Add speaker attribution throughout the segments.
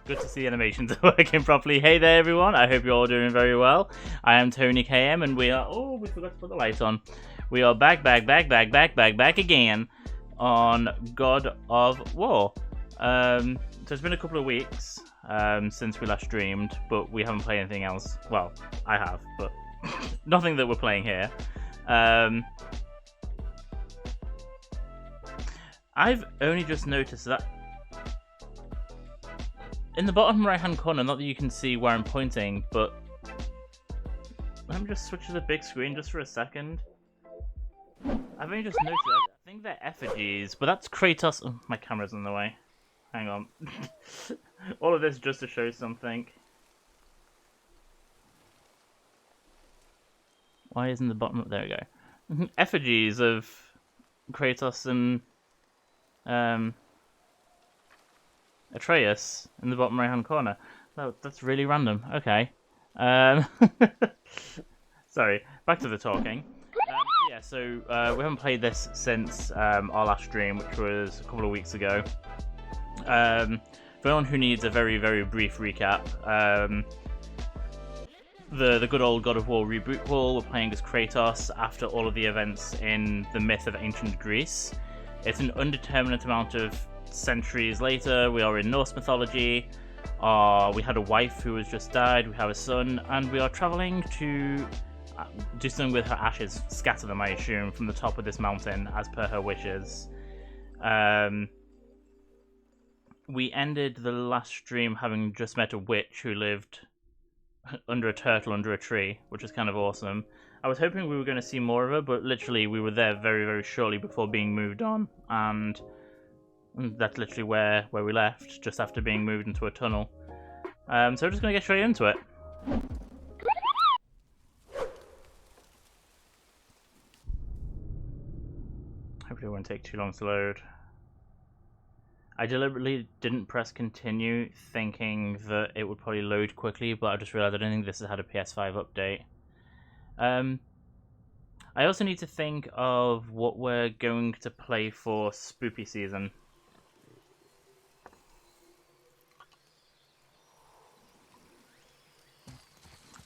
Speaker 1: Good to see animations are working properly. Hey there, everyone. I hope you're all doing very well. I am TonyKM, and we are... Oh, we forgot to put the light on. We are back again on God of War. So it's been a couple of weeks since we last streamed, but we haven't played anything else. Well, I have, but nothing that we're playing here. I've only just noticed that in the bottom right hand corner, not that you can see where I'm pointing, but let me just switch to the big screen just for a second. I've only just noticed that. I think they're effigies, but that's Kratos. Oh, my camera's in the way. Hang on. All of this just to show something. Why isn't the bottom? There we go. Effigies of Kratos and Atreus in the bottom right hand corner. Oh, that's really random. Okay. Sorry, back to the talking. Yeah, so we haven't played this since our last stream, which was a couple of weeks ago. For anyone who needs a very, very brief recap, the good old God of War reboot haul, we're playing as Kratos after all of the events in the myth of ancient Greece. It's an undeterminate amount of centuries later. We are in Norse mythology. We had a wife who has just died. We have a son, and we are traveling to do something with her ashes, scatter them, I assume, from the top of this mountain, as per her wishes. We ended the last stream having just met a witch who lived under a turtle under a tree, which was kind of awesome. I was hoping we were going to see more of her, but literally we were there very, very shortly before being moved on, and that's literally where we left, just after being moved into a tunnel. So we're just going to get straight into it. Hopefully it won't take too long to load. I deliberately didn't press continue, thinking that it would probably load quickly, but I just realised I don't think this has had a PS5 update. I also need to think of what we're going to play for Spoopy season.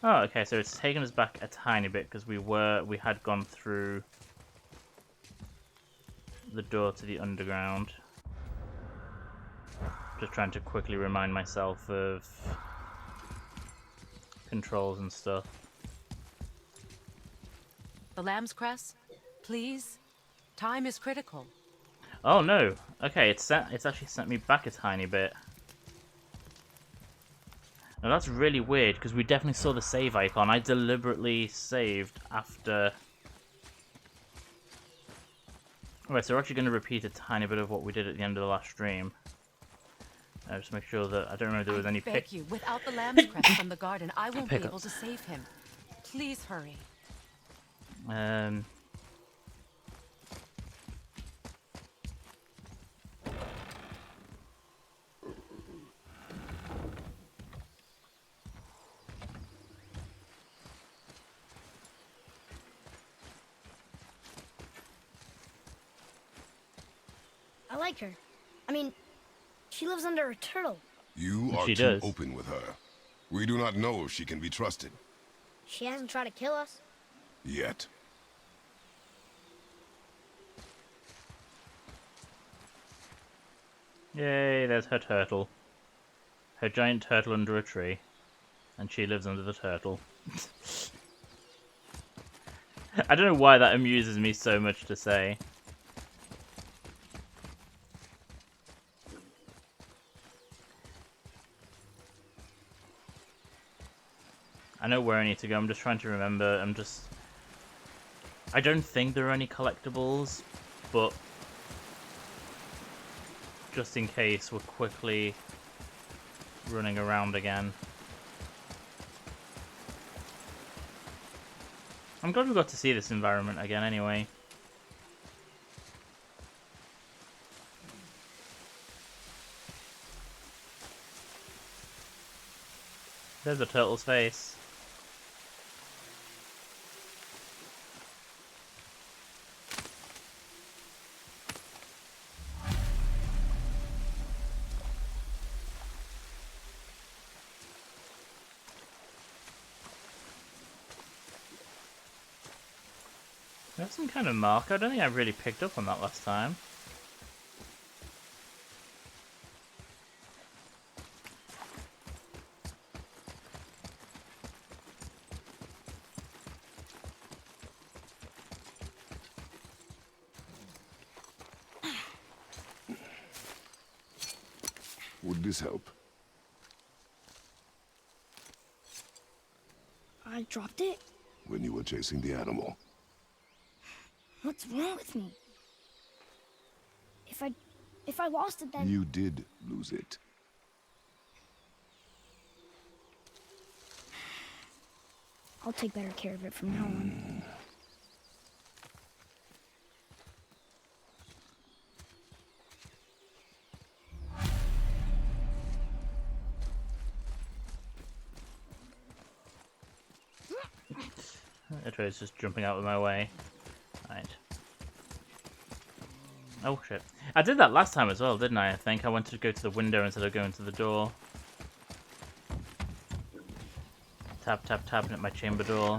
Speaker 1: Oh, okay, so it's taken us back a tiny bit because we had gone through the door to the underground. Just trying to quickly remind myself of controls and stuff.
Speaker 2: The lamb's cress, please. Time is critical.
Speaker 1: Oh no! Okay, it's actually sent me back a tiny bit. Now that's really weird because we definitely saw the save icon. I deliberately saved after. Alright, so we're actually going to repeat a tiny bit of what we did at the end of the last stream. Just make sure that I don't remember if there was any
Speaker 2: pick. You, without the lamb's crest from the garden, I won't be able to save him. Please hurry.
Speaker 3: I like her. I mean, she lives under a turtle.
Speaker 4: You are too open with her. We do not know if she can be trusted.
Speaker 3: She hasn't tried to kill us.
Speaker 4: Yet.
Speaker 1: Yay, there's her turtle. Her giant turtle under a tree. And she lives under the turtle. I don't know why that amuses me so much to say. I know where I need to go, I'm just trying to remember. I don't think there are any collectibles, but just in case, we're quickly running around again. I'm glad we got to see this environment again anyway. There's a turtle's face. There's some kind of marker. I don't think I really picked up on that last time.
Speaker 4: Would this help?
Speaker 3: I dropped it?
Speaker 4: When you were chasing the animal.
Speaker 3: What's wrong with me? If I lost it, then...
Speaker 4: You did lose it.
Speaker 3: I'll take better care of it from now on.
Speaker 1: Atreus just jumping out of my way. Right. Oh shit. I did that last time as well, didn't I think? I wanted to go to the window instead of going to the door. Tapping at my chamber door.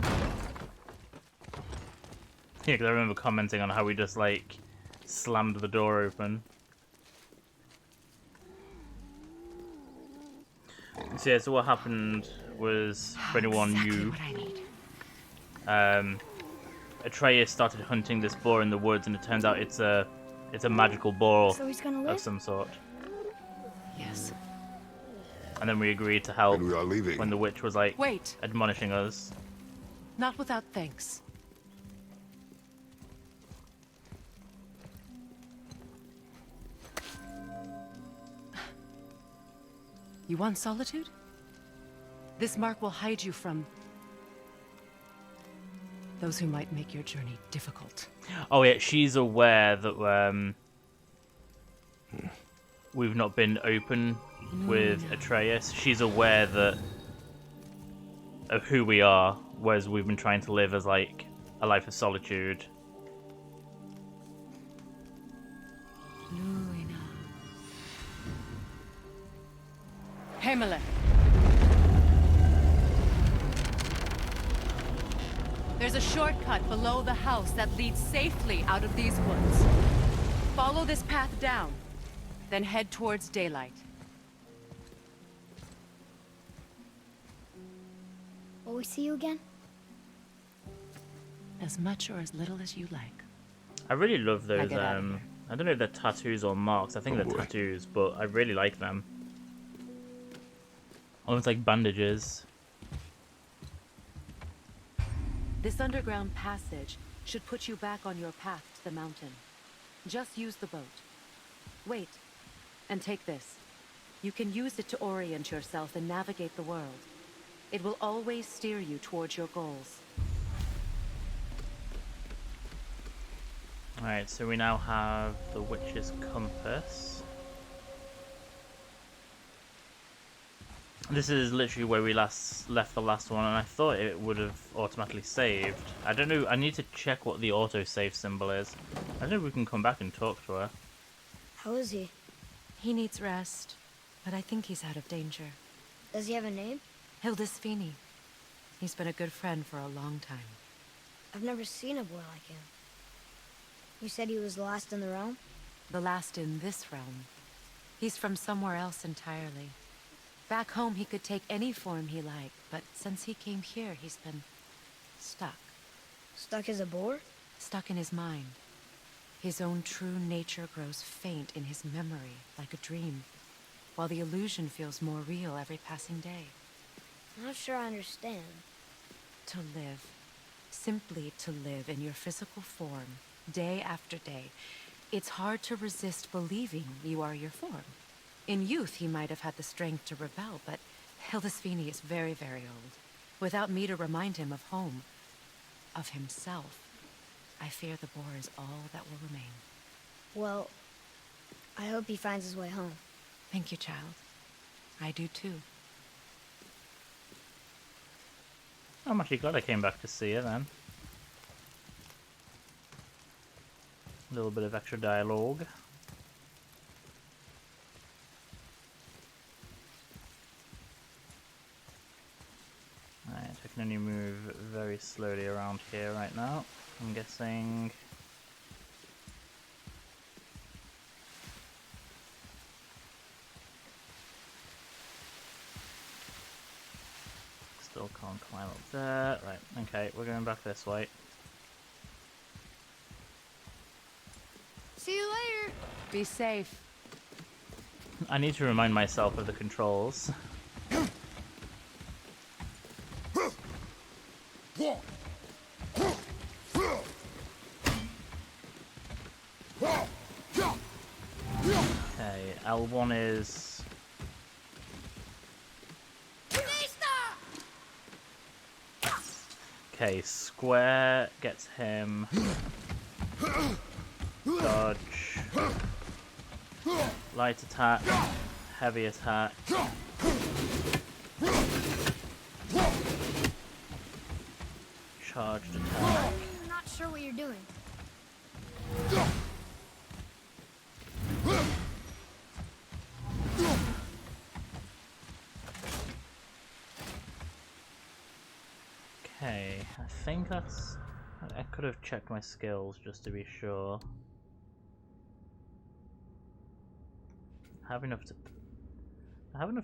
Speaker 1: Yeah, because I remember commenting on how we just, like, slammed the door open. So yeah, so what happened was, for anyone new, Atreus started hunting this boar in the woods, and it turns out it's a magical boar
Speaker 3: So he's gonna live?
Speaker 1: of some sort.
Speaker 2: Yes.
Speaker 1: And then we agreed to help
Speaker 4: And we are leaving.
Speaker 1: when the witch was like
Speaker 2: Wait.
Speaker 1: admonishing us.
Speaker 2: Not without thanks. You want solitude? This mark will hide you from those who might make your journey difficult.
Speaker 1: Oh yeah, she's aware that we've not been open with Atreus. She's aware that of who we are, whereas we've been trying to live as like a life of solitude.
Speaker 2: Himalaya. There's a shortcut below the house that leads safely out of these woods. Follow this path down, then head towards daylight.
Speaker 3: Will we see you again?
Speaker 2: As much or as little as you like.
Speaker 1: I really love
Speaker 2: Now
Speaker 1: those.
Speaker 2: get out of here.
Speaker 1: I don't know if they're tattoos or marks. I think they're tattoos, but I really like them. Almost like bandages.
Speaker 2: This underground passage should put you back on your path to the mountain. Just use the boat. Wait, and take this. You can use it to orient yourself and navigate the world. It will always steer you towards your goals.
Speaker 1: Alright, so we now have the witch's compass. This is literally where we last left the last one, and I thought it would have automatically saved. I don't know, I need to check what the autosave symbol is. I don't know if we can come back and talk to her.
Speaker 3: How is he?
Speaker 2: He needs rest, but I think he's out of danger.
Speaker 3: Does he have a name?
Speaker 2: Hildisvini. He's been a good friend for a long time.
Speaker 3: I've never seen a boy like him. You said he was the last in the realm?
Speaker 2: The last in this realm. He's from somewhere else entirely. Back home, he could take any form he liked, but since he came here, he's been stuck.
Speaker 3: Stuck as a boar?
Speaker 2: Stuck in his mind. His own true nature grows faint in his memory, like a dream, while the illusion feels more real every passing day.
Speaker 3: Not sure I understand.
Speaker 2: To live. Simply to live in your physical form, day after day. It's hard to resist believing you are your form. In youth, he might have had the strength to rebel, but Hildisvini is very, very old. Without me to remind him of home, of himself, I fear the boar is all that will remain.
Speaker 3: Well, I hope he finds his way home.
Speaker 2: Thank you, child. I do too.
Speaker 1: I'm actually glad I came back to see her then. A little bit of extra dialogue. Right, I can only move very slowly around here right now. I'm guessing. Still can't climb up there. Right, okay, we're going back this way.
Speaker 3: See you later.
Speaker 2: Be safe.
Speaker 1: I need to remind myself of the controls. Okay, L1 is... Okay, square gets him. Dodge. Light attack. Heavy attack. Charged attack.
Speaker 3: I'm not sure what you're doing.
Speaker 1: Okay, I think that's... I could have checked my skills just to be sure. I have enough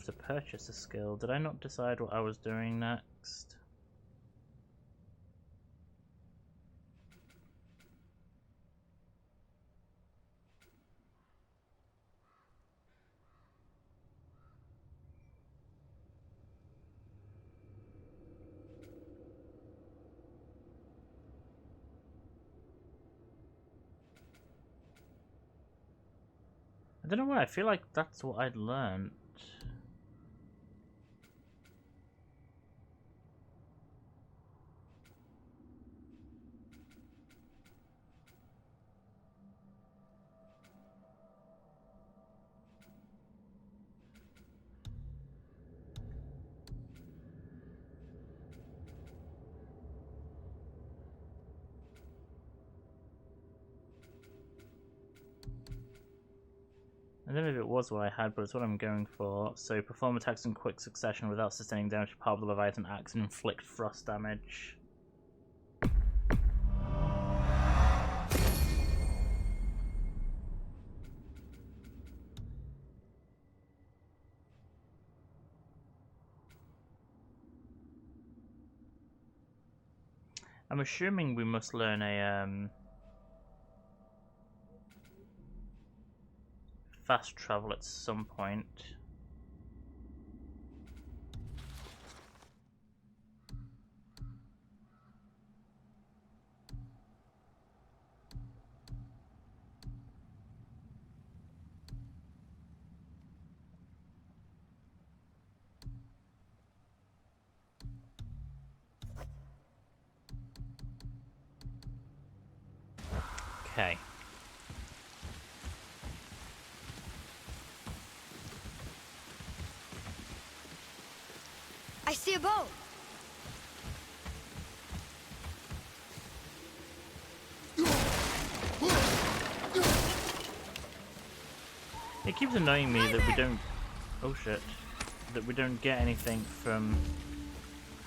Speaker 1: to purchase a skill. Did I not decide what I was doing next? I don't know why, I feel like that's what I'd learned. I don't know if it was what I had, but it's what I'm going for. So perform attacks in quick succession without sustaining damage to part of the Leviathan axe and inflict frost damage. I'm assuming we must learn a fast travel at some point. Okay.
Speaker 3: I see a boat.
Speaker 1: It keeps annoying me that we don't... Oh shit. That we don't get anything from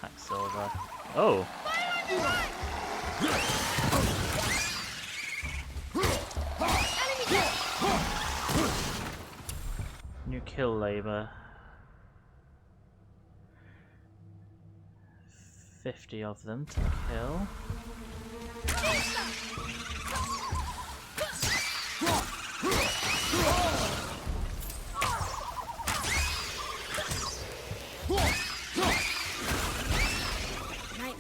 Speaker 1: Hacksilver. Oh! New kill labor. 50 of them to kill.
Speaker 3: Nightmare.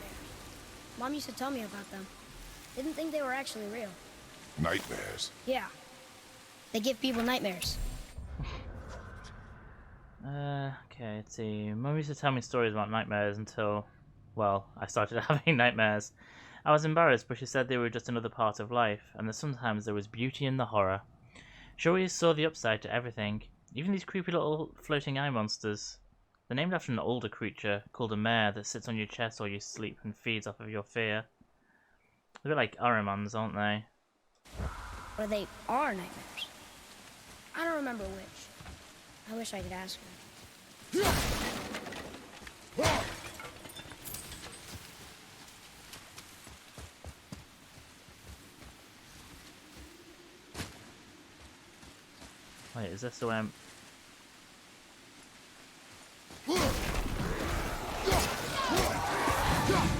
Speaker 3: Mom used to tell me about them. Didn't think they were actually real.
Speaker 4: Nightmares.
Speaker 3: Yeah. They give people nightmares.
Speaker 1: Okay, let's see. Mum used to tell me stories about nightmares until, well, I started having nightmares. I was embarrassed, but she said they were just another part of life, and that sometimes there was beauty in the horror. She always saw the upside to everything, even these creepy little floating eye monsters. They're named after an older creature called a mare that sits on your chest while you sleep and feeds off of your fear. A bit like Ahrimans, aren't they?
Speaker 3: Or they are nightmares. I don't remember which. I wish I could ask her.
Speaker 1: this the way I'm...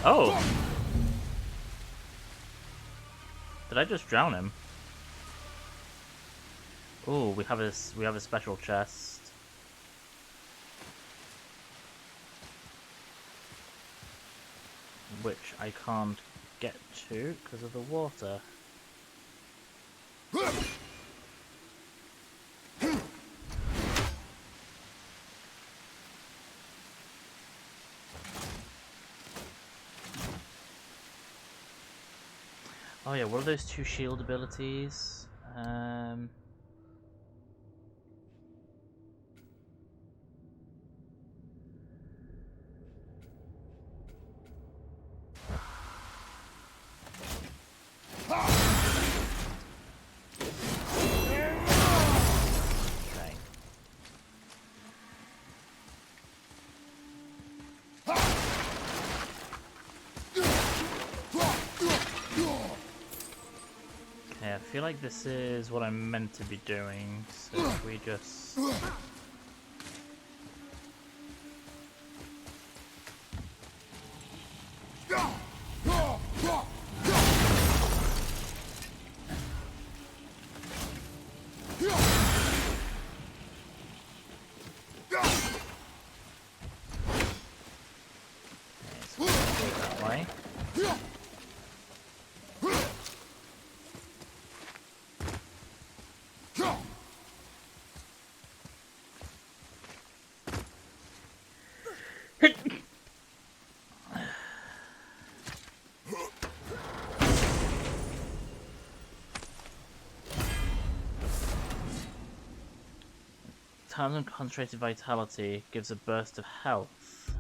Speaker 1: Oh! Did I just drown him? Oh, we have a special chest. Which I can't get to because of the water. Oh yeah, what are those two shield abilities? Okay. Okay, I feel like this is what I'm meant to be doing, so if we just... that way. Times and concentrated vitality gives a burst of health.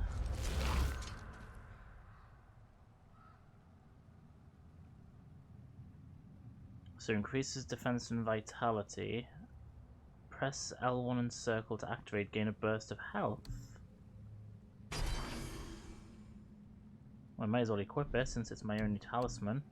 Speaker 1: So increases defense and vitality. Press L1 and circle to activate, gain a burst of health. Well, I might as well equip it since it's my only talisman.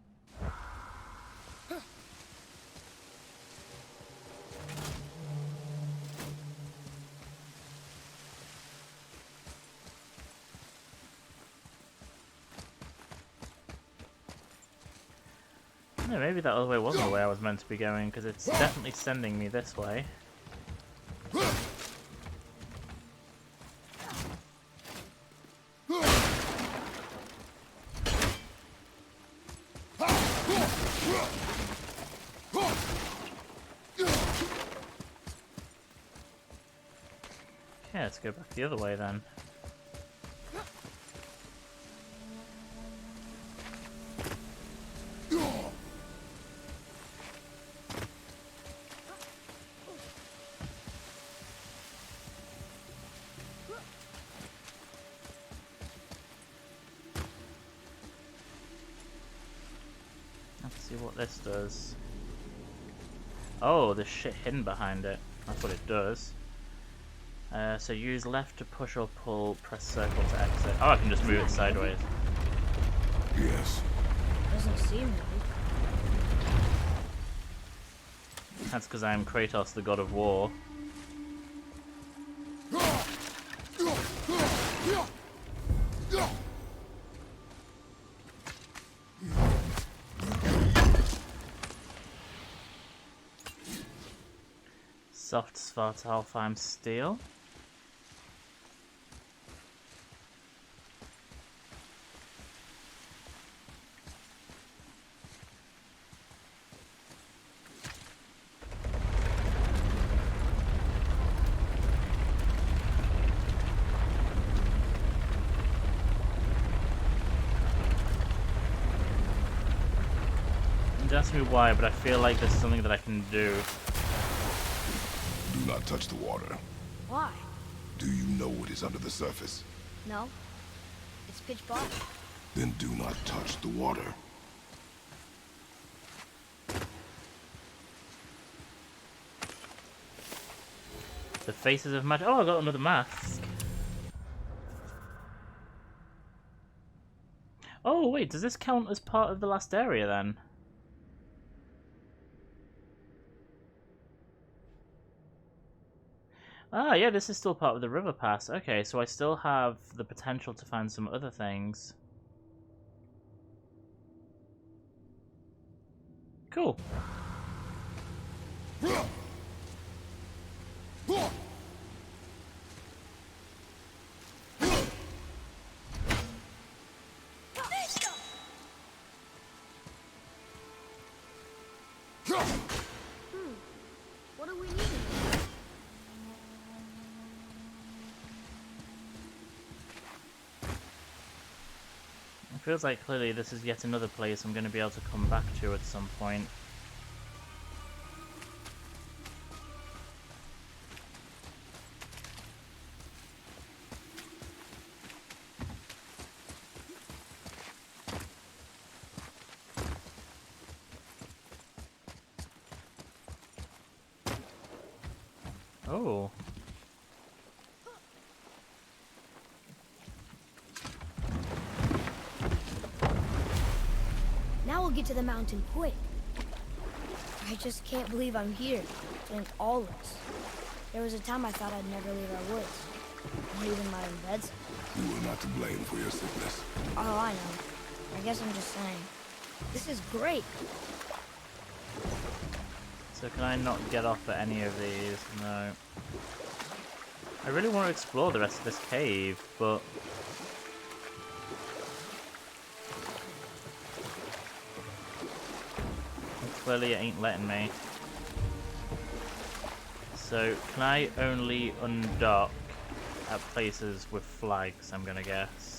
Speaker 1: Yeah, maybe that other way wasn't the way I was meant to be going, because it's definitely sending me this way. Okay, let's go back the other way then. Let's see what this does. Oh, there's shit hidden behind it. That's what it does. So use left to push or pull, press circle to exit. Oh, I can just move it sideways.
Speaker 4: Yes.
Speaker 3: Doesn't seem to be.
Speaker 1: That's because I am Kratos, the god of war. Soft Svartalfheim steel. Don't ask me why, but I feel like there's something that I can do.
Speaker 4: Do not touch the water.
Speaker 3: Why?
Speaker 4: Do you know what is under the surface?
Speaker 3: No. It's pitch black.
Speaker 4: Then do not touch the water.
Speaker 1: The faces of magic. Oh, I got another mask. Oh, wait, does this count as part of the last area then? Ah, yeah, this is still part of the river pass. Okay, so I still have the potential to find some other things. Cool.
Speaker 3: What do we need?
Speaker 1: It feels like clearly this is yet another place I'm going to be able to come back to at some point. Oh.
Speaker 3: Now we'll get to the mountain quick. I just can't believe I'm here, doing all this. There was a time I thought I'd never leave our woods. Not even my own beds.
Speaker 4: You are not to blame for your sickness.
Speaker 3: Oh, I know. I guess I'm just saying. This is great.
Speaker 1: So can I not get off at any of these? No. I really want to explore the rest of this cave, but... clearly it ain't letting me. So, can I only undock at places with flags, I'm gonna guess?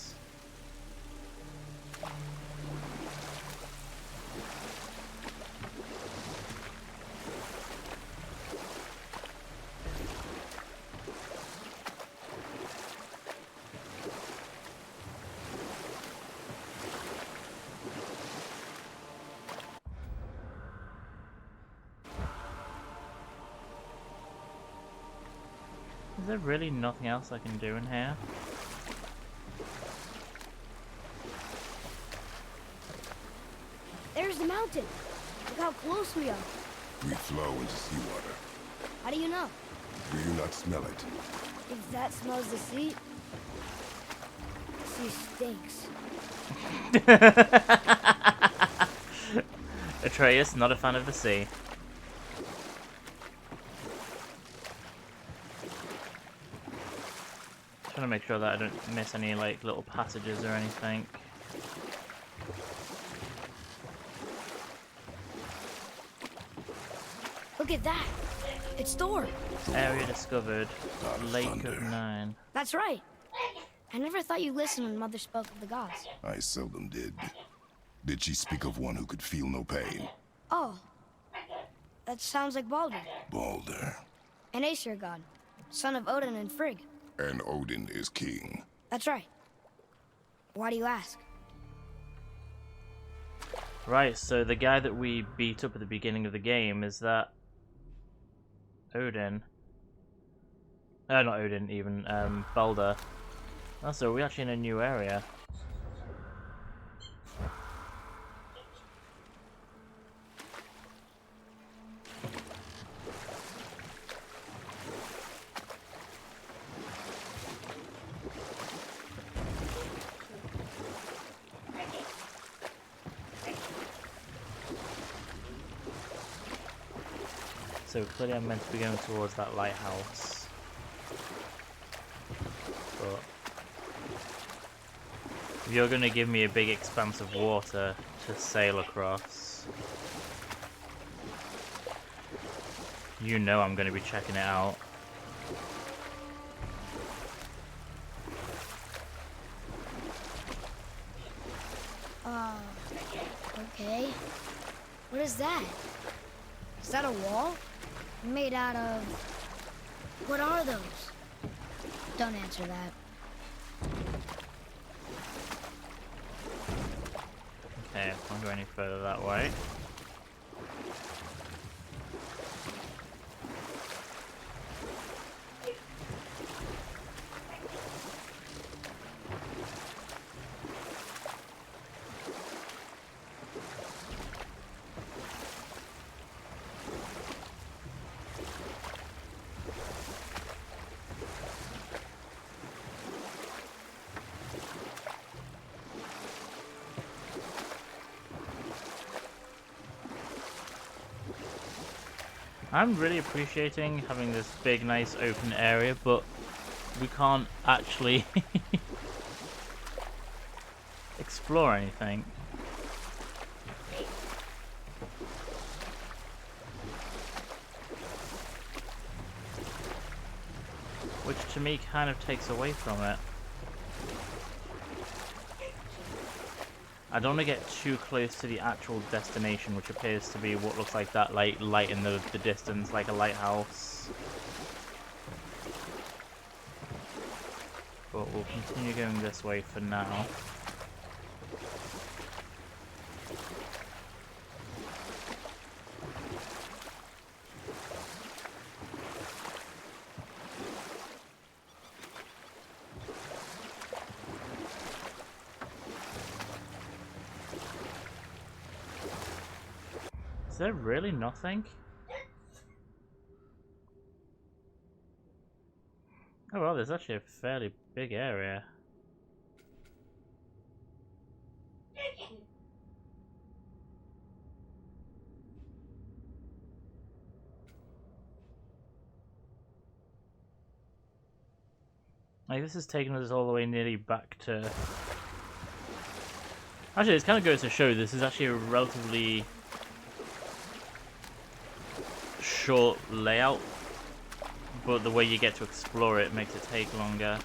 Speaker 1: Is there really nothing else I can do in here?
Speaker 3: There's the mountain. Look how close we are.
Speaker 4: We flow into seawater.
Speaker 3: How do you know?
Speaker 4: Do you not smell it?
Speaker 3: If that smells the sea, the sea stinks.
Speaker 1: Atreus, not a fan of the sea. Trying to make sure that I don't miss any like little passages or anything.
Speaker 3: Look at that. It's Thor.
Speaker 1: Area discovered. Lake
Speaker 4: thunder.
Speaker 1: of Nine.
Speaker 3: That's right. I never thought you listened when Mother spoke of the gods.
Speaker 4: I seldom did. Did she speak of one who could feel no pain?
Speaker 3: Oh. That sounds like Baldur.
Speaker 4: Baldur.
Speaker 3: An Aesir god. Son of Odin and Frigg.
Speaker 4: And Odin is king.
Speaker 3: That's right. Why do you ask?
Speaker 1: Right, so the guy that we beat up at the beginning of the game, is that Odin? Not Odin, even, Baldur. Oh, so we're actually in a new area. So clearly I'm meant to be going towards that lighthouse. But if you're going to give me a big expanse of water to sail across, you know I'm going to be checking it out.
Speaker 3: Okay. What is that? Is that a wall? Made out of... What are those? Don't answer that.
Speaker 1: Okay, I can't go any further that way. I'm really appreciating having this big, nice open area, but we can't actually explore anything. Which to me kind of takes away from it. I don't want to get too close to the actual destination, which appears to be what looks like that light in the distance, like a lighthouse. But we'll continue going this way for now. Is there really nothing? Oh well, there's actually a fairly big area. Like, this has taken us all the way nearly back to... Actually, this kind of goes to show this is actually a relatively short layout, but the way you get to explore it makes it take longer.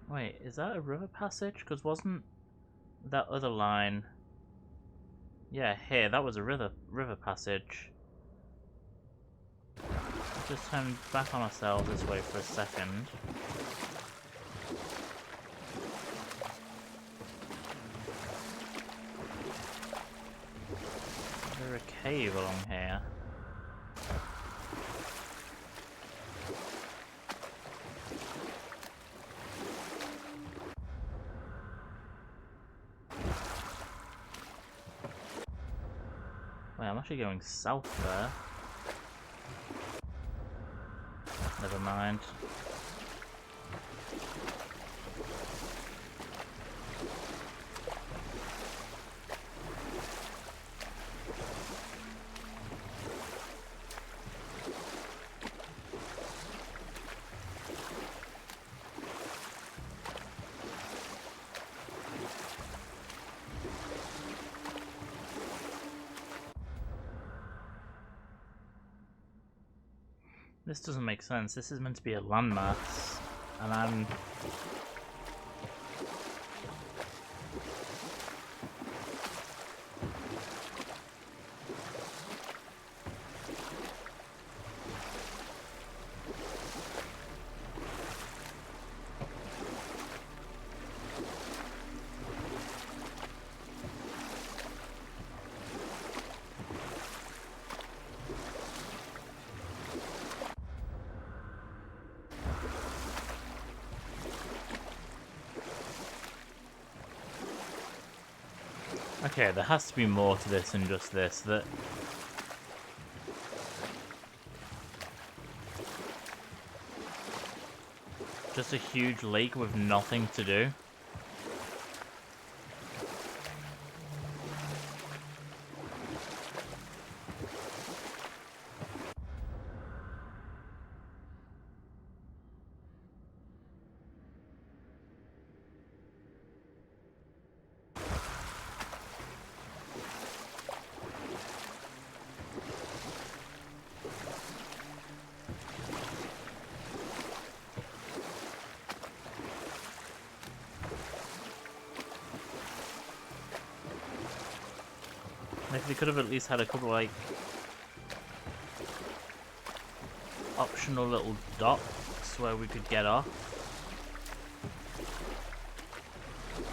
Speaker 1: Wait, is that a river passage? Because wasn't that other line... Yeah, here, that was a river passage. Let's just turn back on ourselves this way for a second. Is there a cave along here? Wait, I'm actually going south there. Never mind. This doesn't make sense. This is meant to be a landmass, and I'm... Okay, there has to be more to this than just this. Just a huge lake with nothing to do. Like, they could have at least had a couple, like, optional little docks where we could get off,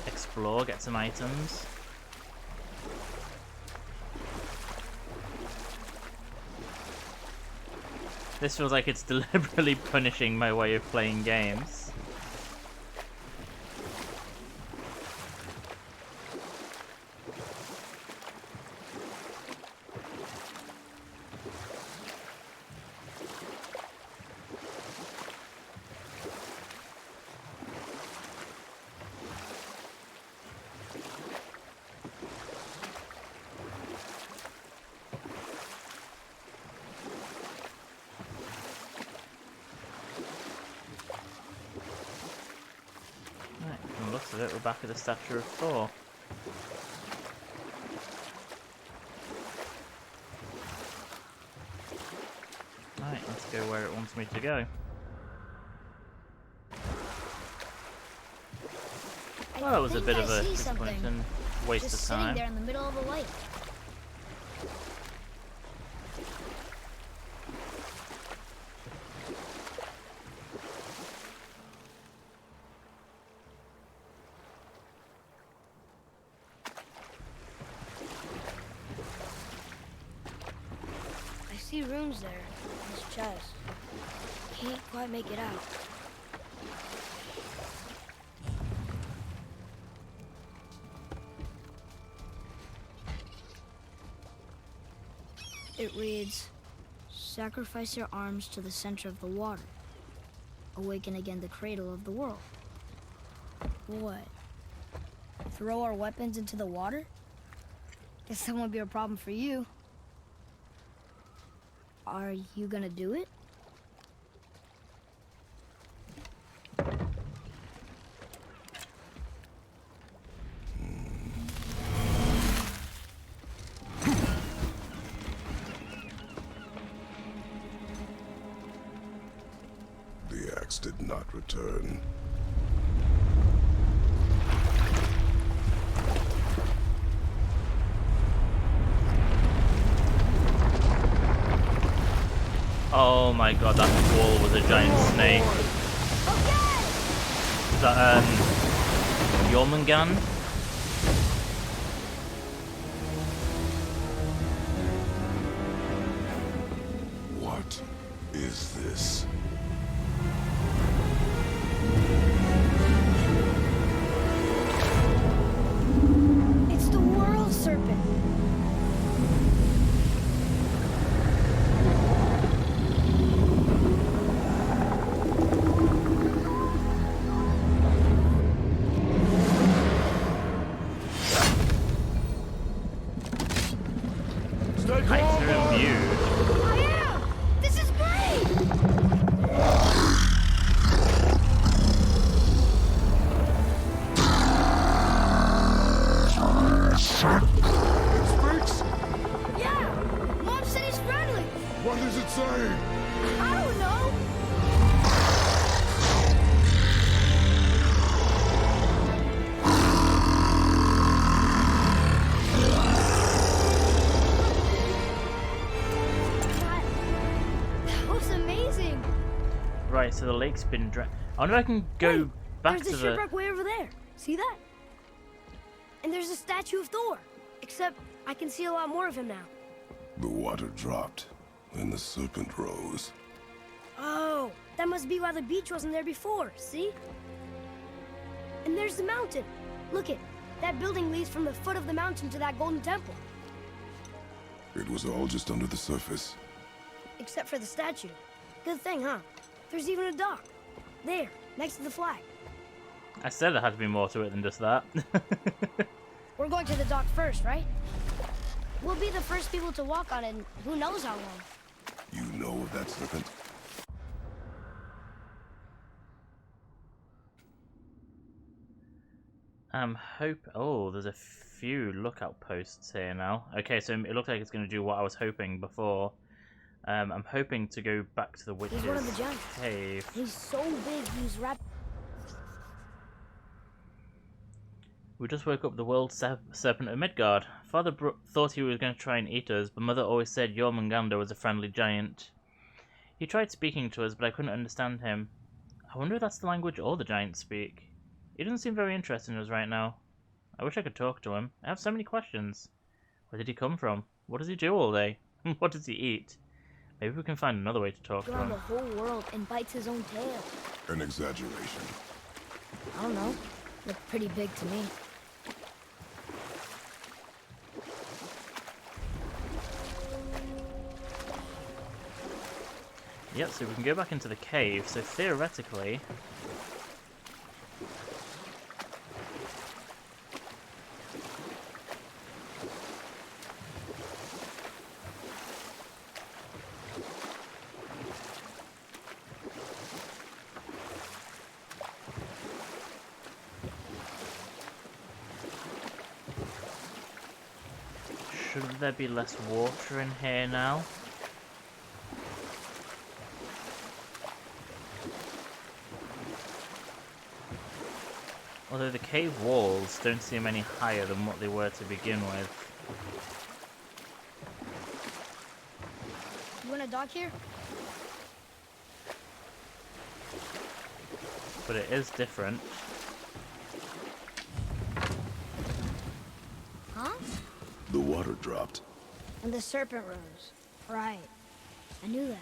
Speaker 1: explore, get some items. This feels like it's deliberately punishing my way of playing games. back of the statue of Thor. Right, let's go where it wants me to go. Well, that was a bit of a disappointing waste
Speaker 3: Just
Speaker 1: of time.
Speaker 3: sitting there in the middle of a lake. I see runes there in his chest. Can't quite make it out. It reads, sacrifice your arms to the center of the water. Awaken again the cradle of the world. What? Throw our weapons into the water? Guess that won't be a problem for you. Are you gonna do it?
Speaker 4: The axe did not return.
Speaker 1: Oh my god, that wall was a giant snake. Is that, Jormungand?
Speaker 4: What is this?
Speaker 3: It's the world serpent.
Speaker 1: Nice review.
Speaker 3: I am! This is great!
Speaker 4: It speaks?
Speaker 3: Yeah! Mom said he's friendly!
Speaker 4: What does it say?
Speaker 3: I don't know! That was amazing!
Speaker 1: Right, so the lake's been dry. I wonder if I can go
Speaker 3: Hey,
Speaker 1: back
Speaker 3: there's
Speaker 1: to
Speaker 3: a
Speaker 1: the...
Speaker 3: shipwreck way over there. See that? And there's a statue of Thor. Except I can see a lot more of him now.
Speaker 4: The water dropped, and the serpent rose.
Speaker 3: Oh, that must be why the beach wasn't there before, see? And there's the mountain. Look it, that building leads from the foot of the mountain to that golden temple.
Speaker 4: It was all just under the surface.
Speaker 3: Except for the statue. Good thing, huh? There's even a dock. There, next to the flag.
Speaker 1: I said there had to be more to it than just that.
Speaker 3: We're going to the dock first, right? We'll be the first people to walk on it in who knows how long.
Speaker 4: You know of that serpent?
Speaker 1: Oh, there's a few lookout posts here now. Okay, so it looks like it's going to do what I was hoping before. I'm hoping to go back to the witch's
Speaker 3: He's one of the giants.
Speaker 1: cave.
Speaker 3: He's so big, he's wrapped.
Speaker 1: We just woke up the world serpent of Midgard. Father thought he was going to try and eat us, but Mother always said Jormungand was a friendly giant. He tried speaking to us, but I couldn't understand him. I wonder if that's the language all the giants speak. He doesn't seem very interested in us right now. I wish I could talk to him. I have so many questions. Where did he come from? What does he do all day? What does he eat? Maybe we can find another way to talk to
Speaker 3: Around
Speaker 1: him.
Speaker 3: the whole world and bites his own tail.
Speaker 4: An exaggeration.
Speaker 3: I don't know. Looked pretty big to me.
Speaker 1: Yep, so we can go back into the cave. So theoretically... Shouldn't there be less water in here now? Although the cave walls don't seem any higher than what they were to begin with.
Speaker 3: You want a dock here?
Speaker 1: But it is different.
Speaker 3: Huh?
Speaker 4: The water dropped.
Speaker 3: And the serpent rose. Right. I knew that.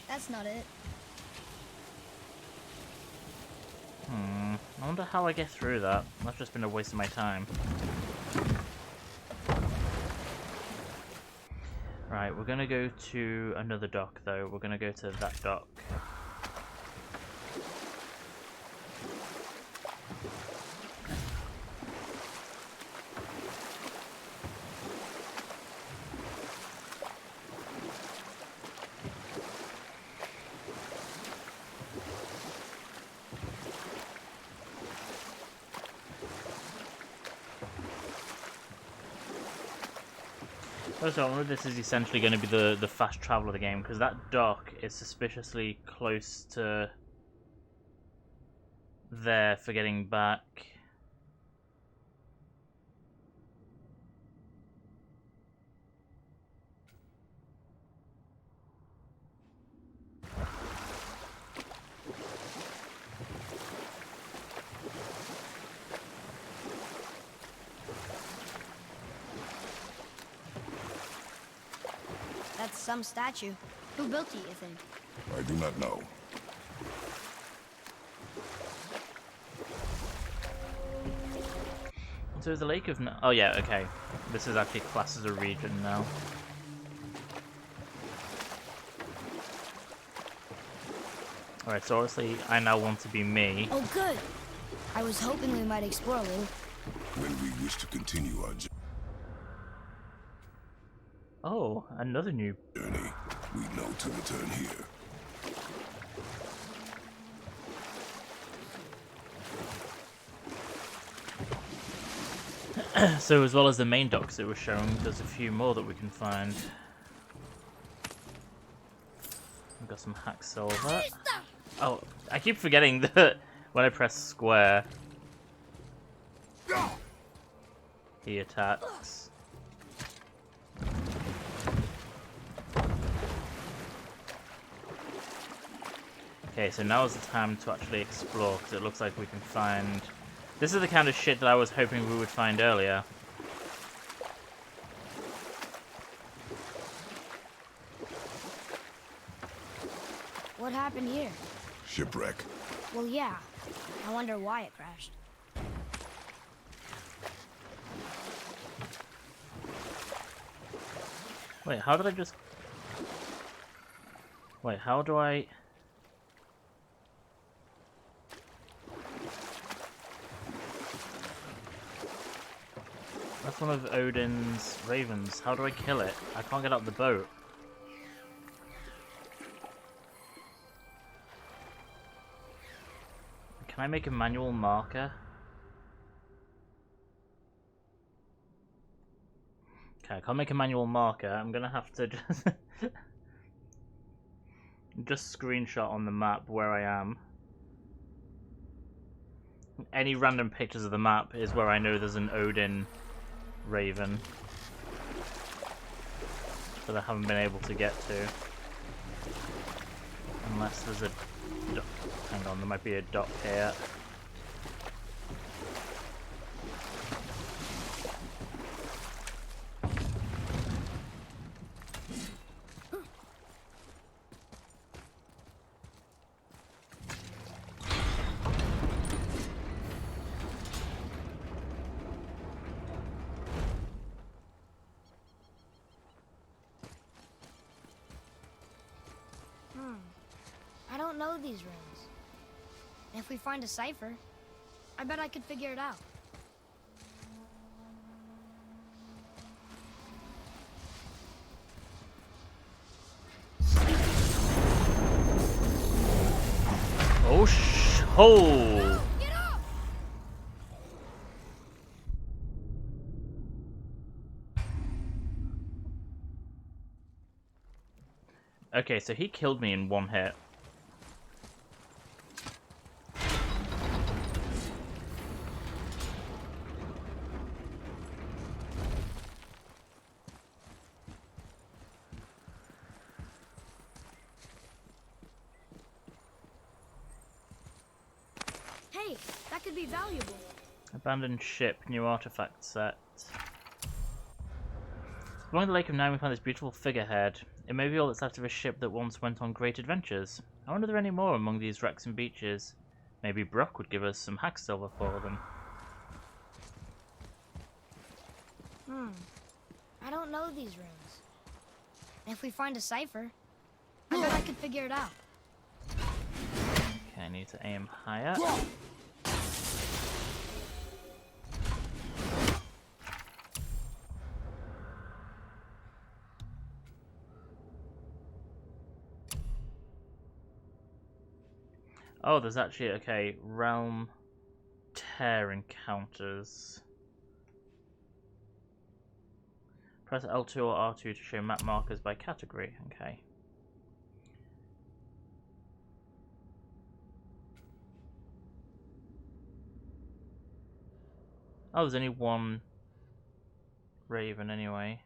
Speaker 3: That's not it.
Speaker 1: I wonder how I get through that. That's just been a waste of my time. Right, we're gonna go to another dock though. We're gonna go to that dock. First of all, I wonder if this is essentially going to be the fast travel of the game, because that dock is suspiciously close to there for getting back.
Speaker 3: That's some statue. Who built it, you think?
Speaker 4: I do not know.
Speaker 1: So is the Lake of... Oh yeah, okay. This is actually classed as a region now. Alright, so obviously I now want to be me.
Speaker 3: Oh, good. I was hoping we might explore a little.
Speaker 4: When we wish to continue our
Speaker 1: Oh, another new...
Speaker 4: journey, we know to return here.
Speaker 1: So as well as the main docks it was showing, there's a few more that we can find. We've got some hack silver. Oh, I keep forgetting that when I press square, he attacks. Okay, so now is the time to actually explore, because it looks like we can find... This is the kind of shit that I was hoping we would find earlier.
Speaker 3: What happened here?
Speaker 4: Shipwreck.
Speaker 3: Well, yeah. I wonder why it crashed.
Speaker 1: Wait, how did I just... Wait, how do I... That's one of Odin's ravens. How do I kill it? I can't get out the boat. Can I make a manual marker? Okay, I can't make a manual marker. I'm gonna have to just screenshot on the map where I am. Any random pictures of the map is where I know there's an Odin raven that I haven't been able to get to. Unless there's a dock. Hang on, there might be a dock here.
Speaker 3: I don't know these runes. And if we find a cipher, I bet I could figure it out.
Speaker 1: Oh!
Speaker 3: Get up!
Speaker 1: Okay, so he killed me in one hit.
Speaker 3: Hey, that could be valuable.
Speaker 1: Abandoned ship, new artifact set. Along the Lake of Nine we find this beautiful figurehead. It may be all that's left of a ship that once went on great adventures. I wonder if there are any more among these wrecks and beaches. Maybe Brock would give us some hack silver for them.
Speaker 3: I don't know these rooms. And if we find a cipher, I bet I could figure it out.
Speaker 1: Okay, I need to aim higher. Oh, there's actually, okay, realm tear encounters. Press L2 or R2 to show map markers by category. Okay. Oh, there's only one raven anyway.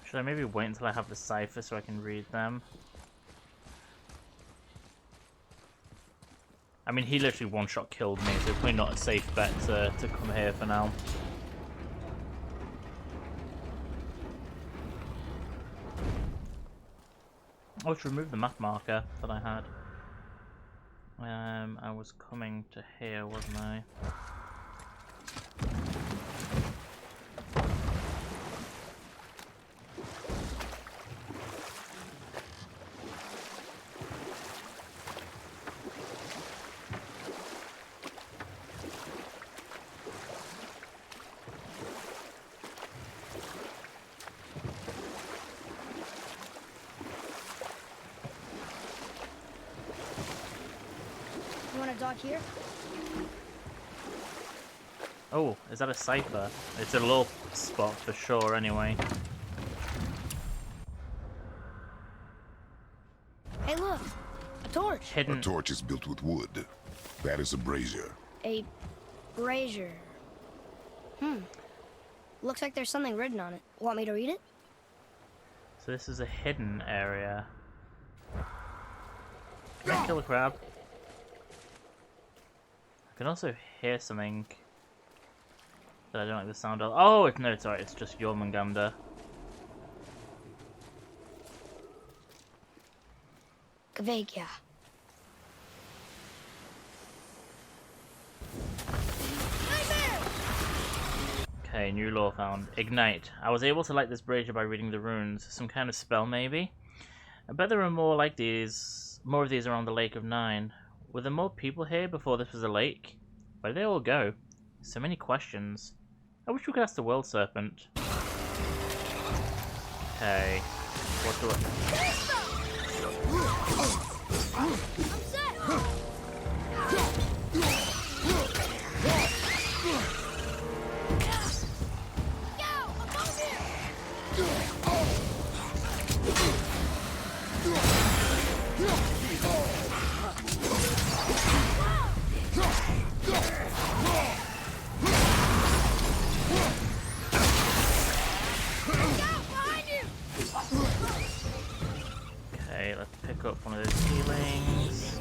Speaker 1: Should I maybe wait until I have the cipher so I can read them? I mean, he literally one-shot killed me, so it's probably not a safe bet to come here for now. Oh, to remove the map marker that I had. I was coming to here, wasn't I?
Speaker 3: You want to dock here?
Speaker 1: Oh, is that a cipher? It's a low spot for sure anyway.
Speaker 3: Hey, look! A torch!
Speaker 1: Hidden.
Speaker 4: A torch is built with wood. That is a brazier.
Speaker 3: A brazier. Looks like there's something written on it. Want me to read it?
Speaker 1: So this is a hidden area. Can I kill a crab? I can also hear something that I don't like the sound of. Oh, no, it's alright, it's just Jormungandr.
Speaker 3: Kveikja.
Speaker 1: Okay, new law found. Ignite. I was able to light this brazier by reading the runes. Some kind of spell, maybe? I bet there are more like these. More of these around the Lake of Nine. Were there more people here before this was a lake? Where did they all go? So many questions. I wish we could ask the World Serpent. Okay. What do Okay, let's pick up one of those healings.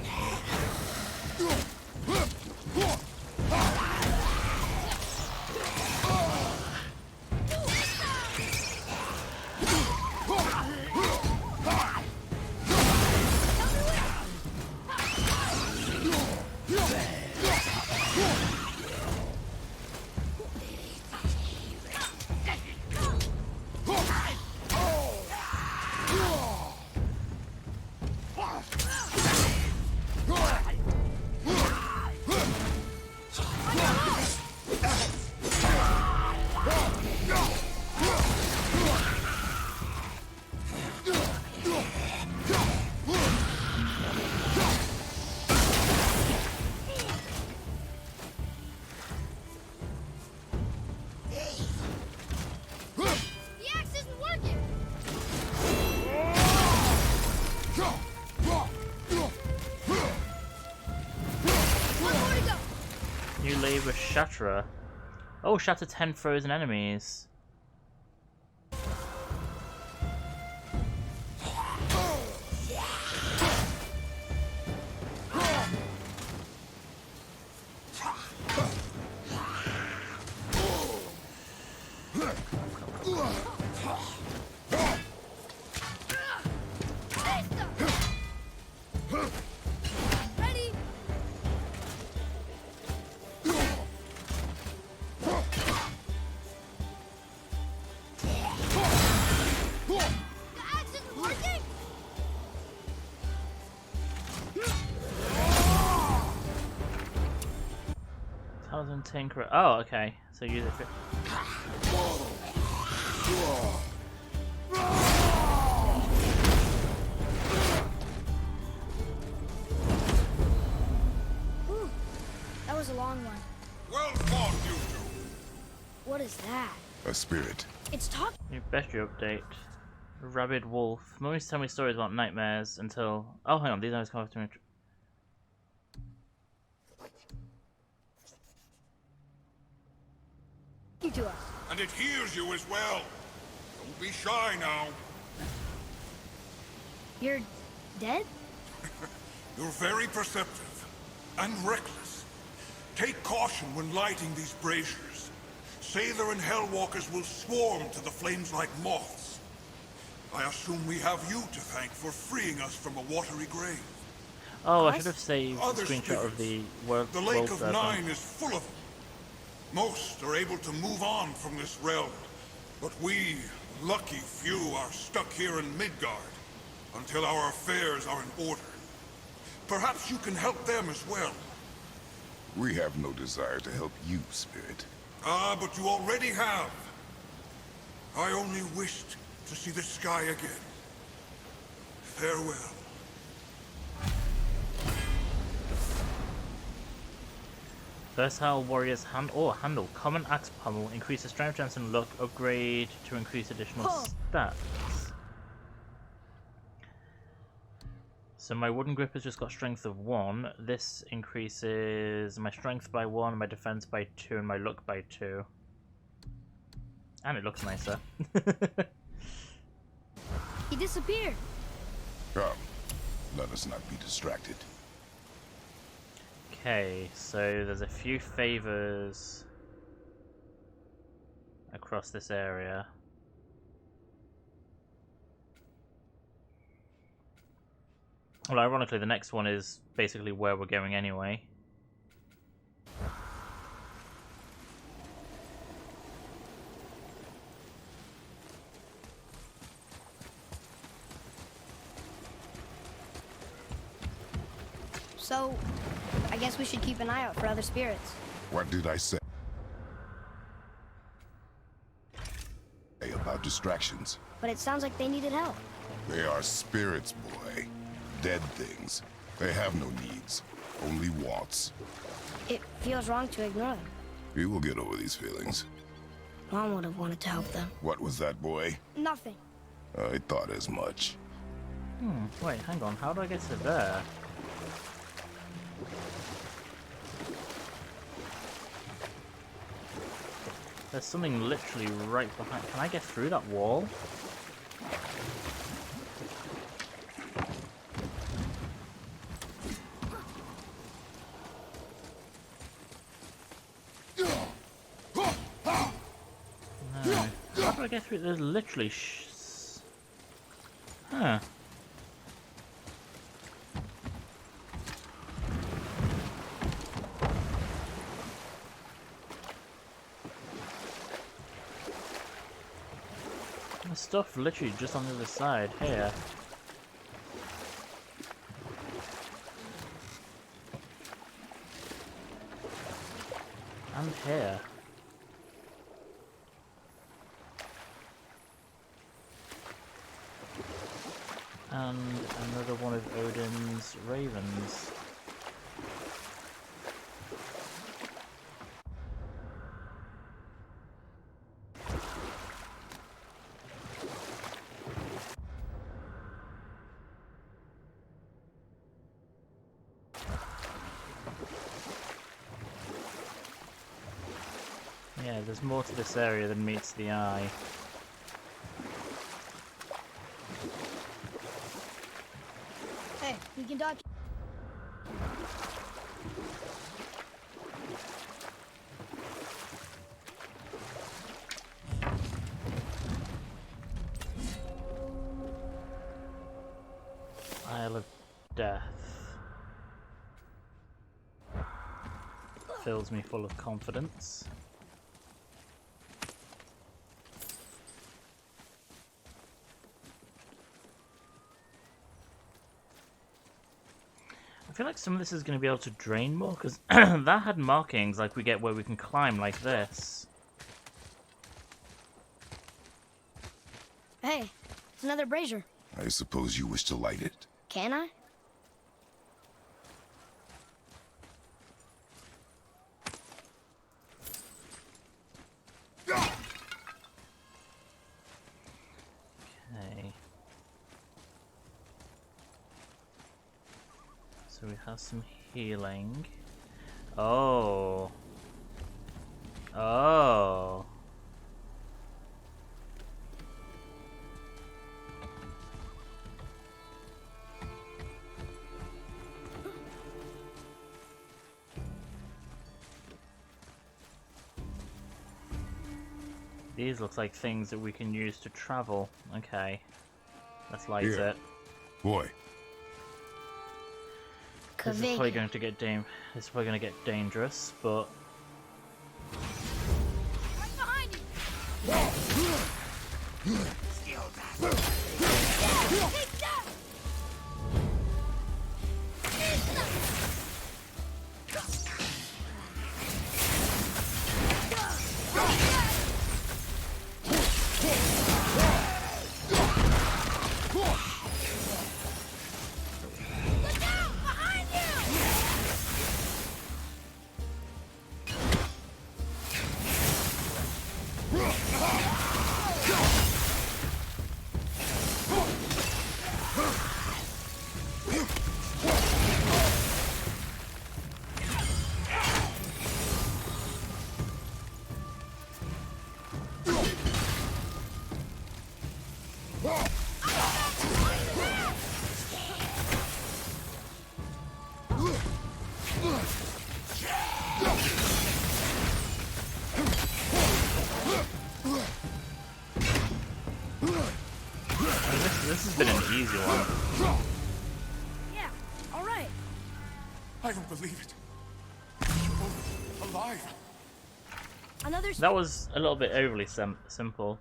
Speaker 1: New labor Shatterer. Oh, shatter 10 frozen enemies. Talisman Tinkerer. Oh, okay. So use it for.
Speaker 3: Whew, that was a long one.
Speaker 4: Well fought, you two.
Speaker 3: What is that?
Speaker 4: A spirit.
Speaker 3: It's talking.
Speaker 1: New bestiary update. Rabid Wolf. Mummies tell me stories about nightmares until. Oh, hang on. These eyes come after me.
Speaker 3: To us.
Speaker 4: And it hears you as well. Don't be shy now.
Speaker 3: You're dead?
Speaker 4: You're very perceptive and reckless. Take caution when lighting these braziers. Sather and Hellwalkers will swarm to the flames like moths. I assume we have you to thank for freeing us from a watery grave.
Speaker 1: Oh, I should have saved
Speaker 4: Other
Speaker 1: a screenshot of the
Speaker 4: spirits.
Speaker 1: world.
Speaker 4: The Lake of Nine is full of them. Most are able to move on from this realm, but we, lucky few, are stuck here in Midgard until our affairs are in order. Perhaps you can help them as well.
Speaker 5: We have no desire to help you, Spirit.
Speaker 4: Ah, but you already have. I only wished to see the sky again. Farewell.
Speaker 1: Versatile Warriors handle. Common Axe Pommel. Increases strength, chance, and luck. Upgrade to increase additional stats. So my wooden grip has just got strength of 1. This increases my strength by 1, my defense by 2, and my luck by 2. And it looks nicer.
Speaker 3: He disappeared.
Speaker 5: Come, let us not be distracted.
Speaker 1: Okay, so there's a few favors across this area. Well, ironically, the next one is basically where we're going anyway.
Speaker 3: So, I guess we should keep an eye out for other spirits.
Speaker 5: What did I say about distractions?
Speaker 3: But it sounds like they needed help.
Speaker 5: They are spirits, boy. Dead things. They have no needs, only wants.
Speaker 3: It feels wrong to ignore them.
Speaker 5: You will get over these feelings.
Speaker 3: Mom would have wanted to help them.
Speaker 5: What was that, boy?
Speaker 3: Nothing.
Speaker 5: I thought as much.
Speaker 1: Wait, hang on. How do I get to there? There's something literally right behind. Can I get through that wall? No. How do I get through? There's literally huh. The stuff literally just on the other side here. And here. And another one of Odin's ravens. Yeah, there's more to this area than meets the eye.
Speaker 3: Hey, we can dodge.
Speaker 1: Isle of Death. Fills me full of confidence. I feel like some of this is going to be able to drain more, because that had markings like we get where we can climb like this.
Speaker 3: Hey, it's another brazier.
Speaker 5: I suppose you wish to light it.
Speaker 3: Can I?
Speaker 1: Okay. So we have some healing. Oh. Oh. These look like things that we can use to travel. Okay. Let's light
Speaker 5: Here.
Speaker 1: it.
Speaker 5: Boy,
Speaker 1: This is probably going to get dangerous, but
Speaker 3: Right behind you! Take that! Look out! Behind you!
Speaker 1: this has been an easy one.
Speaker 3: Yeah, all right.
Speaker 4: I don't believe it. You're both alive.
Speaker 3: Another
Speaker 1: That was a little bit overly simple.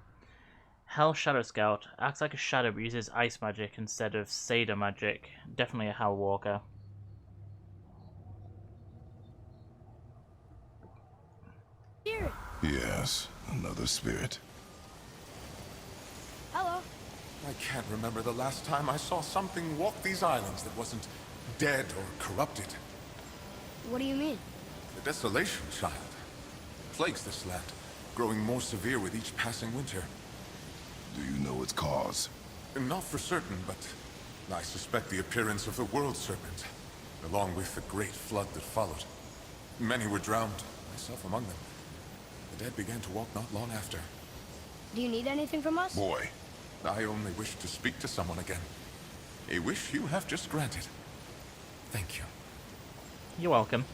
Speaker 1: Hell Shadow Scout acts like a shadow but uses ice magic instead of Seder magic. Definitely a Hell Walker.
Speaker 3: spirit.
Speaker 5: yes, another spirit.
Speaker 3: Hello.
Speaker 4: I can't remember the last time I saw something walk these islands that wasn't dead or corrupted.
Speaker 3: What do you mean?
Speaker 4: The desolation, child, plagues this land, growing more severe with each passing winter.
Speaker 5: Do you know its cause?
Speaker 4: Not for certain, but I suspect the appearance of the World Serpent, along with the great flood that followed. Many were drowned, myself among them. The dead began to walk not long after.
Speaker 3: Do you need anything from us?
Speaker 5: Boy,
Speaker 4: I only wish to speak to someone again. A wish you have just granted. Thank you.
Speaker 1: You're welcome.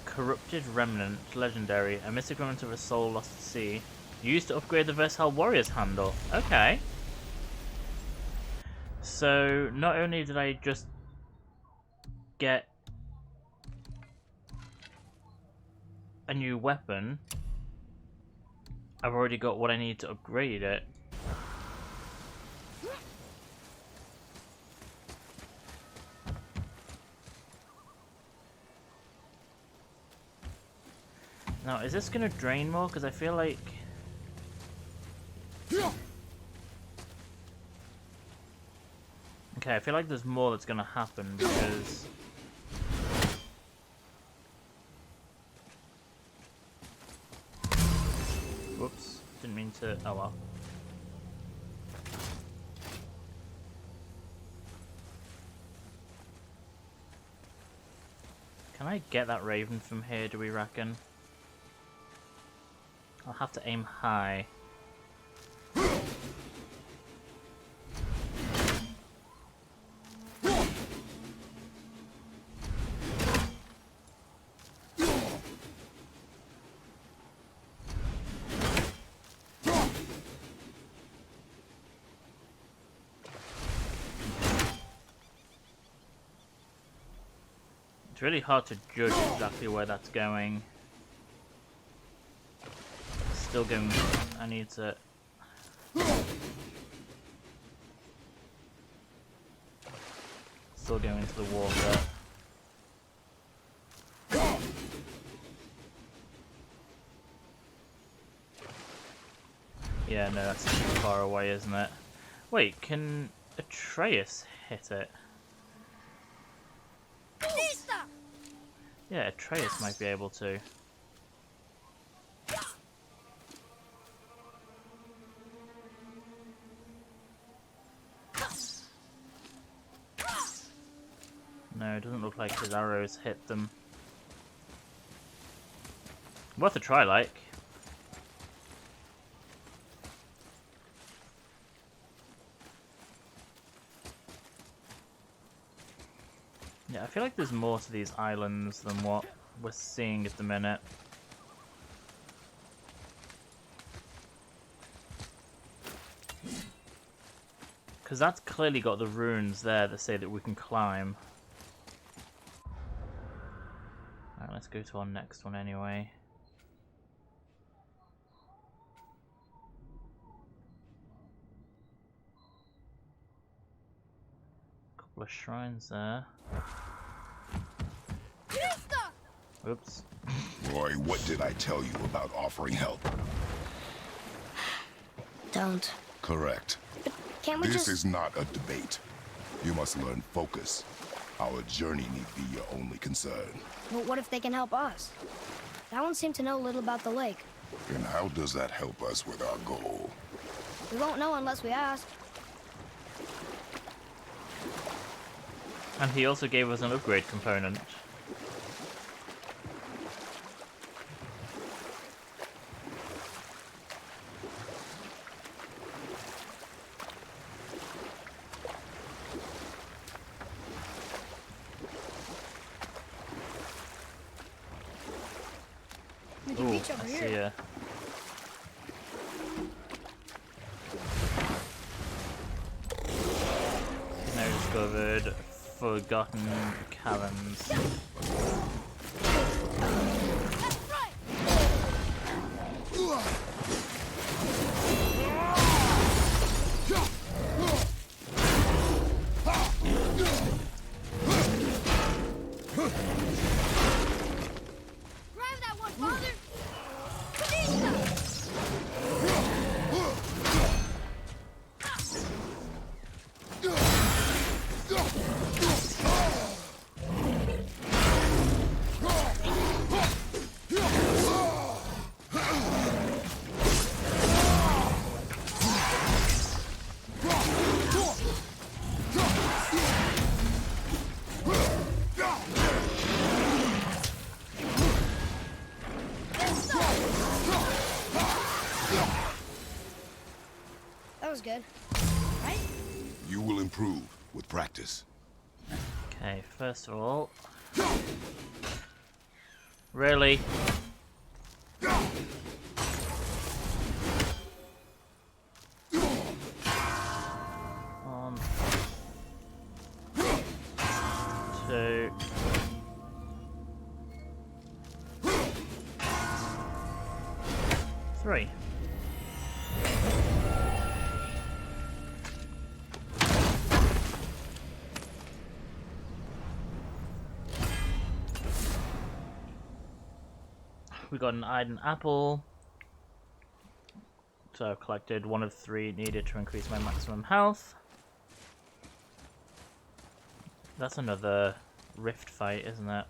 Speaker 1: Corrupted Remnant, legendary, a mystic remnant of a soul lost at sea. Used to upgrade the Versatile Warrior's handle. Okay. So, not only did I just get a new weapon, I've already got what I need to upgrade it. Now, is this going to drain more? Because I feel like... Okay, I feel like there's more that's going to happen because... Whoops, didn't mean to... Oh well. Can I get that raven from here, do we reckon? I'll have to aim high. It's really hard to judge exactly where that's going. Still going. I need to. Still going into the water. Yeah, no, that's too far away, isn't it? Wait, can Atreus hit it? Yeah, Atreus might be able to. No, it doesn't look like his arrows hit them. Worth a try, like. Yeah, I feel like there's more to these islands than what we're seeing at the minute. Because that's clearly got the runes there that say that we can climb. Alright, let's go to our next one anyway. Couple of shrines there. Oops.
Speaker 5: Roy, what did I tell you about offering help?
Speaker 3: Don't.
Speaker 5: Correct.
Speaker 3: Can't we
Speaker 5: This
Speaker 3: just...
Speaker 5: is not a debate. You must learn focus. Our journey need be your only concern.
Speaker 3: But what if they can help us? That one seemed to know a little about the lake.
Speaker 5: And how does that help us with our goal?
Speaker 3: We won't know unless we ask.
Speaker 1: And he also gave us an upgrade component.
Speaker 3: We can reach over
Speaker 1: I
Speaker 3: here.
Speaker 1: see ya. Now discovered forgotten caverns.
Speaker 3: Grab that one, father! That was good. Right?
Speaker 5: You will improve with practice.
Speaker 1: Okay, first of all... Really? One... 2... 3. We got an iron apple. So I've collected 1 of 3 needed to increase my maximum health. That's another rift fight, isn't it?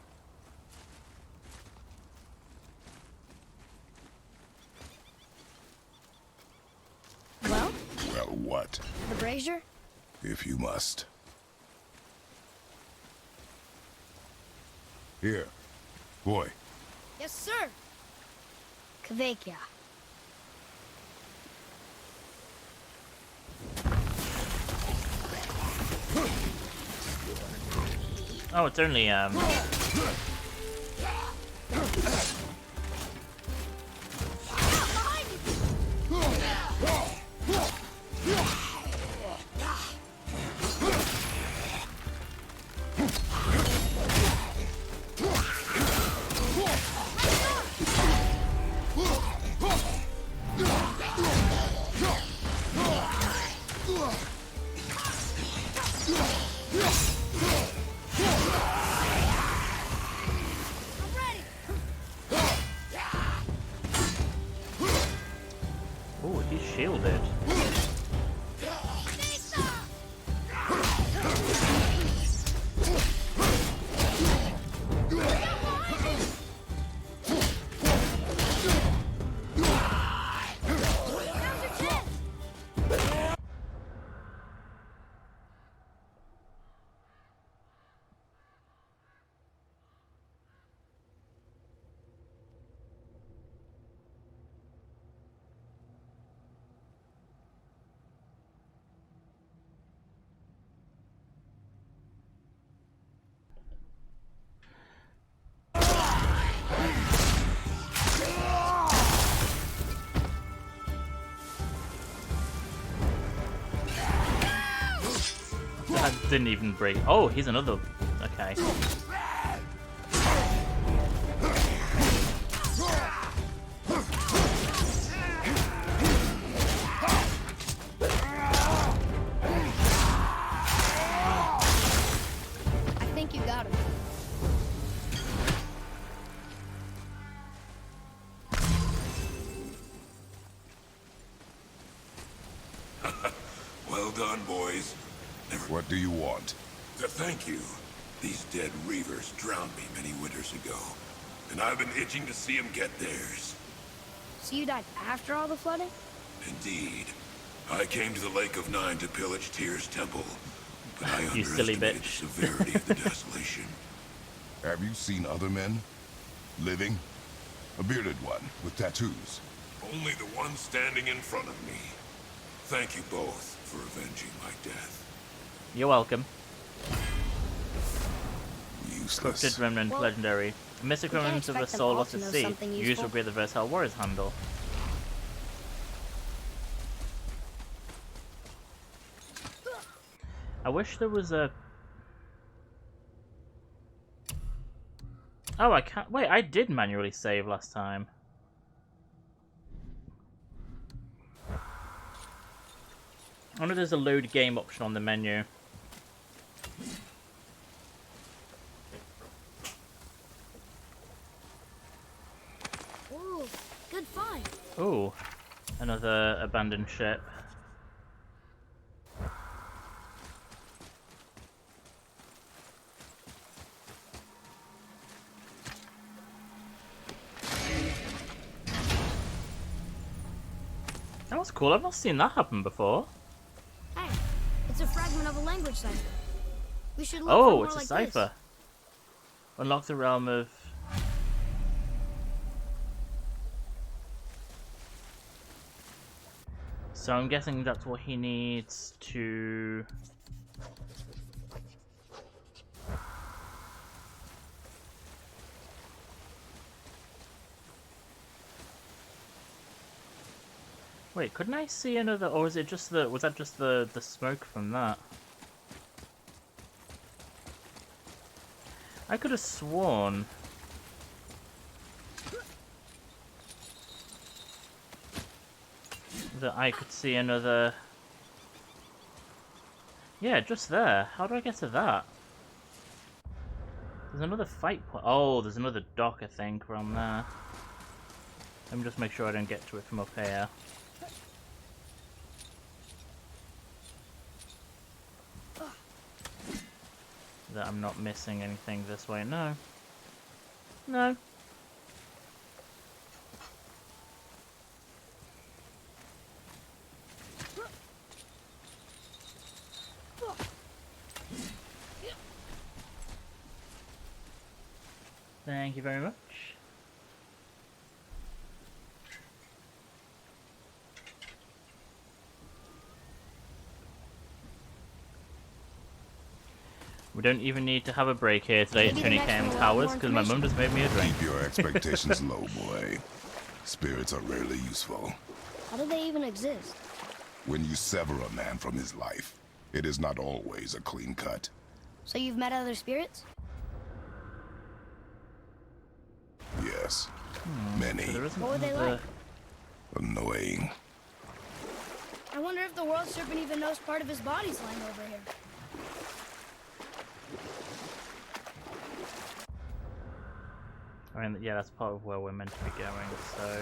Speaker 3: Well,
Speaker 5: Well, what?
Speaker 3: the brazier?
Speaker 5: If you must. Here, Boy,
Speaker 3: Yes, sir. Kvekia.
Speaker 1: Oh, it's only oh, he's shielded. That didn't even break. Oh, he's another. Okay.
Speaker 3: I think you got him.
Speaker 4: Well done, boys.
Speaker 5: what do you want?
Speaker 4: To thank you. These dead reavers drowned me many winters ago, and I've been itching to see them get theirs.
Speaker 3: So you died after all the flooding?
Speaker 4: Indeed. I came to the Lake of Nine to pillage Tyr's temple, but I
Speaker 1: You silly
Speaker 4: underestimated the
Speaker 1: bitch.
Speaker 4: severity of the desolation.
Speaker 5: Have you seen other men? Living? A bearded one with tattoos.
Speaker 4: Only the one standing in front of me. Thank you both for avenging my death.
Speaker 1: You're welcome.
Speaker 5: Useless.
Speaker 1: Corrupted Remnant
Speaker 3: Well,
Speaker 1: Legendary. Mystic
Speaker 3: we can't
Speaker 1: Remnants of the
Speaker 3: expect them
Speaker 1: Soul
Speaker 3: all
Speaker 1: of
Speaker 3: to
Speaker 1: the
Speaker 3: know
Speaker 1: Sea.
Speaker 3: something
Speaker 1: Used
Speaker 3: useful.
Speaker 1: to upgrade the Versatile Warriors handle. I wish there was a... Oh, I can't... Wait, I did manually save last time. I wonder if there's a load game option on the menu.
Speaker 3: Ooh, good find.
Speaker 1: Ooh, another abandoned ship. That was cool. I've not seen that happen before.
Speaker 3: Hey, it's a fragment of a language cipher. We should look for
Speaker 1: Oh,
Speaker 3: more
Speaker 1: it's a
Speaker 3: like
Speaker 1: cipher. Unlock the realm of... So I'm guessing that's what he needs to... Wait, couldn't I see another... Or was it just the... Was that just the smoke from that? I could have sworn... that I could see another... Yeah, just there. How do I get to that? There's another fight point. Oh, there's another dock, I think, around there. Let me just make sure I don't get to it from up here. That I'm not missing anything this way. No. No. Thank you very much. We don't even need to have a break here today at
Speaker 3: Maybe the next
Speaker 1: TonyKM
Speaker 3: one will have
Speaker 1: Towers
Speaker 3: more
Speaker 1: because my mum just made me a drink.
Speaker 5: Keep your expectations low, boy. Spirits are rarely useful.
Speaker 3: How do they even exist?
Speaker 5: When you sever a man from his life, it is not always a clean cut.
Speaker 3: So you've met other spirits?
Speaker 5: Yes. Many.
Speaker 1: So there isn't
Speaker 3: What were they
Speaker 1: another-
Speaker 3: like?
Speaker 5: Annoying.
Speaker 3: I wonder if the world serpent even knows part of his body's lying over here.
Speaker 1: I mean, yeah, that's part of where we're meant to be going, so...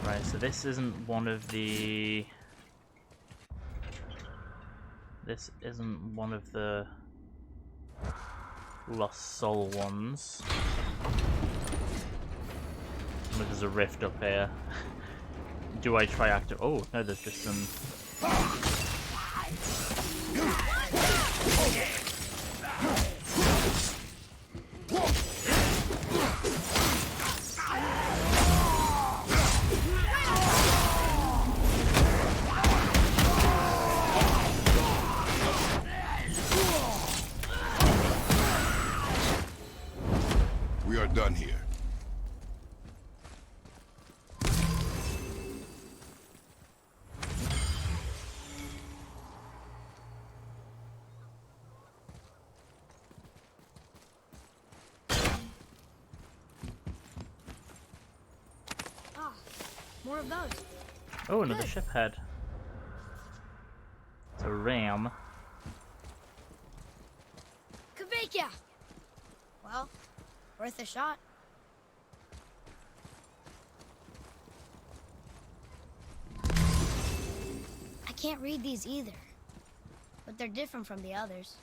Speaker 1: Right, so this isn't one of the... This isn't one of the Lost Soul ones. But there's a rift up here. Do I try active? Oh, no, there's just some...
Speaker 5: We are done here.
Speaker 3: Ah, more of those.
Speaker 1: Oh, another
Speaker 3: Good.
Speaker 1: ship head. It's a ram.
Speaker 3: Kaveka! Well, worth a shot. I can't read these either, but they're different from the others.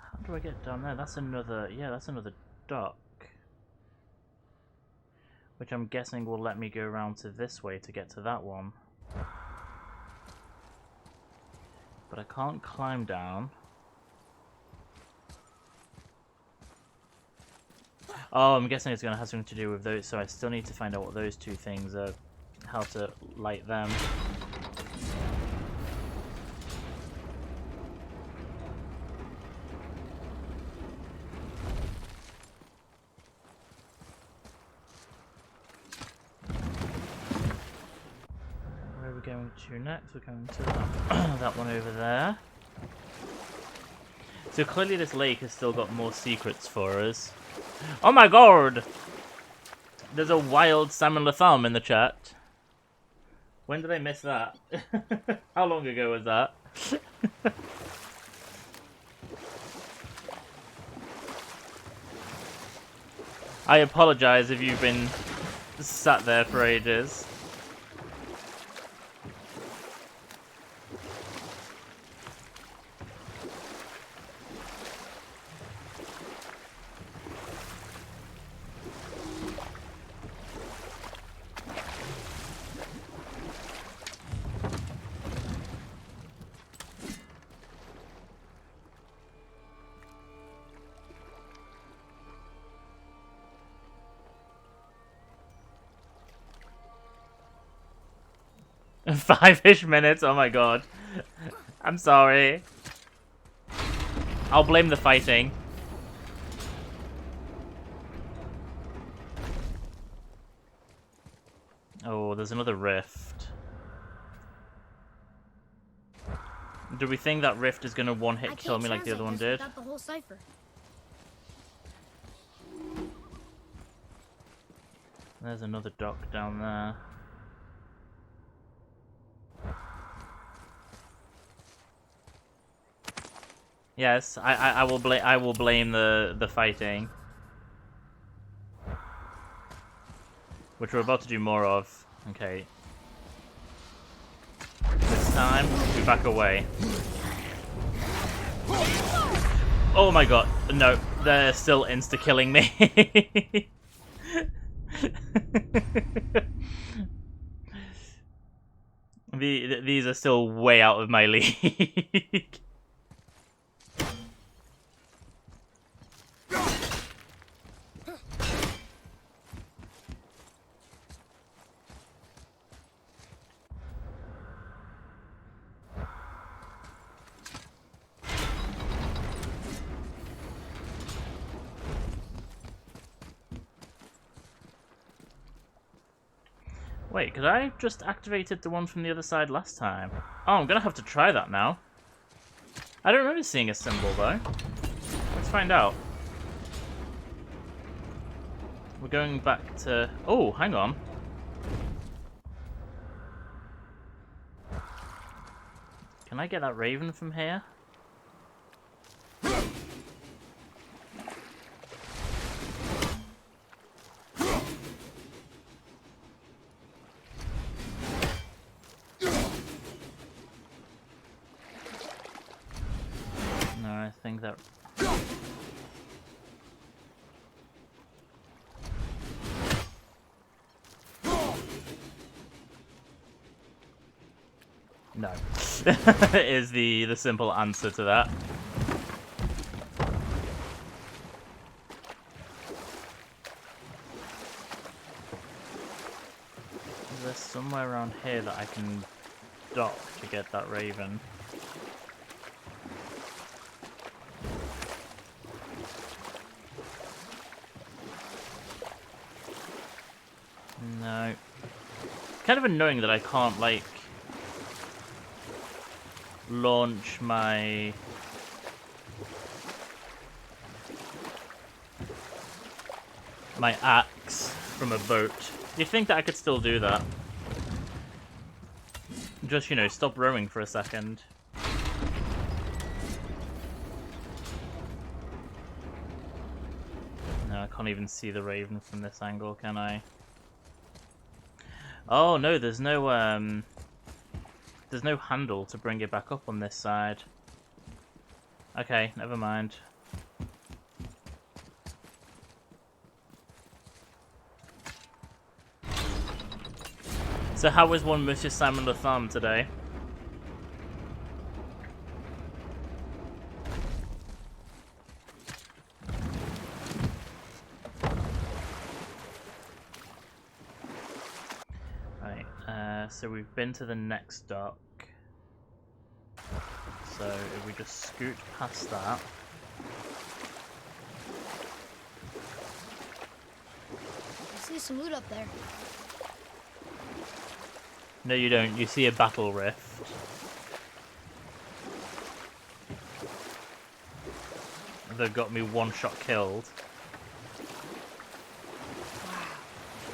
Speaker 1: How do I get down there? That's another... Yeah, that's another dock. Which I'm guessing will let me go around to this way to get to that one. But I can't climb down. Oh, I'm guessing it's going to have something to do with those, so I still need to find out what those two things are, how to light them. Where are we going to next? We're going to that one over there. So clearly this lake has still got more secrets for us. Oh my god! There's a wild salmon Latham in the chat. When did I miss that? How long ago was that? I apologize if you've been sat there for ages. Five-ish minutes, oh my god. I'm sorry. I'll blame the fighting. Oh, there's another rift. Do we think that rift is gonna one-hit kill me like the other one did?
Speaker 3: Without the whole cipher.
Speaker 1: There's another dock down there. Yes, I will blame the fighting, which we're about to do more of. Okay. This time we back away. Oh my god! No, they're still insta killing me. These are still way out of my league. Wait, could I have just activated the one from the other side last time? Oh, I'm gonna have to try that now. I don't remember seeing a symbol, though. Let's find out. We're going back to... Oh, hang on. Can I get that raven from here? No, I think that... No. Is the simple answer to that. Is there somewhere around here that I can dock to get that raven? No. Kind of annoying that I can't, like, launch my axe from a boat. You'd think that I could still do that. Just, you know, stop rowing for a second. No, I can't even see the raven from this angle, can I? Oh no, there's no handle to bring it back up on this side. Okay, never mind. So how was one Monsieur Simon Latham today? Right, so we've been to the next dock. So if we just scoot past that.
Speaker 3: I see some loot up there.
Speaker 1: No, you don't. You see a battle rift. That got me one-shot killed.
Speaker 3: Wow.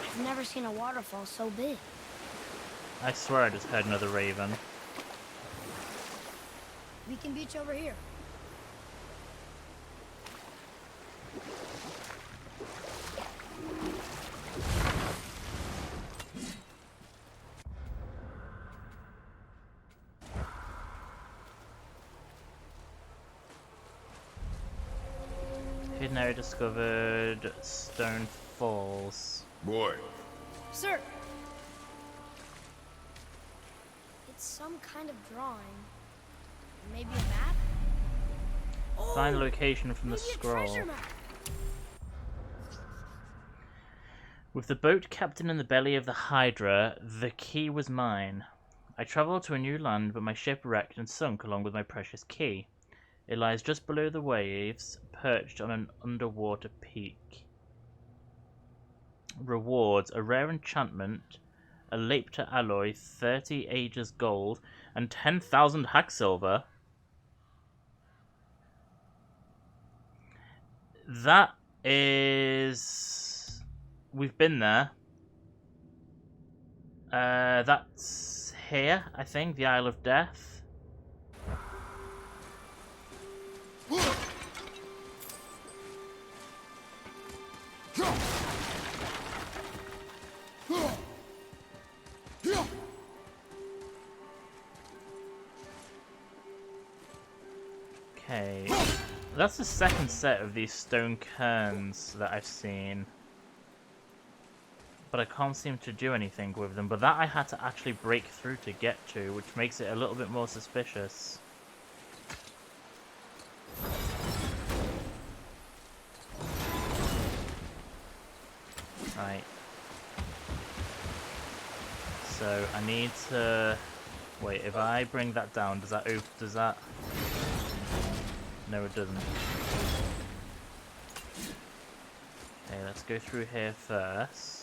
Speaker 3: I've never seen a waterfall so big.
Speaker 1: I swear I just heard another raven.
Speaker 3: Beacon Beach over here.
Speaker 1: Hidden area discovered. Stone Falls.
Speaker 5: Boy,
Speaker 3: Sir! It's some kind of drawing. Maybe a map?
Speaker 1: Find the location from the
Speaker 3: Maybe a
Speaker 1: scroll.
Speaker 3: treasure map.
Speaker 1: With the boat captain in the belly of the Hydra, the key was mine. I travelled to a new land, but my ship wrecked and sunk along with my precious key. It lies just below the waves, perched on an underwater peak. Rewards: a rare enchantment, a Lepta alloy, 30 Aegis gold, and 10,000 hack silver. That is... We've been there. That's here, I think, the Isle of Death. Okay, that's the second set of these stone cairns that I've seen. But I can't seem to do anything with them. But that I had to actually break through to get to, which makes it a little bit more suspicious. Right. So I need to... Wait, if I bring that down, does that... Does that... No, it doesn't. Okay, let's go through here first.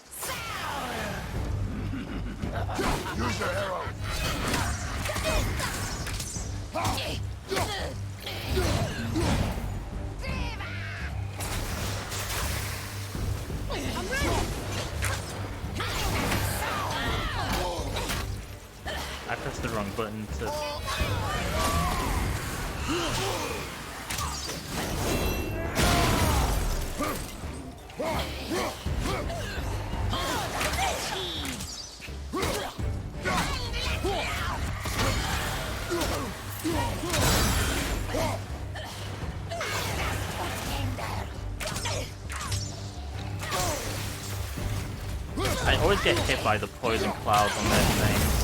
Speaker 5: Use your arrow!
Speaker 1: I pressed the wrong button to... I always get hit by the poison clouds on their things.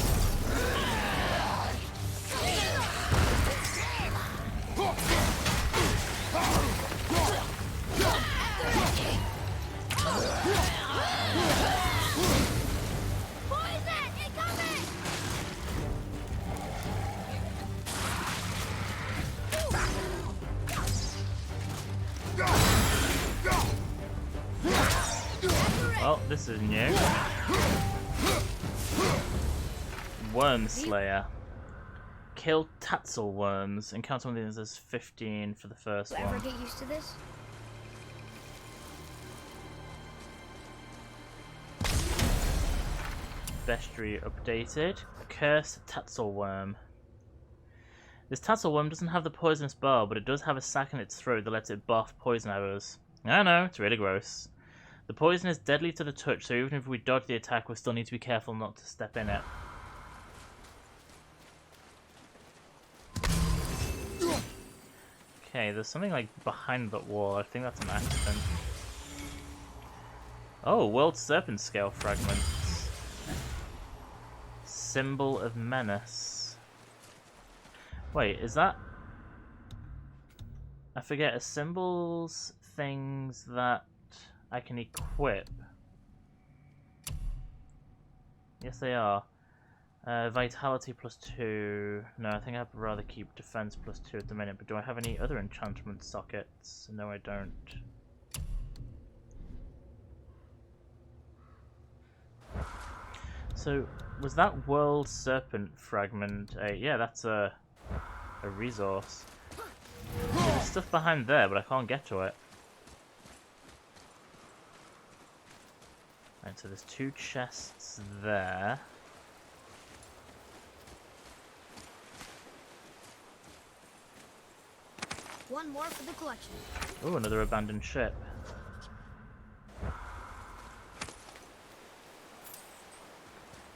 Speaker 1: Well, this is new. Worm Slayer. Kill Tatzel worms. Encounter one of these as 15 for the first
Speaker 3: Do I
Speaker 1: one.
Speaker 3: ever get used to this?
Speaker 1: Bestiary updated. Cursed Tatzel worm. This Tatzel worm doesn't have the poisonous barb, but it does have a sac in its throat that lets it barf poison arrows. I know, it's really gross. The poison is deadly to the touch, so even if we dodge the attack, we still need to be careful not to step in it. Okay, there's something like behind that wall. I think that's an accident. Oh, World Serpent Scale fragments. Symbol of Menace. Wait, is that... I forget, are symbols things that I can equip? Yes, they are. Vitality +2. No, I think I'd rather keep defense +2 at the minute, but do I have any other enchantment sockets? No, I don't. So, was that World Serpent fragment yeah, that's a resource. There's stuff behind there, but I can't get to it. Right, so there's 2 chests there.
Speaker 3: One more for the collection.
Speaker 1: Oh, another abandoned ship.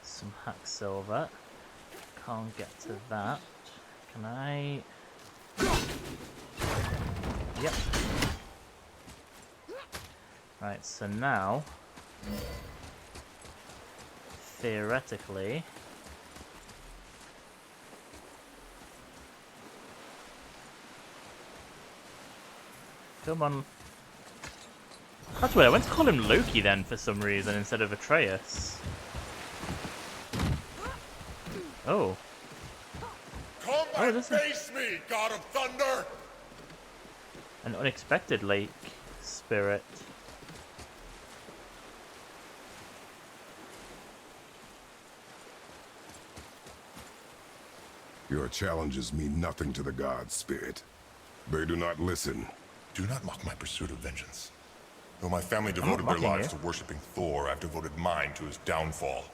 Speaker 1: Some hack silver. Can't get to that. Can I? Yep. Right, so now, theoretically, come on. That's weird. I went to call him Loki then for some reason instead of Atreus. Oh.
Speaker 4: Come and face me, God of Thunder!
Speaker 1: An unexpected lake spirit.
Speaker 5: Your challenges mean nothing to the gods, Spirit. They do not listen.
Speaker 4: Do not mock my pursuit of vengeance. Though my family devoted their lives to worshipping Thor, I've devoted mine to his downfall.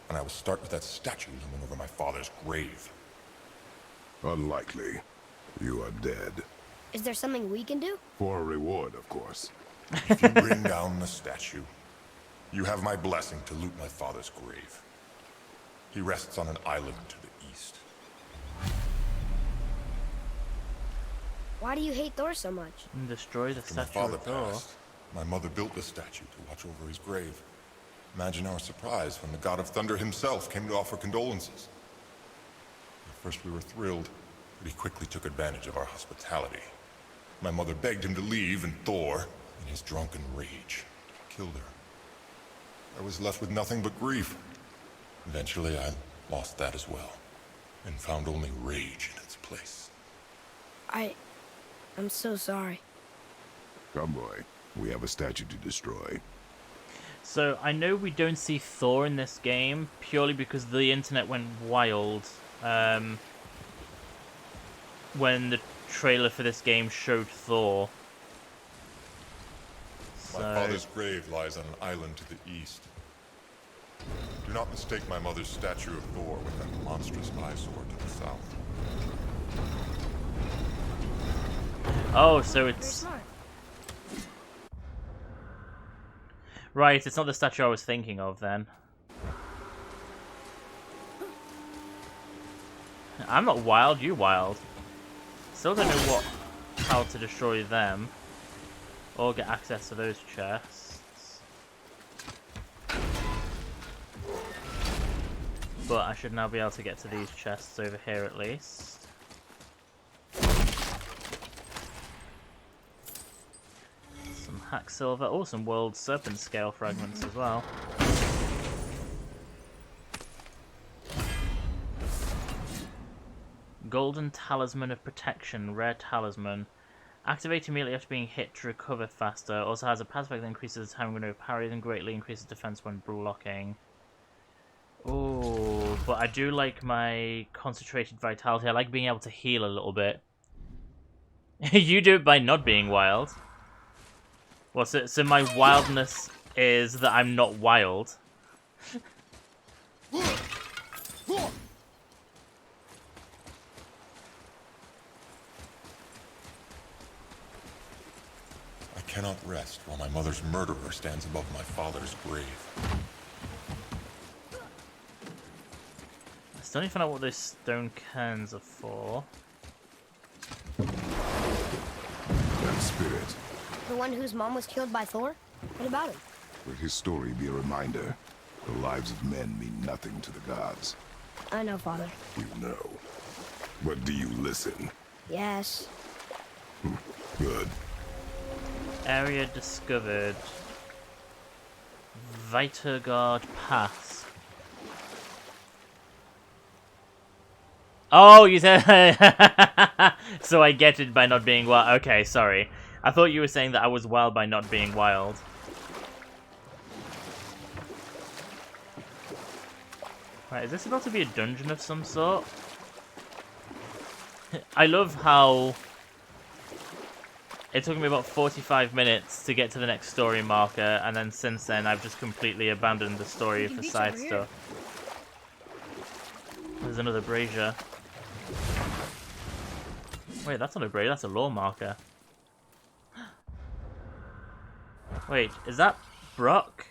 Speaker 4: And I will start with that statue looming over my father's grave.
Speaker 5: Unlikely. You are dead.
Speaker 3: Is there something we can do?
Speaker 5: For a reward, of course.
Speaker 4: If you bring down the statue, you have my blessing to loot my father's grave. He rests on an island to the east.
Speaker 3: Why do you hate Thor so much?
Speaker 1: And destroy the
Speaker 4: After my
Speaker 1: statue
Speaker 4: father
Speaker 1: of Thor.
Speaker 4: passed, my mother built the statue to watch over his grave. Imagine our surprise when the god of thunder himself came to offer condolences. At first we were thrilled, but he quickly took advantage of our hospitality. My mother begged him to leave, and Thor, in his drunken rage, killed her. I was left with nothing but grief. Eventually I lost that as well, and found only rage in its place.
Speaker 3: I'm so sorry.
Speaker 5: Come, boy. We have a statue to destroy.
Speaker 1: So I know we don't see Thor in this game purely because the internet went wild when the trailer for this game showed Thor.
Speaker 4: My father's grave lies on an island to the east. Do not mistake my mother's statue of Thor with that monstrous eyesore to the south.
Speaker 1: Oh, so
Speaker 3: Very
Speaker 1: it's...
Speaker 3: smart.
Speaker 1: Right, it's not the statue I was thinking of then. I'm not wild, you wild. Still don't know how to destroy them. Or get access to those chests. But I should now be able to get to these chests over here at least. Some hack silver. Oh, some world serpent scale fragments as well. Golden talisman of protection. Rare talisman. Activate immediately after being hit to recover faster. Also has a passive effect that increases the time when parries and greatly increases defense when blocking. Oh, but I do like my concentrated vitality. I like being able to heal a little bit. You do it by not being wild. Well, so my wildness is that I'm not wild.
Speaker 4: I cannot rest while my mother's murderer stands above my father's grave.
Speaker 1: I still need to find out what those stone cairns are for.
Speaker 5: That spirit.
Speaker 3: The one whose mom was killed by Thor? What about him?
Speaker 5: Let his story be a reminder. The lives of men mean nothing to the gods.
Speaker 3: I know, Father.
Speaker 5: You know. But do you listen?
Speaker 3: Yes.
Speaker 5: Good.
Speaker 1: Area discovered. Vitergard Pass. Oh, you said... So I get it by not being wild. Okay, sorry. I thought you were saying that I was wild by not being wild. Right, is this about to be a dungeon of some sort? I love how it took me about 45 minutes to get to the next story marker, and then since then I've just completely abandoned the story for side stuff. There's another brazier. Wait, that's not a brazier, that's a lore marker. Wait, is that Brock?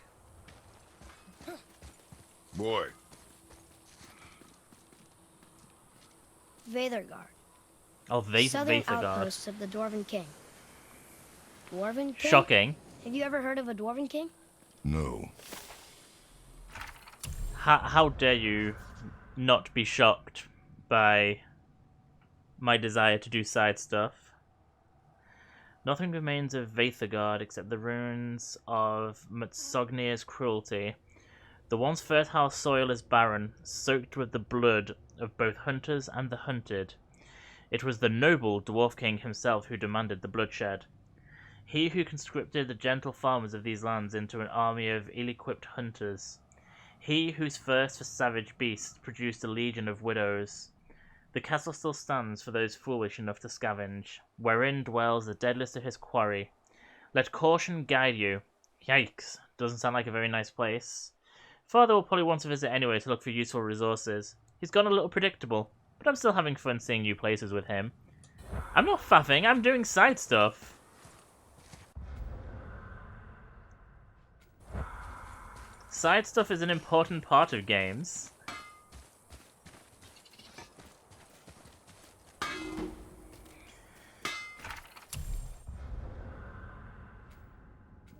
Speaker 5: Boy.
Speaker 3: Veithergard.
Speaker 1: Oh,
Speaker 3: Southern
Speaker 1: Veithagard.
Speaker 3: outposts of the Dwarven King. Dwarven King?
Speaker 1: Shocking.
Speaker 3: Have you ever heard of a Dwarven King?
Speaker 5: No.
Speaker 1: How dare you not be shocked by my desire to do side stuff? Nothing remains of Veithagard except the ruins of Mutsognir's cruelty. The once fertile soil is barren, soaked with the blood of both hunters and the hunted. It was the noble Dwarf King himself who demanded the bloodshed. He who conscripted the gentle farmers of these lands into an army of ill-equipped hunters. He whose thirst for savage beasts produced a legion of widows. The castle still stands for those foolish enough to scavenge, wherein dwells the deadliest of his quarry. Let caution guide you. Yikes, doesn't sound like a very nice place. Father will probably want to visit anyway to look for useful resources. He's gone a little predictable, but I'm still having fun seeing new places with him. I'm not faffing, I'm doing side stuff. Side stuff is an important part of games.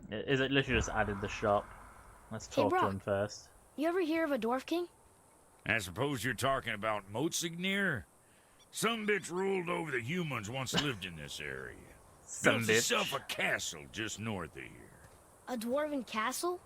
Speaker 1: Is it literally just added the shop? Let's
Speaker 3: Hey,
Speaker 1: talk to
Speaker 3: Brock.
Speaker 1: him first.
Speaker 3: You ever hear of a dwarf king?
Speaker 6: I suppose you're talking about Motsignir? Some bitch ruled over the humans once lived in this area.
Speaker 1: Some
Speaker 6: Built
Speaker 1: bitch.
Speaker 6: himself a castle just north of here.
Speaker 3: A dwarven castle?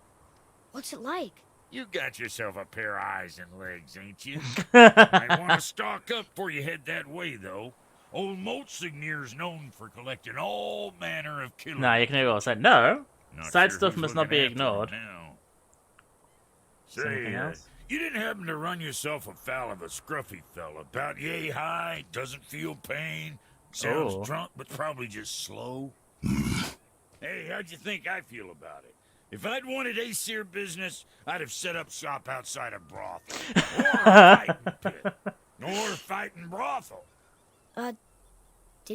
Speaker 3: What's it like?
Speaker 6: You got yourself a pair of eyes and legs, ain't you? Might want to stock up before you head that way, though. Old Motsignir's known for collecting all manner of killers.
Speaker 1: Nah, you can ignore it. No.
Speaker 6: Not
Speaker 1: Side
Speaker 6: sure
Speaker 1: stuff
Speaker 6: who's
Speaker 1: must not be
Speaker 6: looking after him
Speaker 1: ignored.
Speaker 6: now.
Speaker 1: Is there anything
Speaker 6: Say,
Speaker 1: else?
Speaker 6: you didn't happen to run yourself afoul of a scruffy fella, about yay high, doesn't feel pain, sounds
Speaker 1: Oh.
Speaker 6: drunk but probably just slow? Hey, how'd you think I feel about it? If I'd wanted Aesir business, I'd have set up shop outside a brothel. Or a fighting pit. Or a fighting brothel.
Speaker 3: Did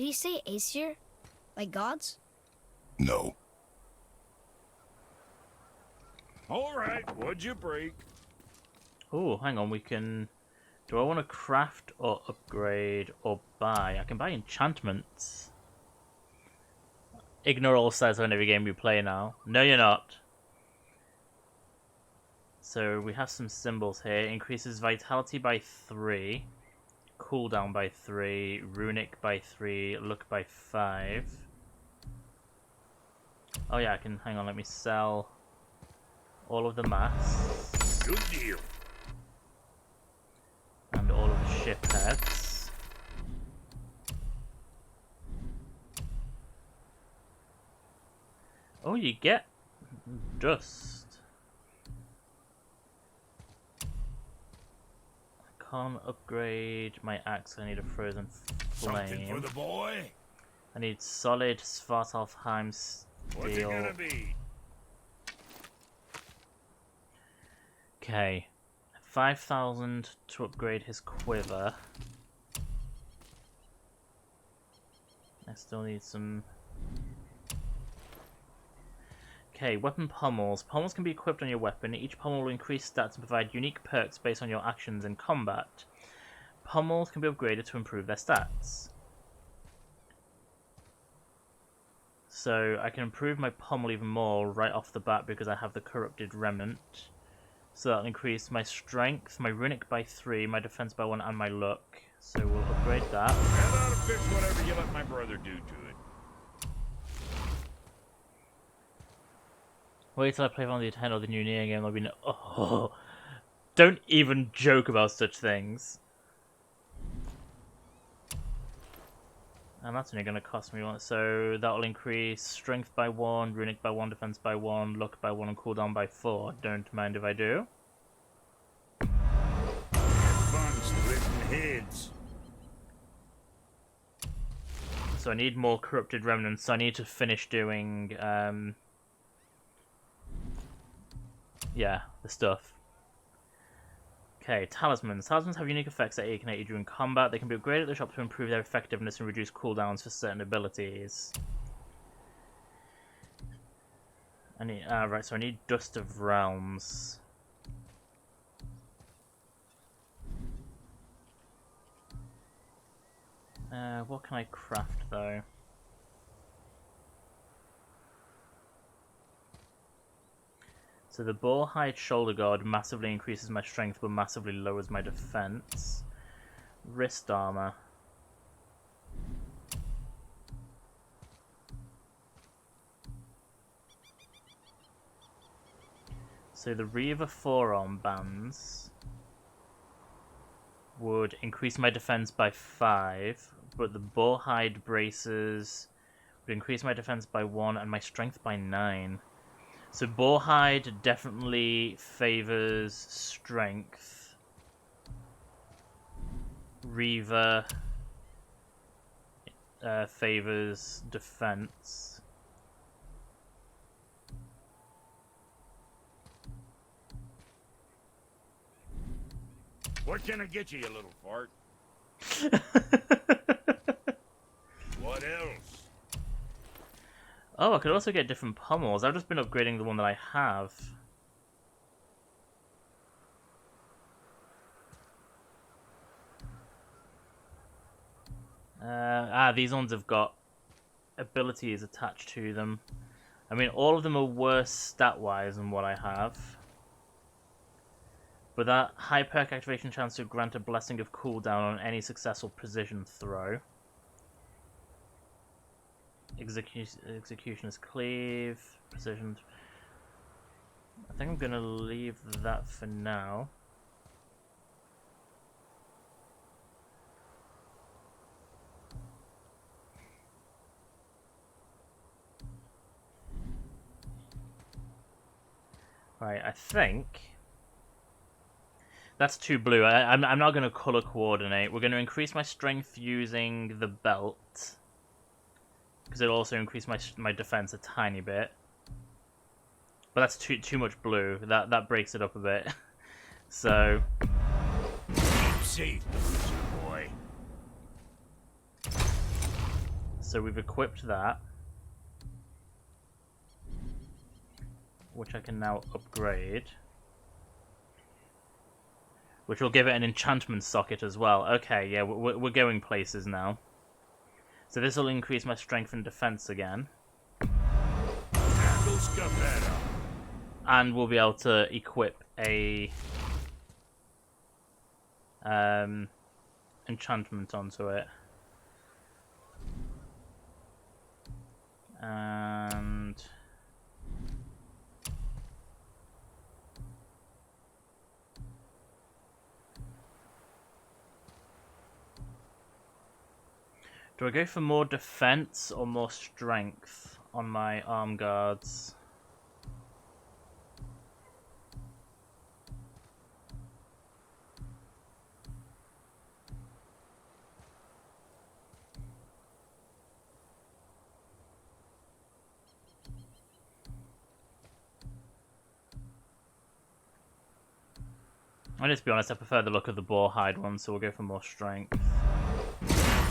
Speaker 3: he say Aesir? Like gods?
Speaker 5: No.
Speaker 6: All right, what'd you break?
Speaker 1: Oh, hang on, we can... Do I want to craft or upgrade or buy? I can buy enchantments. Ignore all stats on every game we play now. No, you're not. So we have some symbols here. Increases vitality by 3. Cooldown by 3. Runic by 3. Luck by 5. Oh yeah, I can... Hang on, let me sell all of the masks.
Speaker 6: Good deal.
Speaker 1: And all of the ship heads. Oh, you get dust. I can't upgrade my axe. I need a frozen
Speaker 6: Something for
Speaker 1: flame.
Speaker 6: the boy?
Speaker 1: I need solid Svartalfheim
Speaker 6: What's it
Speaker 1: steel.
Speaker 6: gonna be?
Speaker 1: Okay. 5,000 to upgrade his quiver. I still need some... Okay, weapon pommels. Pommels can be equipped on your weapon. Each pommel will increase stats and provide unique perks based on your actions in combat. Pommels can be upgraded to improve their stats. So I can improve my pommel even more right off the bat because I have the corrupted remnant. So that'll increase my strength, my runic by 3, my defense by 1, and my luck. So we'll upgrade that.
Speaker 6: That ought to fix whatever you let my brother do to it.
Speaker 1: Wait till I play on the Nintendo, the new Nier game. I'll be oh, don't even joke about such things. And that's only going to cost me 1. So that'll increase strength by 1, runic by 1, defense by 1, luck by 1, and cooldown by 4. Don't mind if I do.
Speaker 6: Fun splitting heads.
Speaker 1: So I need more corrupted remnants. So I need to finish doing, yeah, the stuff. Okay, talismans. Talismans have unique effects that ignite you during combat. They can be upgraded at the shop to improve their effectiveness and reduce cooldowns for certain abilities. I need, right, so I need Dust of Realms. What can I craft, though? So the Boarhide Shoulder Guard massively increases my strength but massively lowers my defense. Wrist Armor. So the Reaver Forearm Bands would increase my defense by 5, but the Boarhide Braces would increase my defense by 1 and my strength by 9. So Boarhide definitely favors strength. Reaver favors defense.
Speaker 6: What can I get you, you little fart? What else?
Speaker 1: Oh, I could also get different pommels. I've just been upgrading the one that I have. These ones have got abilities attached to them. I mean, all of them are worse stat-wise than what I have. But that high perk activation chance to grant a blessing of cooldown on any successful precision throw. Executioner's cleave, precision. I think I'm gonna leave that for now. Right, I think that's too blue. I'm not going to color coordinate. We're going to increase my strength using the belt, because it'll also increase my defense a tiny bit. But that's too much blue. That breaks it up a bit. So
Speaker 6: Keep safe, boy.
Speaker 1: So we've equipped that, which I can now upgrade, which will give it an enchantment socket as well. Okay, yeah, we're going places now. So this will increase my strength and defense again,
Speaker 6: Go scuff that up.
Speaker 1: and we'll be able to equip a enchantment onto it. And do I go for more defense or more strength on my arm guards? And let's be honest, I prefer the look of the boar hide one, so we'll go for more strength.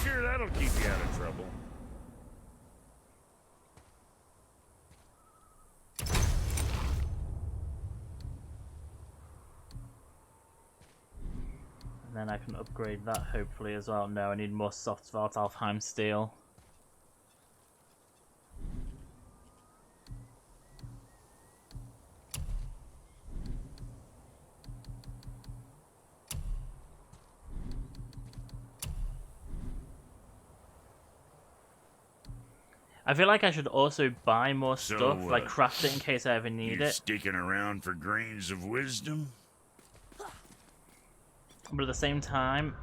Speaker 6: Sure, that'll keep you out of trouble.
Speaker 1: And then I can upgrade that hopefully as well. No, I need more soft Svartalfheim steel. I feel like I should also buy more stuff, like craft it in case I ever need
Speaker 6: You
Speaker 1: it.
Speaker 6: sticking around for grains of wisdom?
Speaker 1: But at the same time,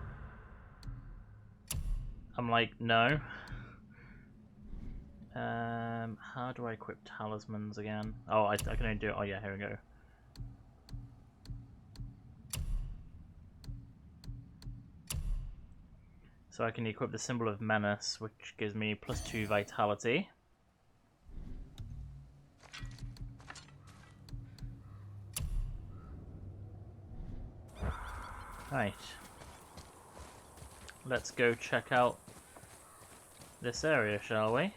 Speaker 1: I'm like, no. How do I equip talismans again? Oh, I can only do it. Oh yeah, here we go. So I can equip the symbol of menace, which gives me +2 vitality. Right. Let's go check out this area, shall we?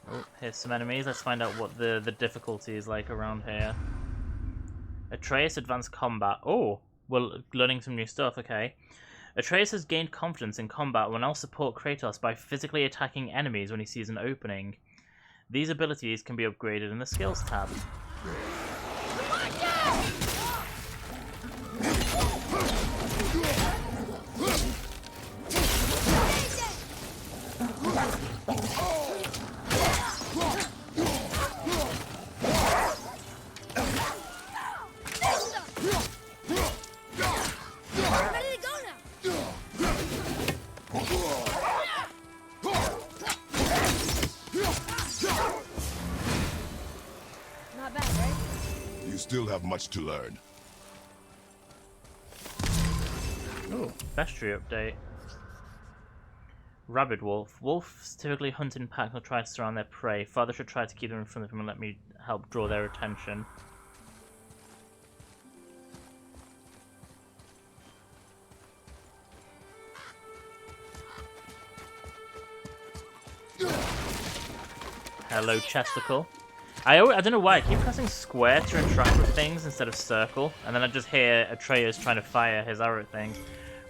Speaker 1: Oh, here's some enemies. Let's find out what the difficulty is like around here. Atreus advanced combat. Oh, well, learning some new stuff, okay. Atreus has gained confidence in combat and will now support Kratos by physically attacking enemies when he sees an opening. These abilities can be upgraded in the skills tab.
Speaker 5: Still have much to learn.
Speaker 1: Oh, bestiary update. Rabid wolf. Wolves typically hunt in packs or try to surround their prey. Father should try to keep them in front of him and let me help draw their attention. Hello, Chesticle. I don't know why, I keep pressing square to interact with things instead of circle, and then I just hear Atreus trying to fire his arrow thing.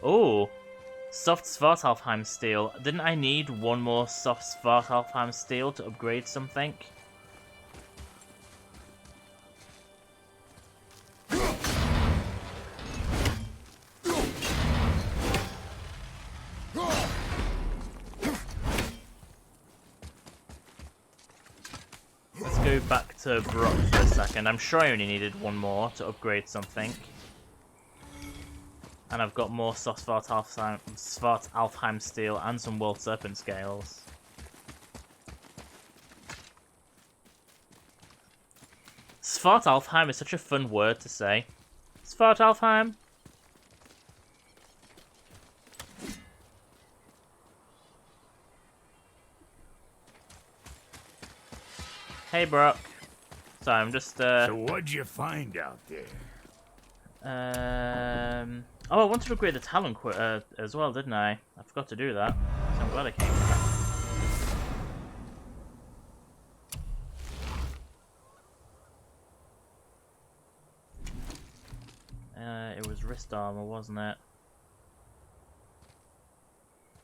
Speaker 1: Ooh, soft Svartalfheim steel. Didn't I need one more soft Svartalfheim steel to upgrade something? Let's go back to Brock for a second. I'm sure I only needed one more to upgrade something. And I've got more soft Svartalfheim steel and some World Serpent scales. Svartalfheim is such a fun word to say. Svartalfheim! Hey, Brock. Sorry, I'm just,
Speaker 6: So what'd you find out there?
Speaker 1: Oh, I wanted to upgrade the Talon as well, didn't I? I forgot to do that. So I'm glad I came back. It was wrist armor, wasn't it?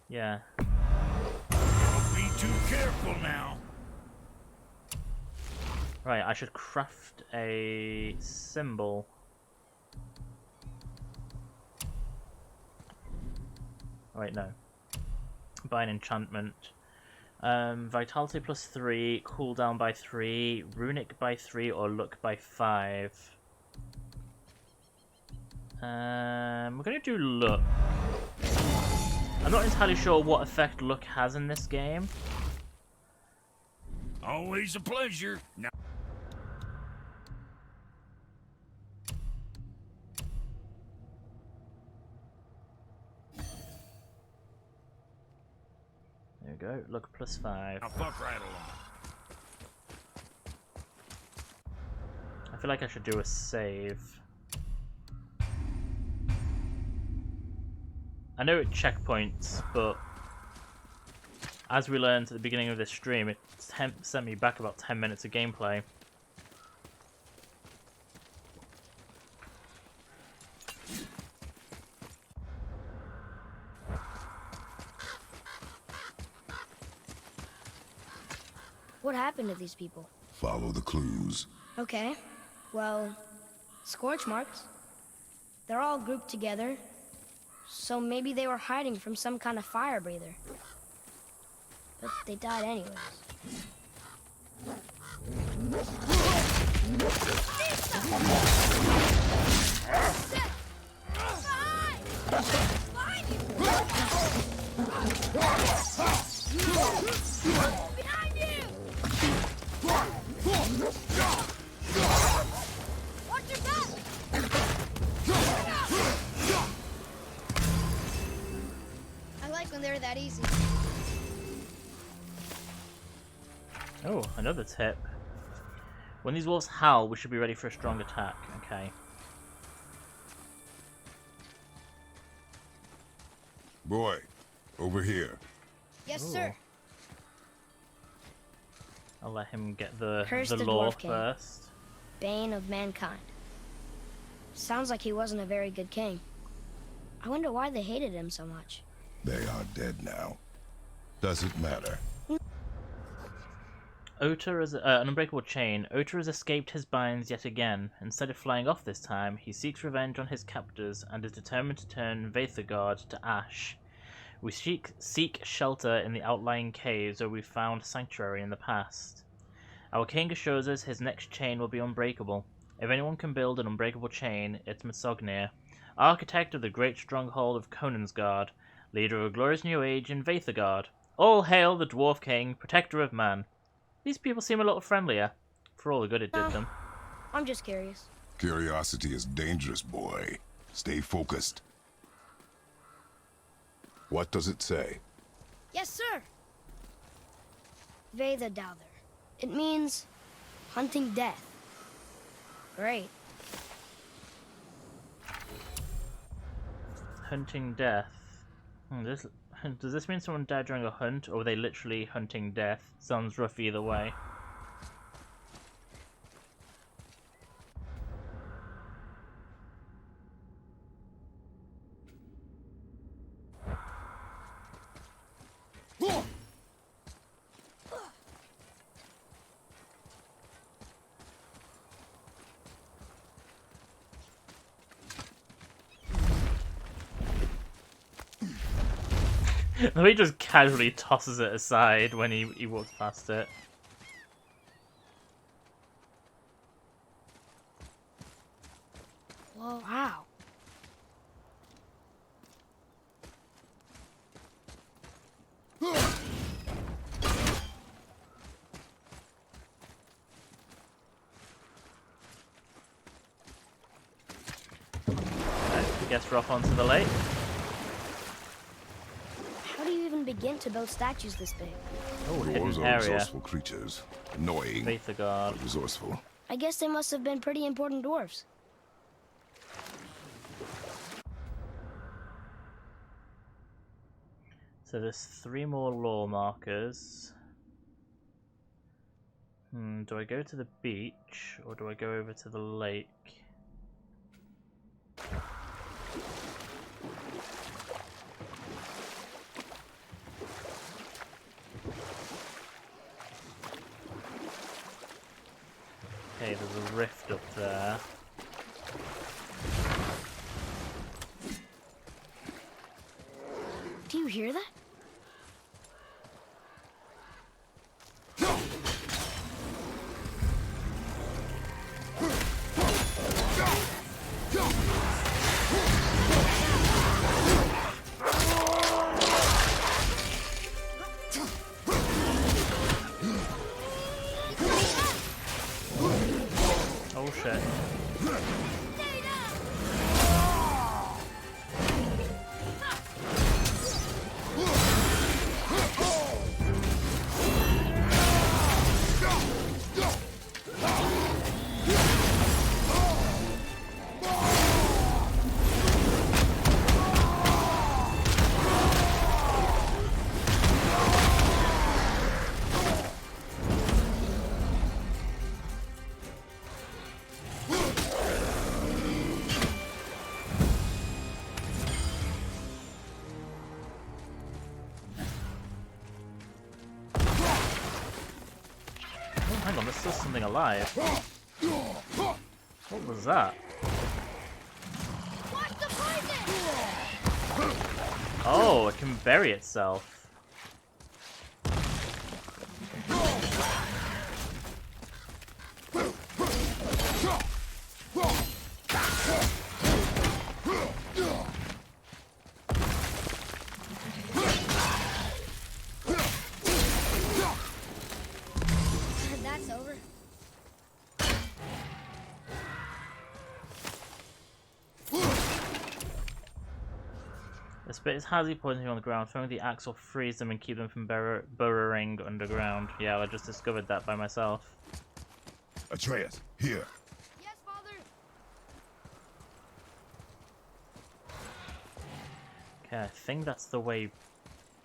Speaker 1: Yeah.
Speaker 6: Don't be too careful now.
Speaker 1: Right, I should craft a symbol. Wait, no. Buy an enchantment. Vitality plus 3, cooldown by 3, runic by 3, or luck by 5. We're gonna do luck. I'm not entirely sure what effect luck has in this game.
Speaker 6: Always a pleasure. Now
Speaker 1: There we go, luck plus 5.
Speaker 6: I'll fuck right along.
Speaker 1: I feel like I should do a save. I know it checkpoints, but as we learned at the beginning of this stream, it sent me back about 10 minutes of gameplay.
Speaker 3: What happened to these people?
Speaker 5: Follow the clues.
Speaker 3: Okay. Well, scorch marks. They're all grouped together. So maybe they were hiding from some kind of fire breather. But they died anyways.
Speaker 7: Behind you! Watch your back! I like when they're that easy.
Speaker 1: Oh, another tip. When these wolves howl, we should be ready for a strong attack. Okay.
Speaker 5: Boy, over here.
Speaker 7: Yes,
Speaker 1: Ooh.
Speaker 7: sir.
Speaker 1: I'll let him get the
Speaker 3: Curse
Speaker 1: the
Speaker 3: the
Speaker 1: lore
Speaker 3: Dwarf King.
Speaker 1: first.
Speaker 3: Bane of mankind. Sounds like he wasn't a very good king. I wonder why they hated him so much.
Speaker 5: They are dead now. Doesn't matter.
Speaker 1: Otter is an unbreakable chain. Otter has escaped his binds yet again. Instead of flying off this time, he seeks revenge on his captors and is determined to turn Vaethagard to ash. We seek shelter in the outlying caves where we found sanctuary in the past. Our king assures us his next chain will be unbreakable. If anyone can build an unbreakable chain, it's Masognir, architect of the great stronghold of Conansgard, leader of a glorious new age in Vaethagard. All hail the Dwarf King, protector of man. These people seem a little friendlier, for all the good it did them.
Speaker 3: I'm just curious.
Speaker 5: Curiosity is dangerous, boy. Stay focused. What does it say?
Speaker 3: Yes, sir. Vaethagard. It means hunting death. Great.
Speaker 1: Hunting death. Does this mean someone died during a hunt, or were they literally hunting death? Sounds rough either way. The way he just casually tosses it aside when he walks past it.
Speaker 3: Whoa. Wow.
Speaker 1: I guess we're off onto the lake.
Speaker 3: How do you even begin to build statues this big?
Speaker 1: Oh,
Speaker 5: Dwarves
Speaker 1: hidden
Speaker 5: are
Speaker 1: area.
Speaker 5: resourceful creatures. Annoying,
Speaker 1: Veithagard.
Speaker 5: but resourceful.
Speaker 3: I guess they must have been pretty important dwarves.
Speaker 1: So there's 3 more lore markers. Do I go to the beach or do I go over to the lake? Okay, there's a rift up there.
Speaker 3: Do you hear that?
Speaker 1: Oh shit. Hang on, there's still something alive. What was that?
Speaker 7: Watch the poison!
Speaker 1: Oh, it can bury itself.
Speaker 7: That's over.
Speaker 1: This bit is hardly poisoning on the ground. Throwing the axe will freeze them and keep them from burrowing underground. Yeah, I just discovered that by myself.
Speaker 5: Atreus, here.
Speaker 7: Yes, Father.
Speaker 1: Okay, I think that's the way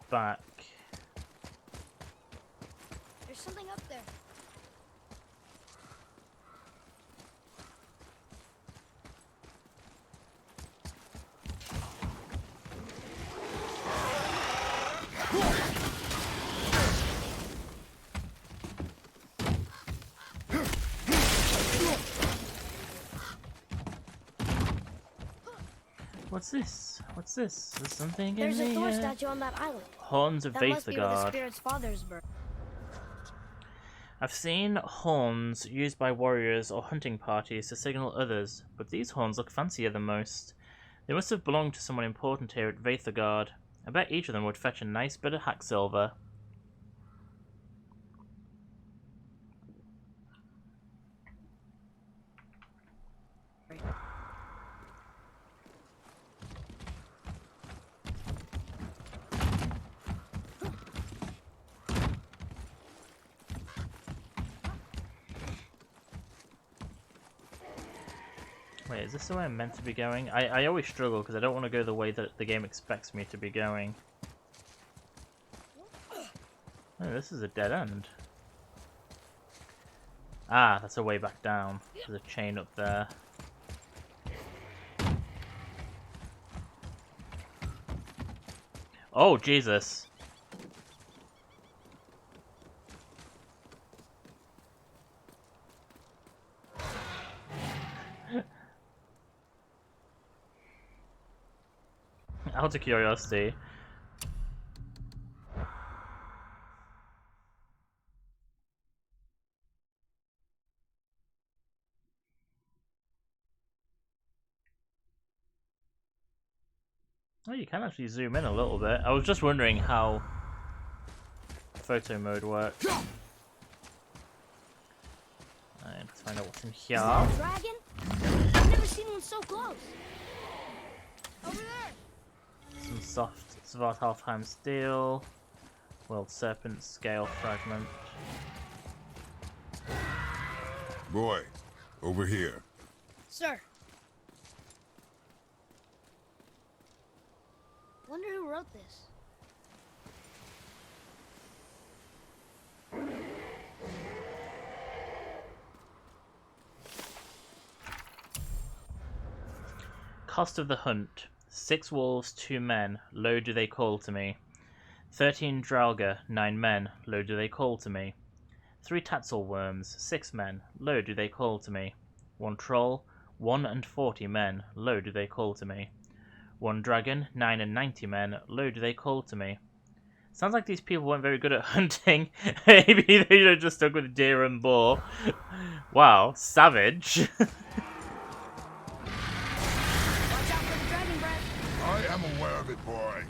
Speaker 1: back.
Speaker 7: There's something up there.
Speaker 1: What's this? What's this? There's something
Speaker 3: There's
Speaker 1: in
Speaker 3: a Thor
Speaker 1: here.
Speaker 3: statue on that island.
Speaker 1: Horns of
Speaker 3: That must be where the
Speaker 1: Veithagard.
Speaker 3: spirit's father's birth.
Speaker 1: I've seen horns used by warriors or hunting parties to signal others, but these horns look fancier than most. They must have belonged to someone important here at Veithagard. I bet each of them would fetch a nice bit of hack silver. Wait, is this the way I'm meant to be going? I always struggle because I don't want to go the way that the game expects me to be going. Oh, this is a dead end. Ah, that's a way back down. There's a chain up there. Oh, Jesus. Out of curiosity, Oh, you can actually zoom in a little bit. I was just wondering how photo mode works. Alright, let's find out what's in here.
Speaker 7: Is that a dragon? I've never seen one so close. Over there.
Speaker 1: Some soft Svartalfheim steel. World Serpent scale fragment.
Speaker 5: Boy, over here.
Speaker 7: Sir. Wonder who wrote this.
Speaker 1: Cost of the hunt. 6 wolves, 2 men. Lo do they call to me. 13 Draugr, 9 men. Lo do they call to me. 3 Tatzel worms, 6 men. Lo do they call to me. 1 troll, 1 and 40 men. Lo do they call to me. 1 dragon, 9 and 90 men. Lo do they call to me. Sounds like these people weren't very good at hunting. Maybe they should have just stuck with deer and boar. Wow, savage.
Speaker 7: Watch out for the dragon breath.
Speaker 5: I am aware of it, boy.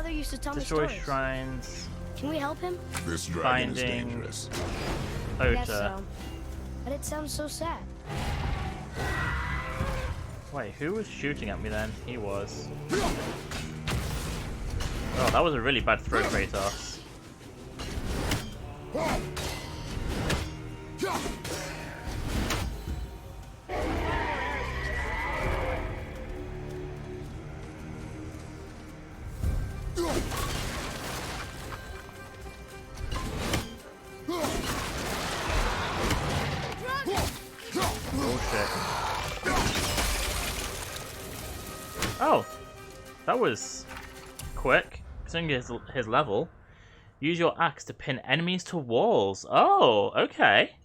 Speaker 7: Used to tell me
Speaker 1: Destroy
Speaker 7: stories.
Speaker 1: shrines.
Speaker 7: Can we help him?
Speaker 5: This dragon is
Speaker 1: Finding
Speaker 5: dangerous.
Speaker 7: I guess
Speaker 1: Ota.
Speaker 7: so. But it sounds so sad.
Speaker 1: Wait, who was shooting at me then? He was. Oh, that was a really bad throw, Kratos. Oh, that was quick, considering his level. Use your axe to pin enemies to walls. Oh, okay.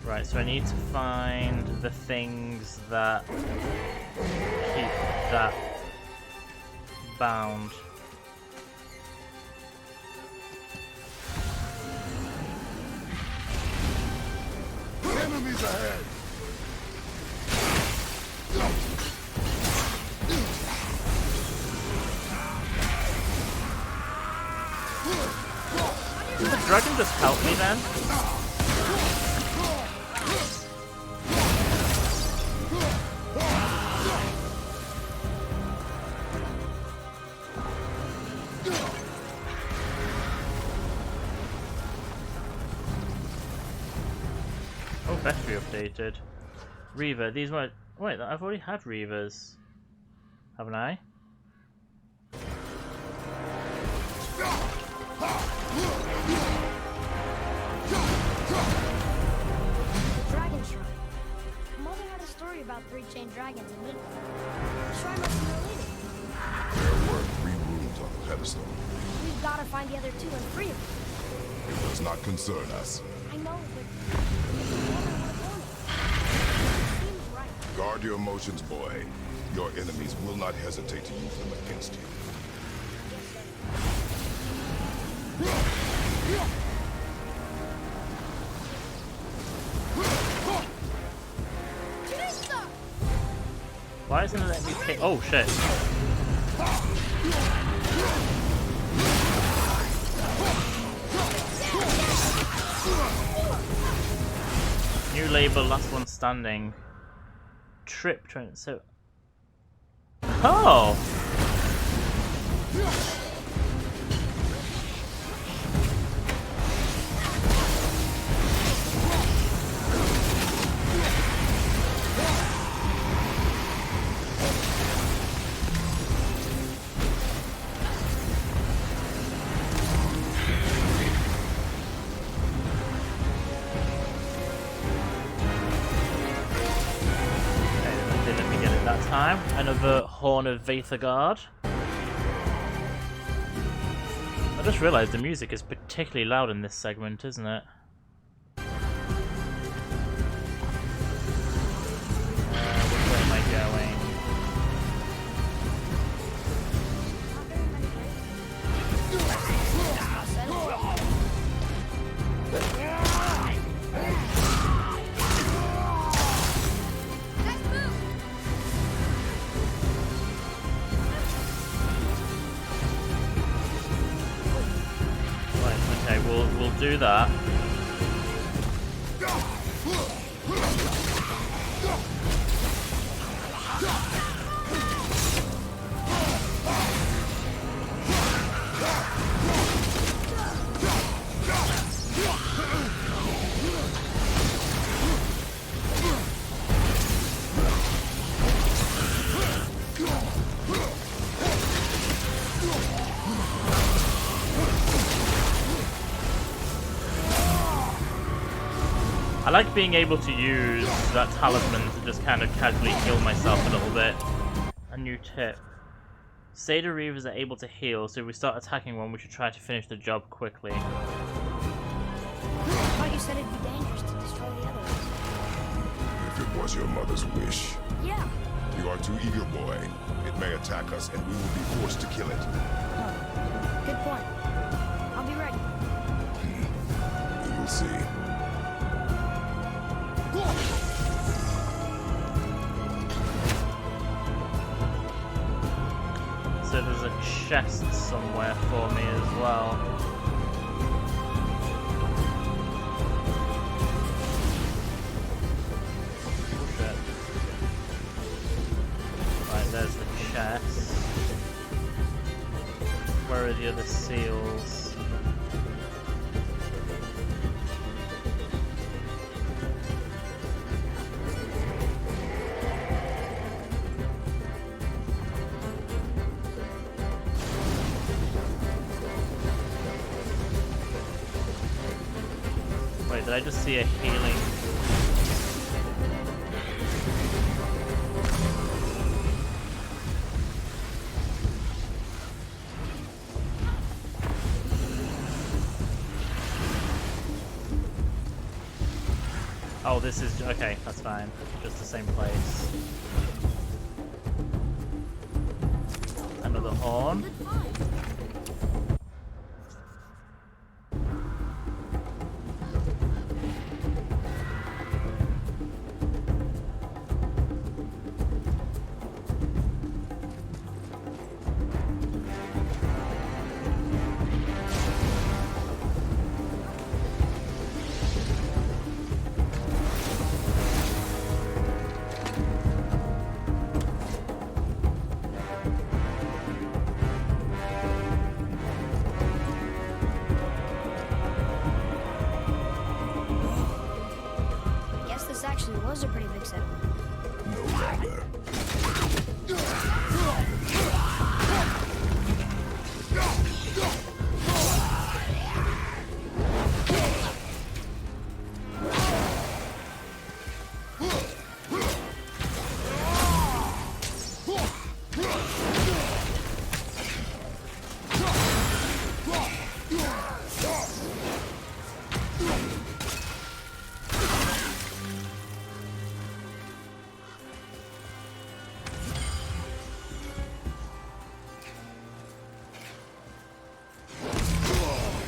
Speaker 1: Right, so I need to find the things that keep that bound.
Speaker 5: Enemies ahead!
Speaker 1: Did the dragon just help me then? Oh, battery updated. Reaver, these were... Wait, I've already had Reavers. Haven't I?
Speaker 7: The dragon shrine. Mother had a story about 3 chained dragons in Midgard. The shrine must be related.
Speaker 5: There were 3 rooms on the pedestal.
Speaker 7: We've got to find the other 2 and free them.
Speaker 5: It does not concern us.
Speaker 7: I know, but Mother would have wanted it. Seems right.
Speaker 5: Guard your emotions, boy. Your enemies will not hesitate to use them against you.
Speaker 1: Why isn't it letting me pick? Oh shit. New label, last one standing. Trip train. So. Oh! Another Horn of Vaethagard. I just realised the music is particularly loud in this segment, isn't it? Which way am I going? We'll do that. I like being able to use that talisman to just kind of casually heal myself a little bit. A new tip. Satyr Reavers are able to heal, so if we start attacking one, we should try to finish the job quickly.
Speaker 3: I thought you said it'd be dangerous to destroy the others.
Speaker 5: If it was your mother's wish.
Speaker 3: Yeah.
Speaker 5: You are too eager, boy. It may attack us, and we will be forced to kill it.
Speaker 3: Oh, good point. I'll be ready.
Speaker 5: You will see.
Speaker 1: So there's a chest somewhere for me as well. Shit. Right, there's the chest. Where are the other seals? Wait, did I just see a healing? Oh, this is... okay, that's fine. Just the same place. Another horn.
Speaker 3: Was a pretty big settlement.
Speaker 5: No longer.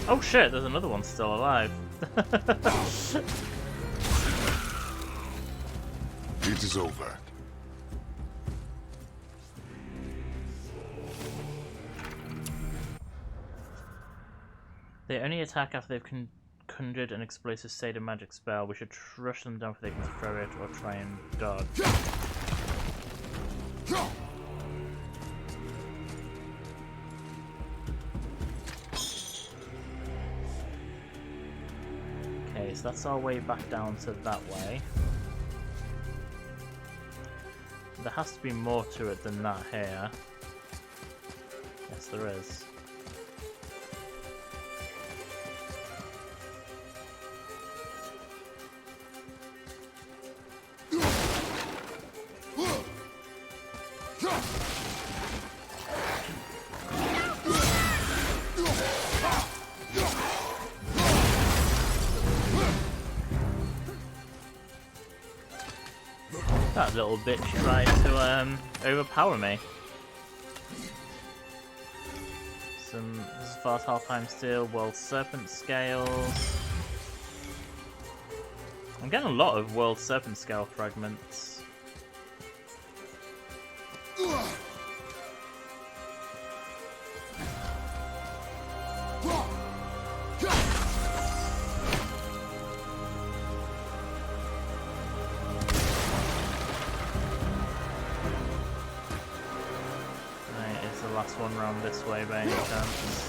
Speaker 1: Oh shit, there's another one still alive.
Speaker 5: It is over.
Speaker 1: They only attack after they've conjured an explosive satyr magic spell. We should rush them down before they can throw it or try and dodge. Okay, so that's our way back down to that way. There has to be more to it than that here. Yes, there is. That little bitch tried to overpower me. This is fast half-time steel, world serpent scales. I'm getting a lot of world serpent scale fragments. Last one round this way by any chance.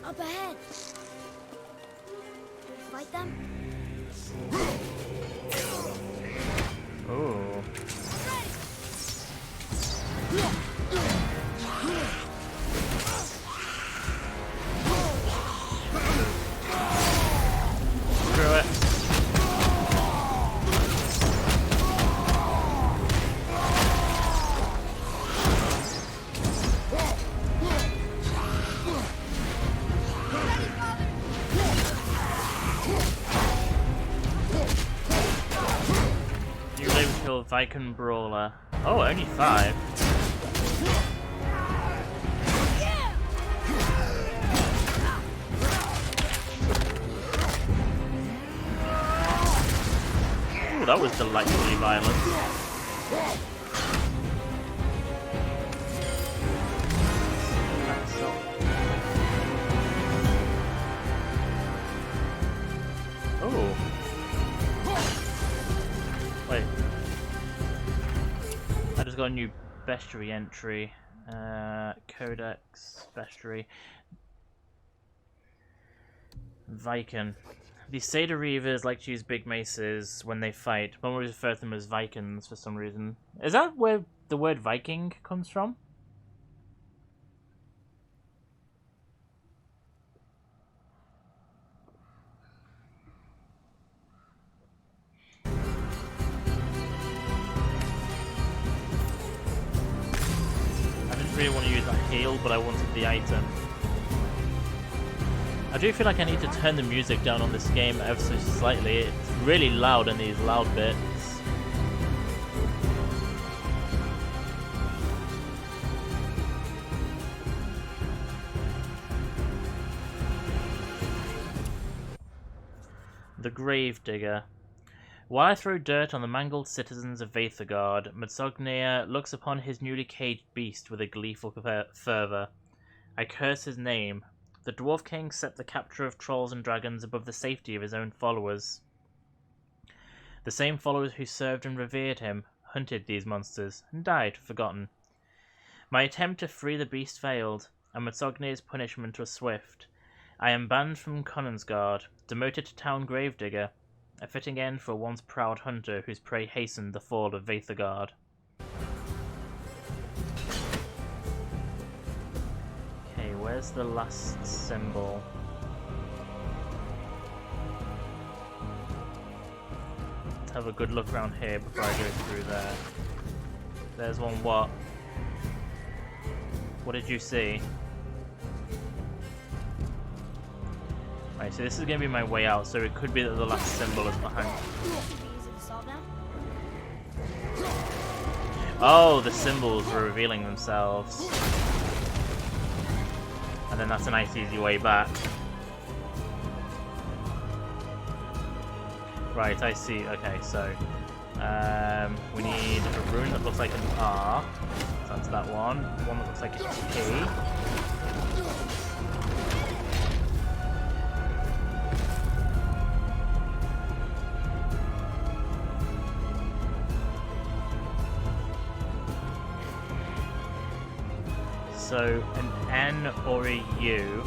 Speaker 3: Up ahead. Fight them?
Speaker 1: Ooh. Screw it. Viking Brawler. Oh, only 5. Ooh, that was delightfully violent. Oh. Wait. I just got a new bestiary entry. Codex bestiary. Viking. The Seder Reavers like to use big maces when they fight. One would refer to them as Vikings for some reason. Is that where the word Viking comes from? I didn't really want to use that heal, but I wanted the item. I do feel like I need to turn the music down on this game ever so slightly. It's really loud in these loud bits. The Gravedigger. While I throw dirt on the mangled citizens of Vaethagard, Mudsognir looks upon his newly caged beast with a gleeful fervour. I curse his name. The Dwarf King set the capture of trolls and dragons above the safety of his own followers. The same followers who served and revered him hunted these monsters and died forgotten. My attempt to free the beast failed, and Mudsognir's punishment was swift. I am banned from Conansgard, demoted to town gravedigger, a fitting end for a once proud hunter whose prey hastened the fall of Vaethagard. Okay, where's the last symbol? Let's have a good look around here before I go through there. There's one what? What did you see? Right, so this is going to be my way out, so it could be that the last symbol is behind. Oh, the symbols were revealing themselves. And then that's a nice easy way back. Right, I see. Okay, so we need a rune that looks like an R. So that's that one. One that looks like a T. So an N or a U,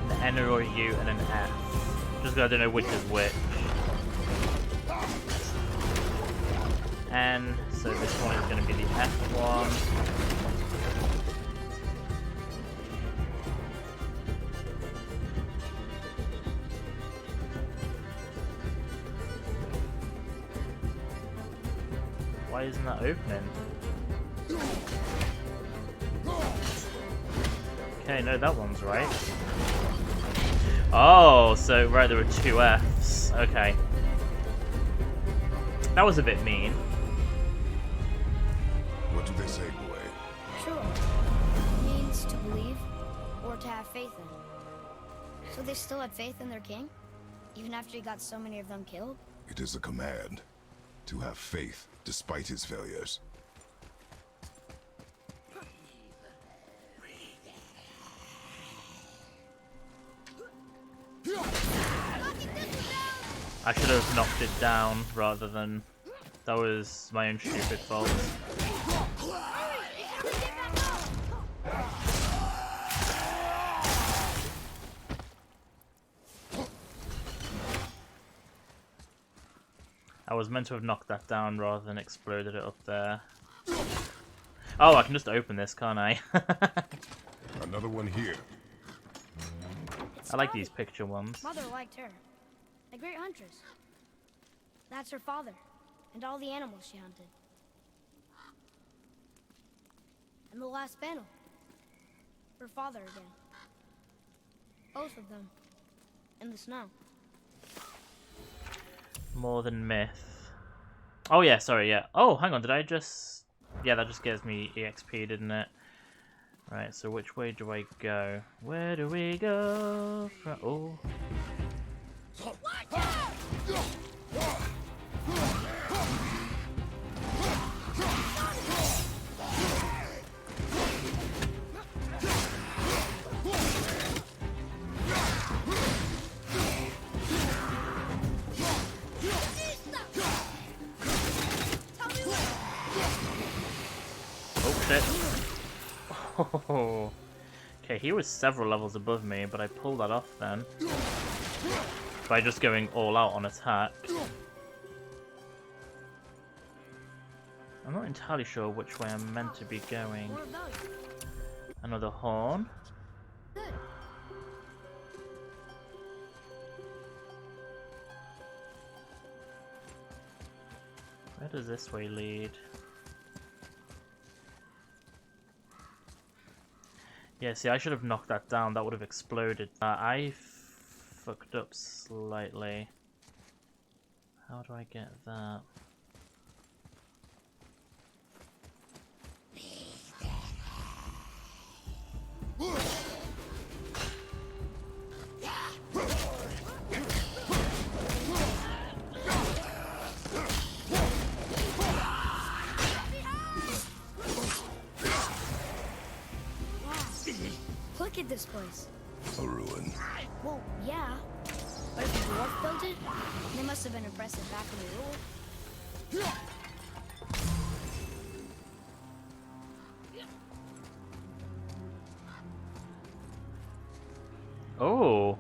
Speaker 1: an N or a U, and an F. Just 'cause I don't know which is which. N, so this one is going to be the F one. Why isn't that opening? Okay, no, that one's right. Oh, so right, there were two Fs. Okay. That was a bit mean.
Speaker 5: What do they say, boy?
Speaker 3: Sure. Means to believe or to have faith in. So they still had faith in their king? Even after he got so many of them killed?
Speaker 5: It is a command to have faith despite his failures.
Speaker 1: I should have knocked it down rather than... That was my own stupid fault. I was meant to have knocked that down rather than exploded it up there. Oh, I can just open this, can't I?
Speaker 5: Another one here.
Speaker 1: I like these picture ones.
Speaker 3: Mother liked her. A great huntress. That's her father, and all the animals she hunted. And the last panel. Her father again. Both of them. In the snow.
Speaker 1: More than myth. Oh yeah, sorry, yeah. Oh, hang on, did I just... Yeah, that just gives me EXP, didn't it? Right, so which way do I go? Where do we go? Oh. Oh shit. Oh. Okay, he was several levels above me, but I pulled that off then. By just going all out on attack. I'm not entirely sure which way I'm meant to be going. Another horn. Where does this way lead? Yeah, see, I should have knocked that down. That would have exploded. I fucked up slightly. How do I get that?
Speaker 3: Look at this place.
Speaker 5: A ruin.
Speaker 3: Well, yeah. But if the dwarf built it, they must have been impressive back when they ruled.
Speaker 1: Oh.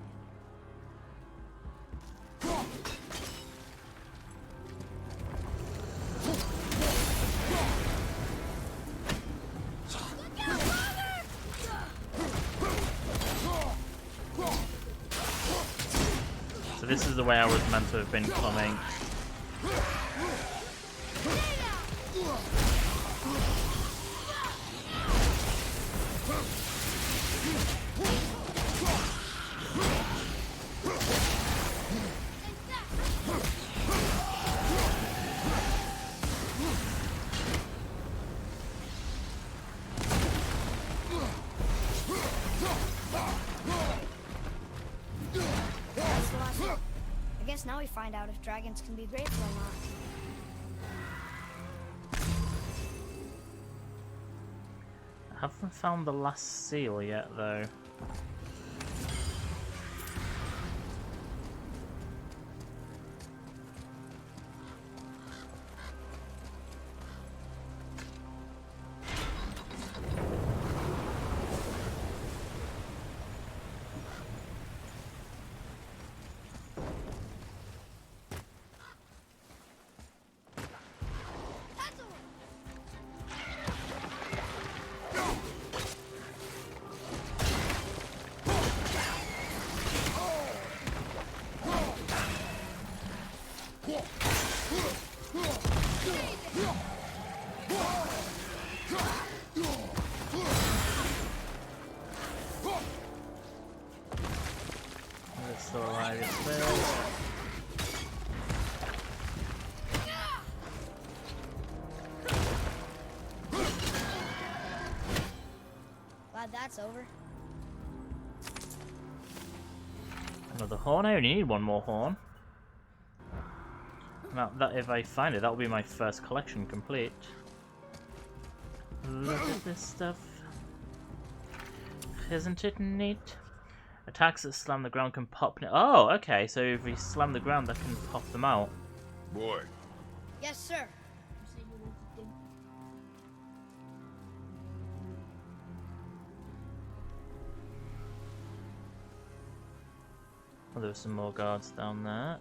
Speaker 1: So this is the way I was meant to have been coming.
Speaker 3: That's the last one. I guess now we find out if dragons can be grateful or not.
Speaker 1: I haven't found the last seal yet, though. still alive, yes it is.
Speaker 3: Glad that's over.
Speaker 1: Another horn. I only need one more horn. Now, that if I find it, that will be my first collection complete. Look at this stuff. Isn't it neat? Attacks that slam the ground can pop. Oh, okay. So if we slam the ground, that can pop them out.
Speaker 5: Boy,
Speaker 3: Yes, sir.
Speaker 1: Oh, there were some more guards down there.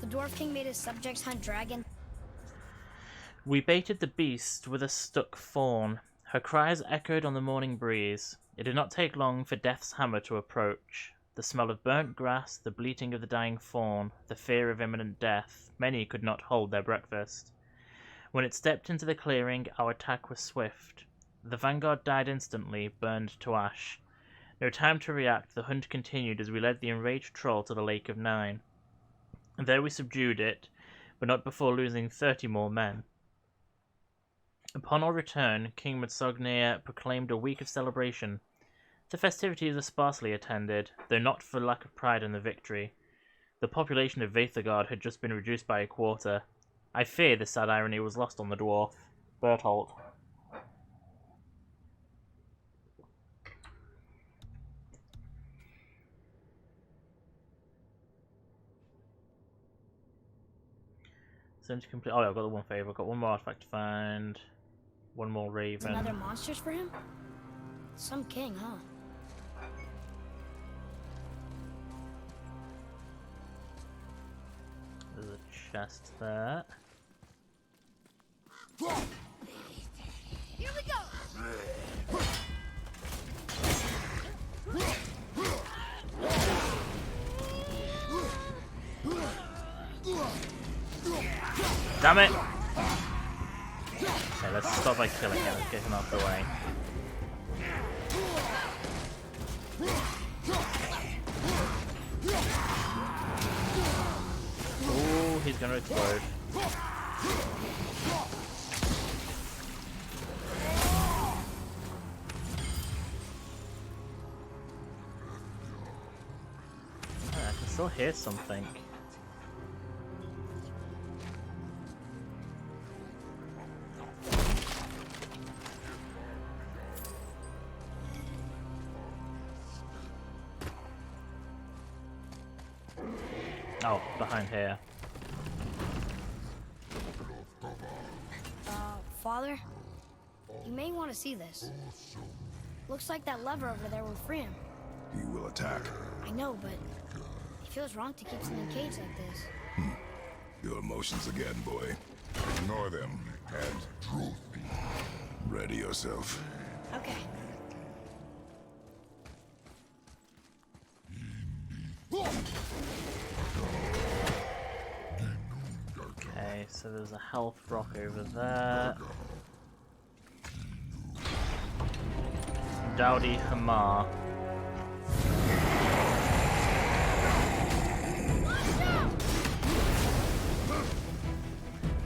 Speaker 3: The Dwarf King made his subjects hunt dragons.
Speaker 1: We baited the beast with a stuck fawn. Her cries echoed on the morning breeze. It did not take long for death's hammer to approach. The smell of burnt grass, the bleating of the dying fawn, the fear of imminent death. Many could not hold their breakfast. When it stepped into the clearing, our attack was swift. The vanguard died instantly, burned to ash. No time to react, the hunt continued as we led the enraged troll to the Lake of Nine. And there we subdued it, but not before losing 30 more men. Upon our return, King Matsognir proclaimed a week of celebration. The festivities were sparsely attended, though not for lack of pride in the victory. The population of Veithagard had just been reduced by a quarter. I fear the sad irony was lost on the dwarf. Berthold. So to complete. Oh, yeah, I've got the one favor. I've got one more artifact to find. One more raven.
Speaker 3: Another monsters for him? Some king, huh?
Speaker 1: There's a chest there.
Speaker 3: Here we go!
Speaker 1: Damn it! Okay, let's stop by killing him. Let's get him out of the way. Oh, he's gonna explode. I can still hear something. Oh, behind here.
Speaker 3: Father? You may want to see this. Looks like that lever over there will free him.
Speaker 5: he will attack.
Speaker 3: I know, but it feels wrong to keep something caged like this.
Speaker 5: Your emotions again, boy. Ignore them and ready yourself.
Speaker 3: Okay.
Speaker 1: Okay, so there's a health rock over there. Dowdy Hamar.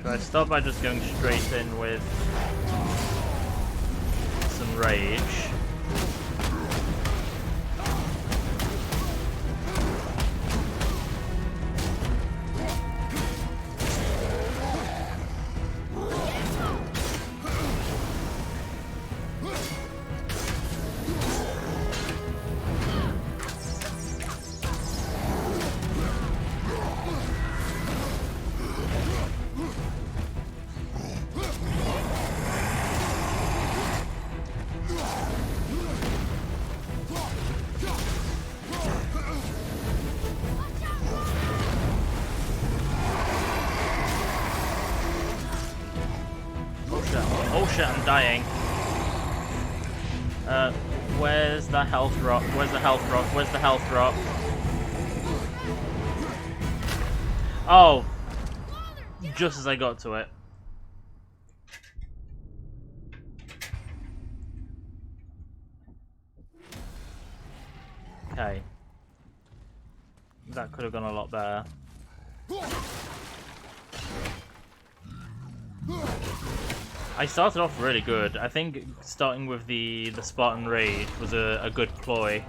Speaker 1: Should I start by just going straight in with some rage? Oh shit, I'm dying. Where's the health rock? Where's the health rock? Where's the health rock? Oh! Just as I got to it. Okay. that could have gone a lot better. I started off really good. I think starting with the Spartan Rage was a good ploy.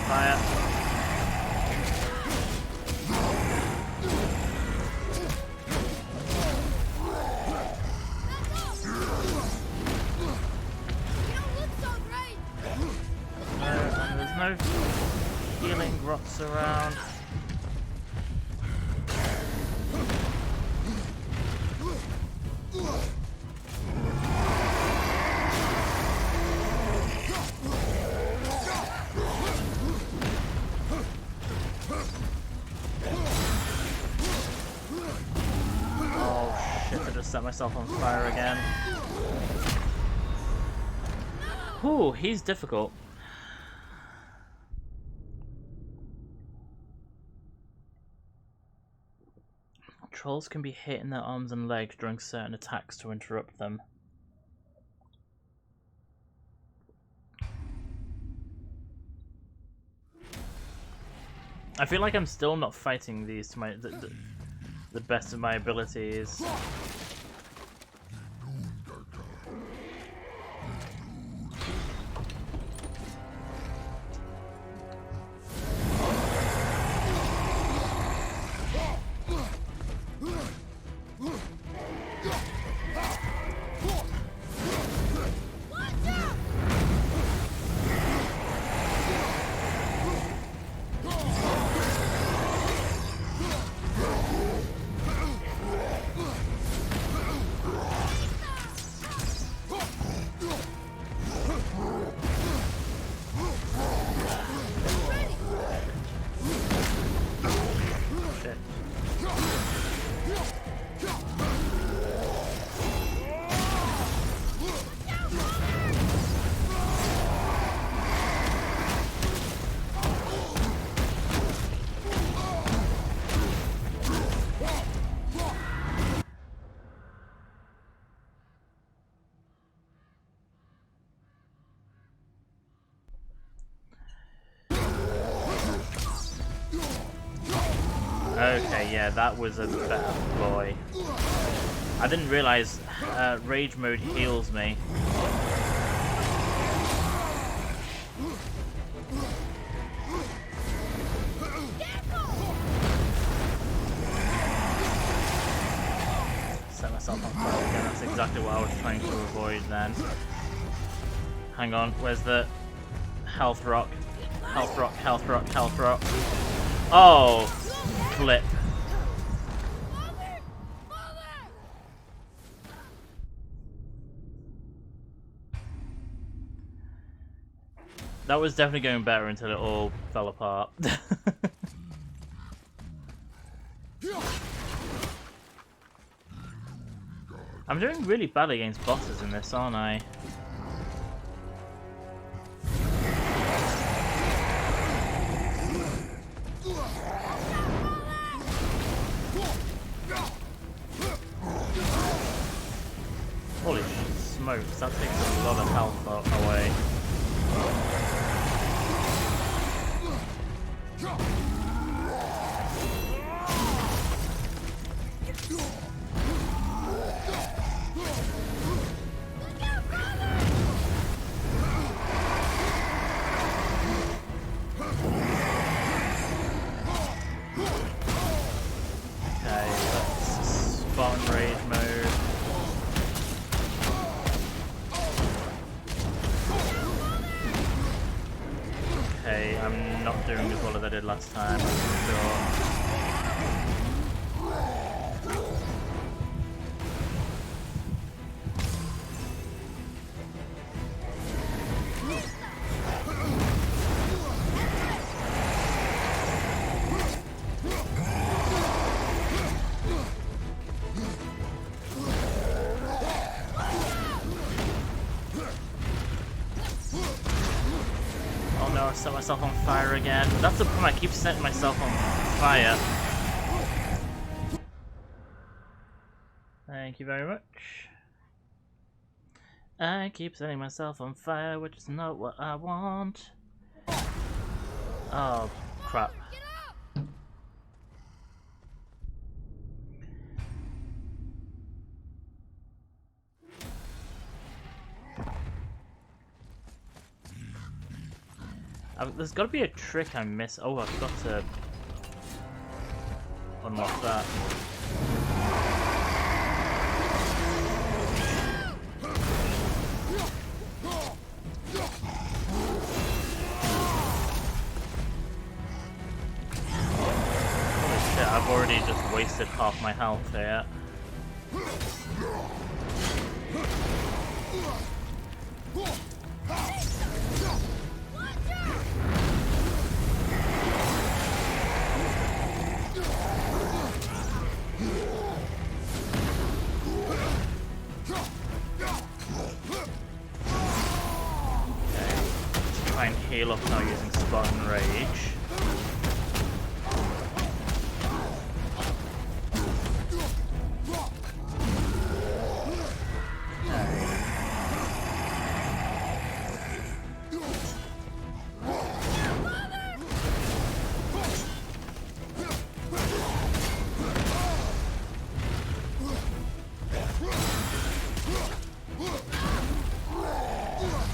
Speaker 1: Fire. There's no healing rocks around. Set myself on fire again. Ooh, he's difficult. Trolls can be hit in their arms and legs during certain attacks to interrupt them. I feel like I'm still not fighting these to the best of my abilities. Okay, yeah, that was a better ploy. I didn't realize Rage Mode heals me. Set myself on fire again, that's exactly what I was trying to avoid then. Hang on, where's the health rock? Health rock, health rock, health rock. Oh! Flip. That was definitely going better until it all fell apart. I'm doing really bad against bosses in this, aren't I? go, because that takes a lot of health away. Okay, let's Spartan Rage mode. Okay, I'm not doing as well as I did last time, I'm sure. Oh no, I set myself on fire again. That's the problem, I keep setting myself on fire. Thank you very much. I keep setting myself on fire, which is not what I want. Oh, crap. There's got to be a trick I miss. Oh, I've got to unlock that. Holy shit, I've already just wasted half my health here. Try and heal up now using Spartan Rage.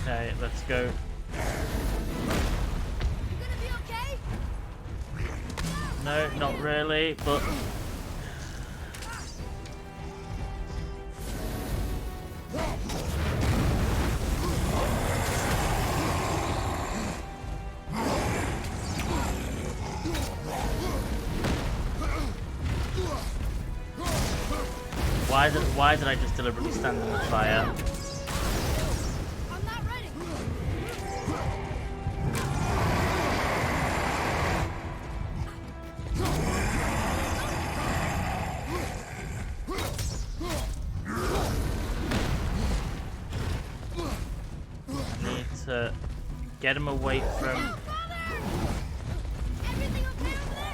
Speaker 1: Okay, let's go. No, not really, but... Why did I just deliberately stand in the fire?
Speaker 7: I'm not ready.
Speaker 1: I need to get him away from...
Speaker 7: Everything okay over there?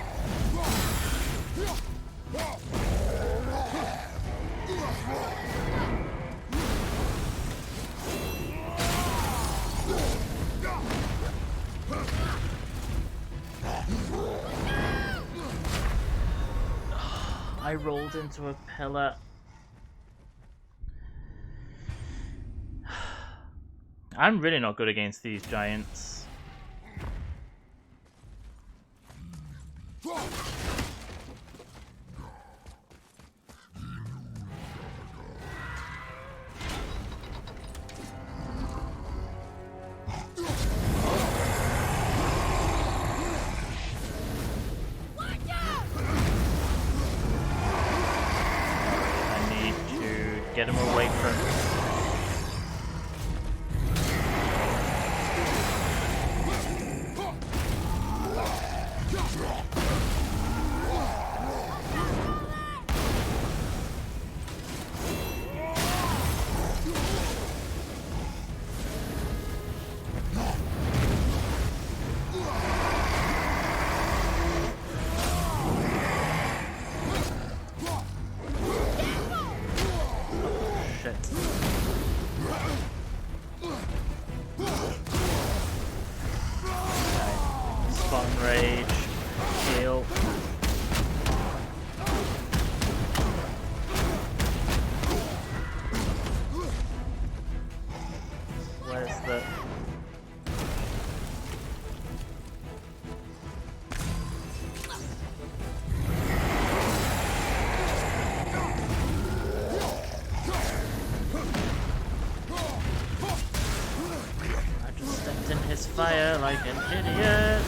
Speaker 1: I rolled into a pillar. I'm really not good against these giants. Get him away from... Shit. Spawn Rage. Heal. Where's the... I just stepped in his fire like an idiot.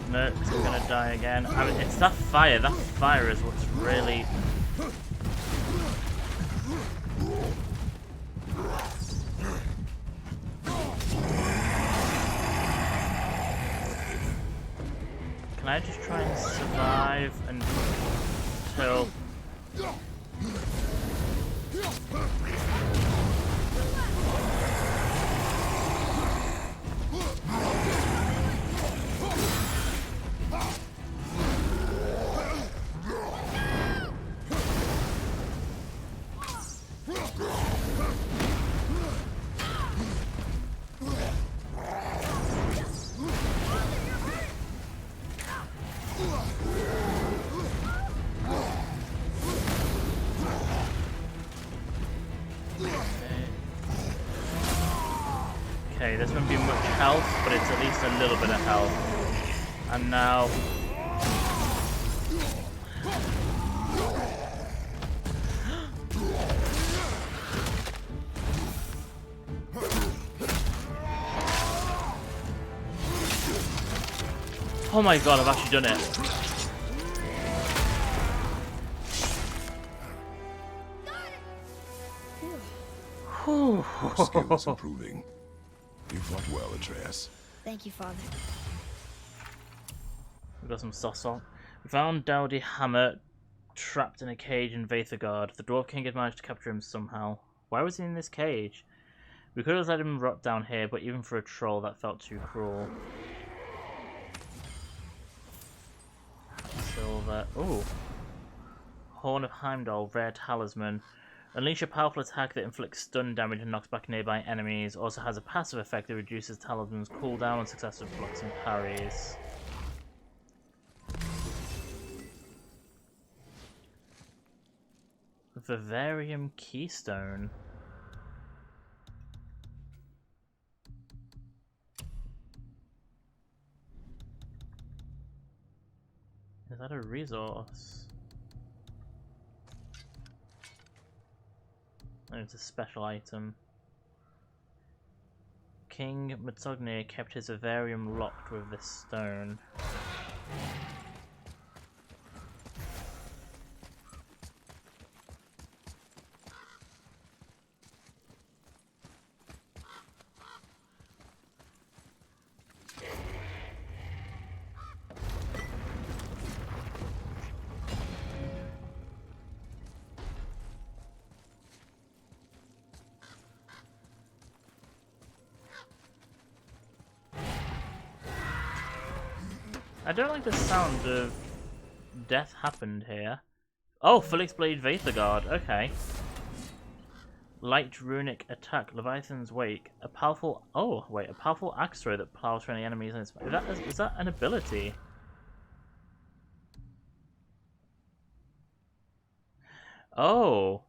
Speaker 1: No, 'cause I'm gonna die again. I mean, it's that fire. That fire is what's really... Can I just try and survive until... Okay, this won't be much health, but it's at least a little bit of health. And now... Oh my god, I've actually done it.
Speaker 5: Your skill is improving. You fought well, Atreus.
Speaker 3: Thank you, Father.
Speaker 1: We've got some sauce on. We found Dowdy Hammer trapped in a cage in Vaethagard. The Dwarf King had managed to capture him somehow. Why was he in this cage? We could have let him rot down here, but even for a troll, that felt too cruel. Silver. Ooh. Horn of Heimdall, rare talisman. Unleash a powerful attack that inflicts stun damage and knocks back nearby enemies. Also has a passive effect that reduces talisman's cooldown on successive blocks and parries. Vivarium Keystone. Is that a resource? Oh, it's a special item. King Matsognir kept his vivarium locked with this stone. I don't like the sound of death happened here. Oh, Felix Blade Vaethagard, okay. Light runic attack, Leviathan's Wake. A powerful a powerful axe throw that plows for any enemies in its is that an ability? Oh.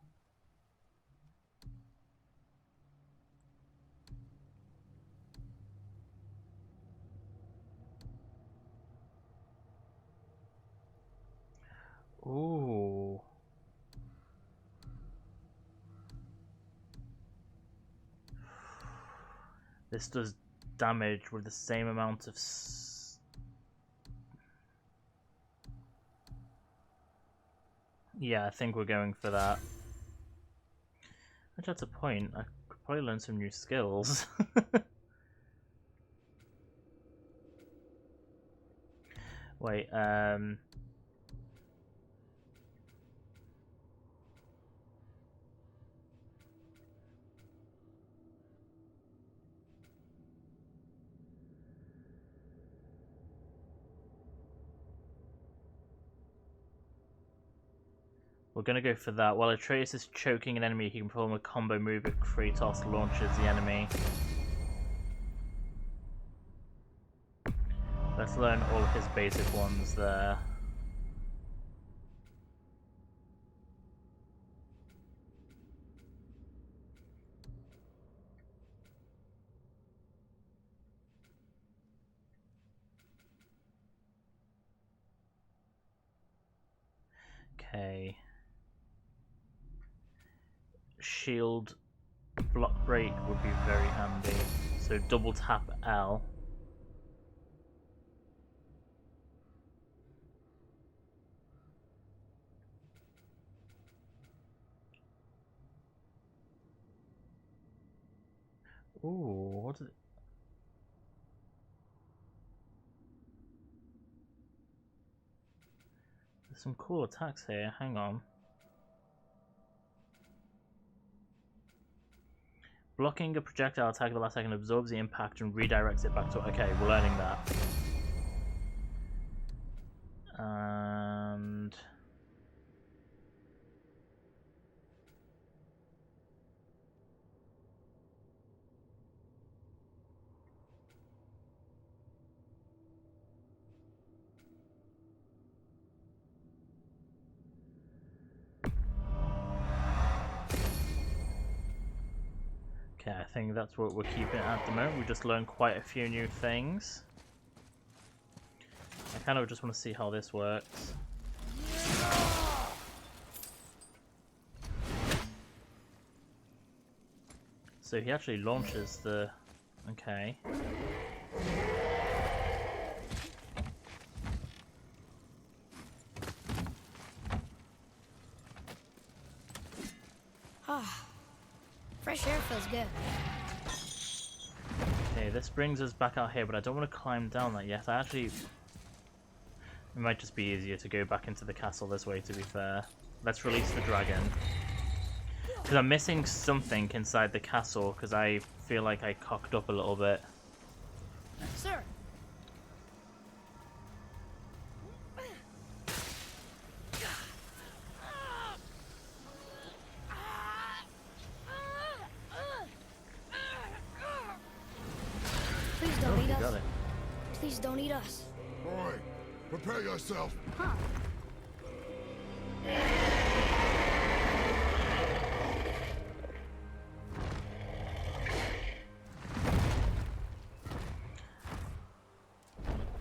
Speaker 1: Ooh. This does damage with the same amount of yeah, I think we're going for that. Which that's a point. I could probably learn some new skills. Wait, We're gonna go for that. While Atreus is choking an enemy, he can perform a combo move if Kratos launches the enemy. Let's learn all of his basic ones there. Okay. Shield block break would be very handy. So double tap L. Ooh, what is it? There's some cool attacks here, hang on. Blocking a projectile attack at the last second absorbs the impact and redirects it back to... Okay, we're learning that. And... Okay, I think that's what we're keeping at the moment. We just learned quite a few new things. I kind of just want to see how this works. So he actually launches the... Okay.
Speaker 3: Ah, fresh air feels good.
Speaker 1: Okay, this brings us back out here, but I don't want to climb down that yet. I actually... It might just be easier to go back into the castle this way, to be fair. Let's release the dragon. Because I'm missing something inside the castle, because I feel like I cocked up a little bit.
Speaker 3: Sir. Please don't eat
Speaker 1: Got
Speaker 3: us.
Speaker 1: it.
Speaker 3: Please don't eat us.
Speaker 5: Boy, prepare yourself.
Speaker 3: Huh.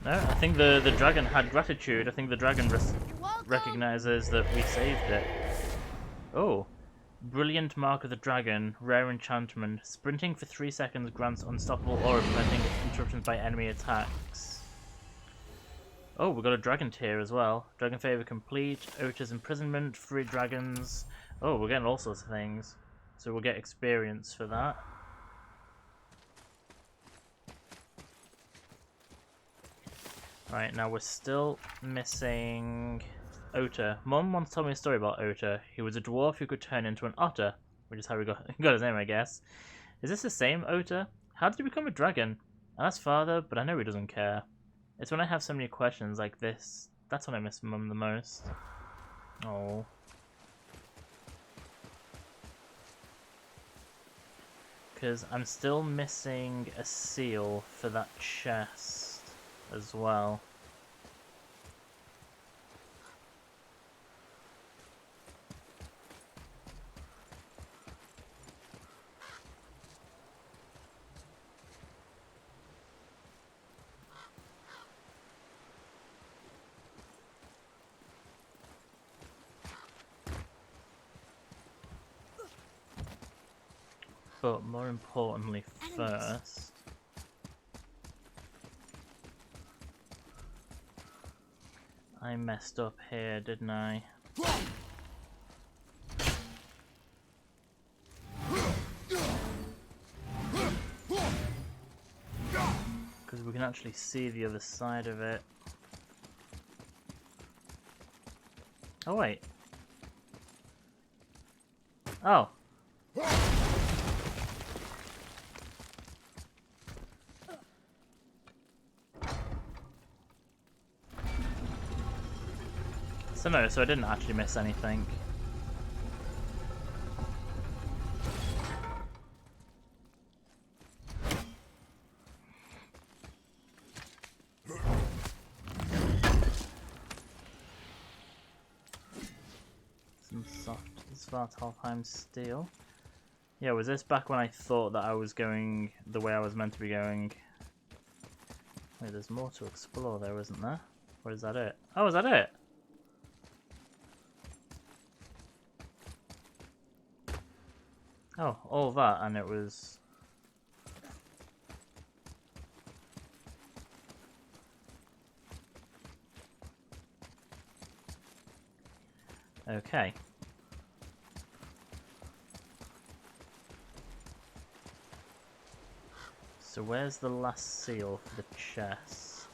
Speaker 1: No, I think the dragon had gratitude. I think the dragon recognizes that we saved it. Oh. Brilliant Mark of the Dragon, rare enchantment. Sprinting for 3 seconds grants unstoppable aura, preventing interruptions by enemy attacks. Oh, we got a dragon tier as well. Dragon favor complete, Ota's imprisonment, free dragons. Oh, we're getting all sorts of things. So we'll get experience for that. Right, now we're still missing Ota. Mom once told me a story about Ota. He was a dwarf who could turn into an otter, which is how we got his name, I guess. Is this the same Ota? How did he become a dragon? I asked father, but I know he doesn't care. It's when I have so many questions like this, that's when I miss Mum the most. Oh. Because I'm still missing a seal for that chest as well. But more importantly first... I messed up here, didn't I? Because we can actually see the other side of it. Oh wait. Oh. So no, so I didn't actually miss anything. Svartalfheim Steel. Yeah, was this back when I thought that I was going the way I was meant to be going? Wait, there's more to explore there, isn't there? Or is that it? Oh, is that it? Oh, all that, and it was... Okay. So where's the last seal for the chest?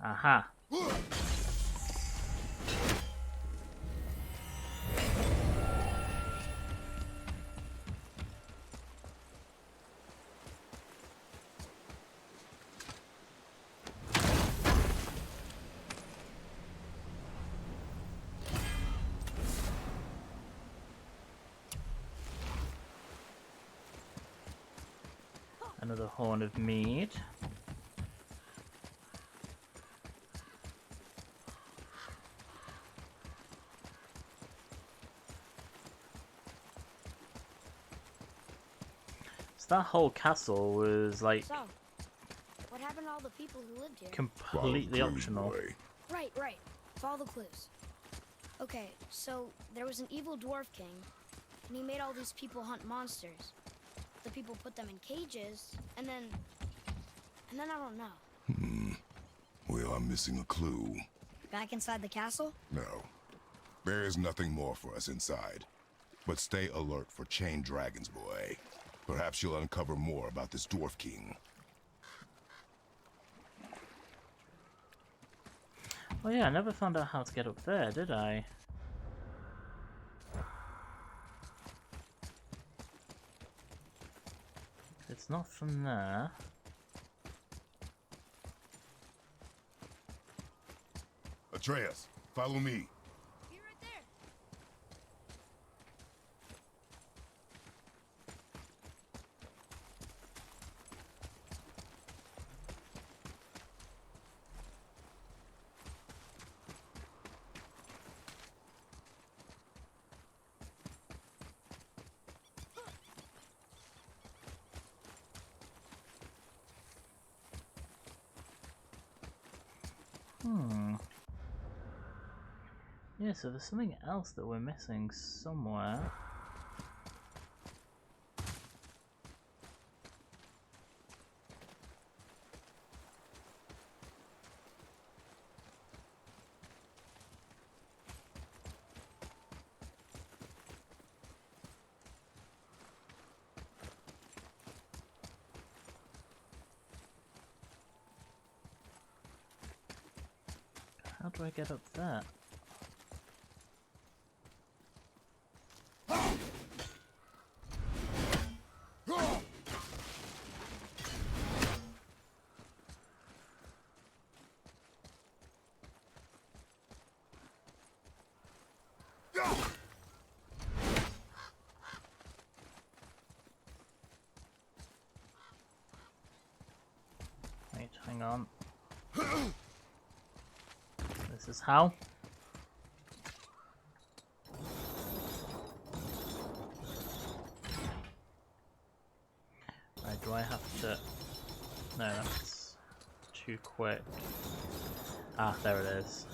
Speaker 1: Aha. Another horn of mead. So that whole castle was like
Speaker 7: So, what happened to all the people who lived here?
Speaker 1: completely
Speaker 5: Follow clues,
Speaker 1: optional.
Speaker 5: boy.
Speaker 7: Right. Follow the clues. Okay, so there was an evil dwarf king, and he made all these people hunt monsters. The people put them in cages, and then I don't know.
Speaker 5: We are missing a clue.
Speaker 3: Back inside the castle?
Speaker 5: No. There is nothing more for us inside. But stay alert for chained dragons, boy. Perhaps you'll uncover more about this dwarf king.
Speaker 1: Oh yeah, I never found out how to get up there, did I? It's not from there.
Speaker 5: Atreus, follow me.
Speaker 7: Be right there.
Speaker 1: Yeah, so there's something else that we're missing somewhere. How do I get up there? Wait, hang on. This is how. Right, do I have to... No, that's too quick. Ah, there it is.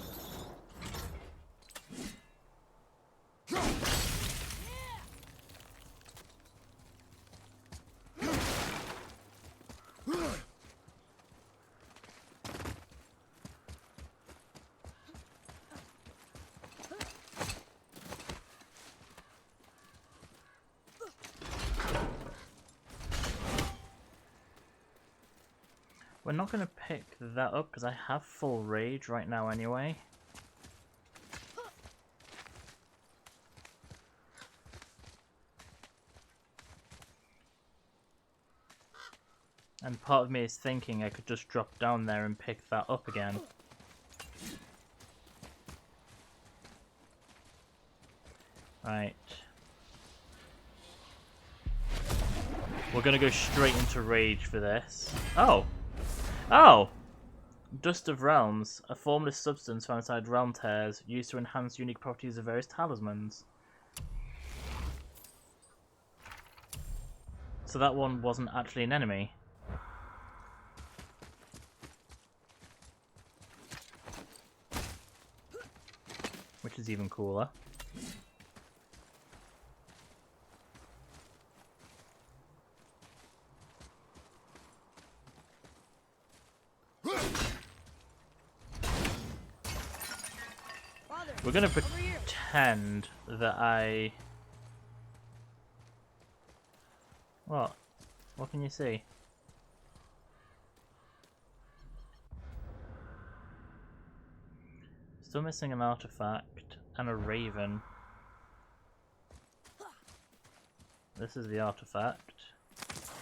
Speaker 1: We're not going to pick that up because I have full rage right now anyway. And part of me is thinking I could just drop down there and pick that up again. Right. We're gonna go straight into rage for this. Oh! Oh! Dust of Realms, a formless substance found inside realm tears, used to enhance unique properties of various talismans. So that one wasn't actually an enemy. Which is even cooler. We're gonna pretend that I... What? What can you see? Still missing an artifact and a raven. This is the artifact.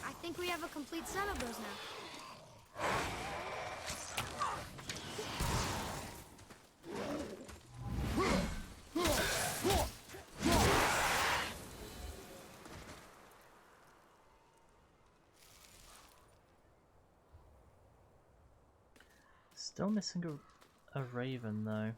Speaker 7: I think we have a complete set of those now.
Speaker 1: Still missing a raven though.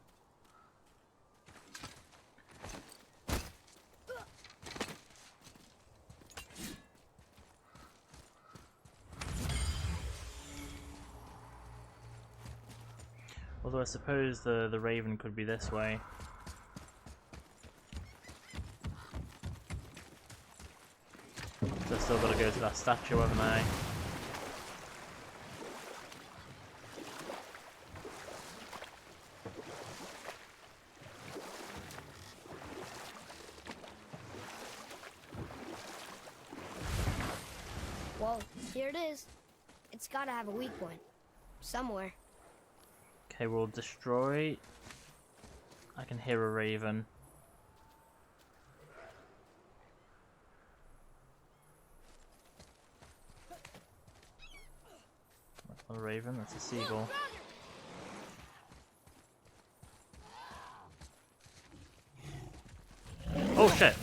Speaker 1: Although I suppose the raven could be this way. So I've still got to go to that statue, haven't I?
Speaker 7: Well, here it is. It's gotta have a weak point. Somewhere.
Speaker 1: Okay, we'll destroy. I can hear a raven. That's not a raven, that's a seagull. Oh shit!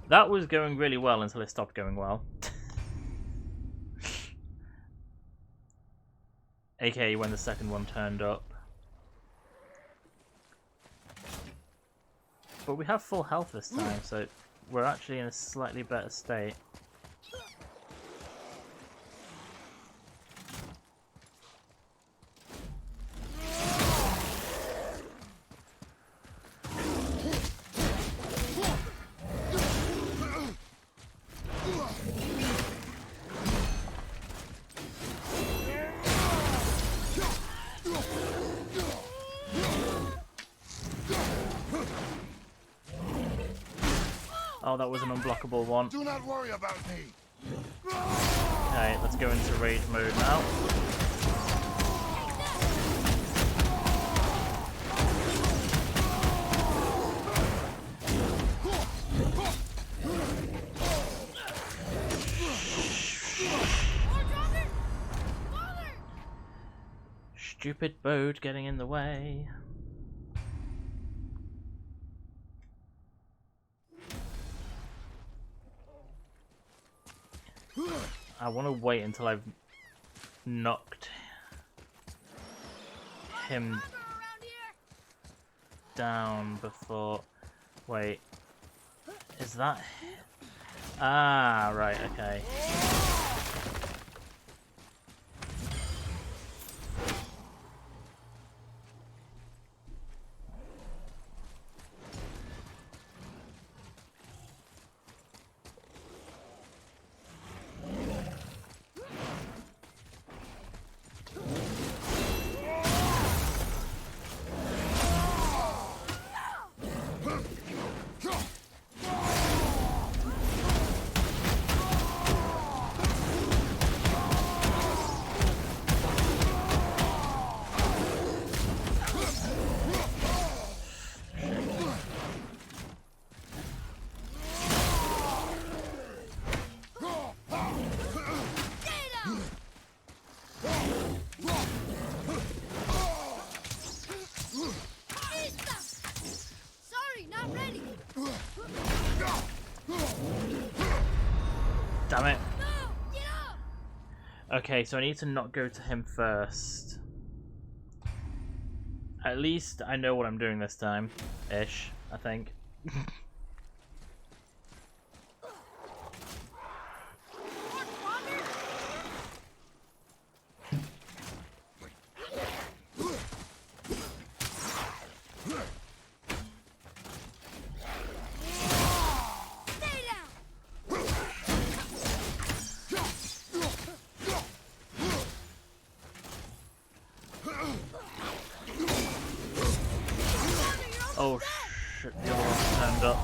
Speaker 1: That was going really well until it stopped going well. AKA when the second one turned up. But we have full health this time, so we're actually in a slightly better state. Oh, that was an unblockable one.
Speaker 5: Do not worry about me.
Speaker 1: Okay, let's go into rage mode now. Stupid boat getting in the way. I want to wait until I've knocked him down before... Wait. Is that... Ah, right, okay. Damn it.
Speaker 7: No! Get up!
Speaker 1: Okay, so I need to not go to him first. At least I know what I'm doing this time. Ish, I think.
Speaker 7: Stay down!
Speaker 1: Oh shit, the other one's turned up.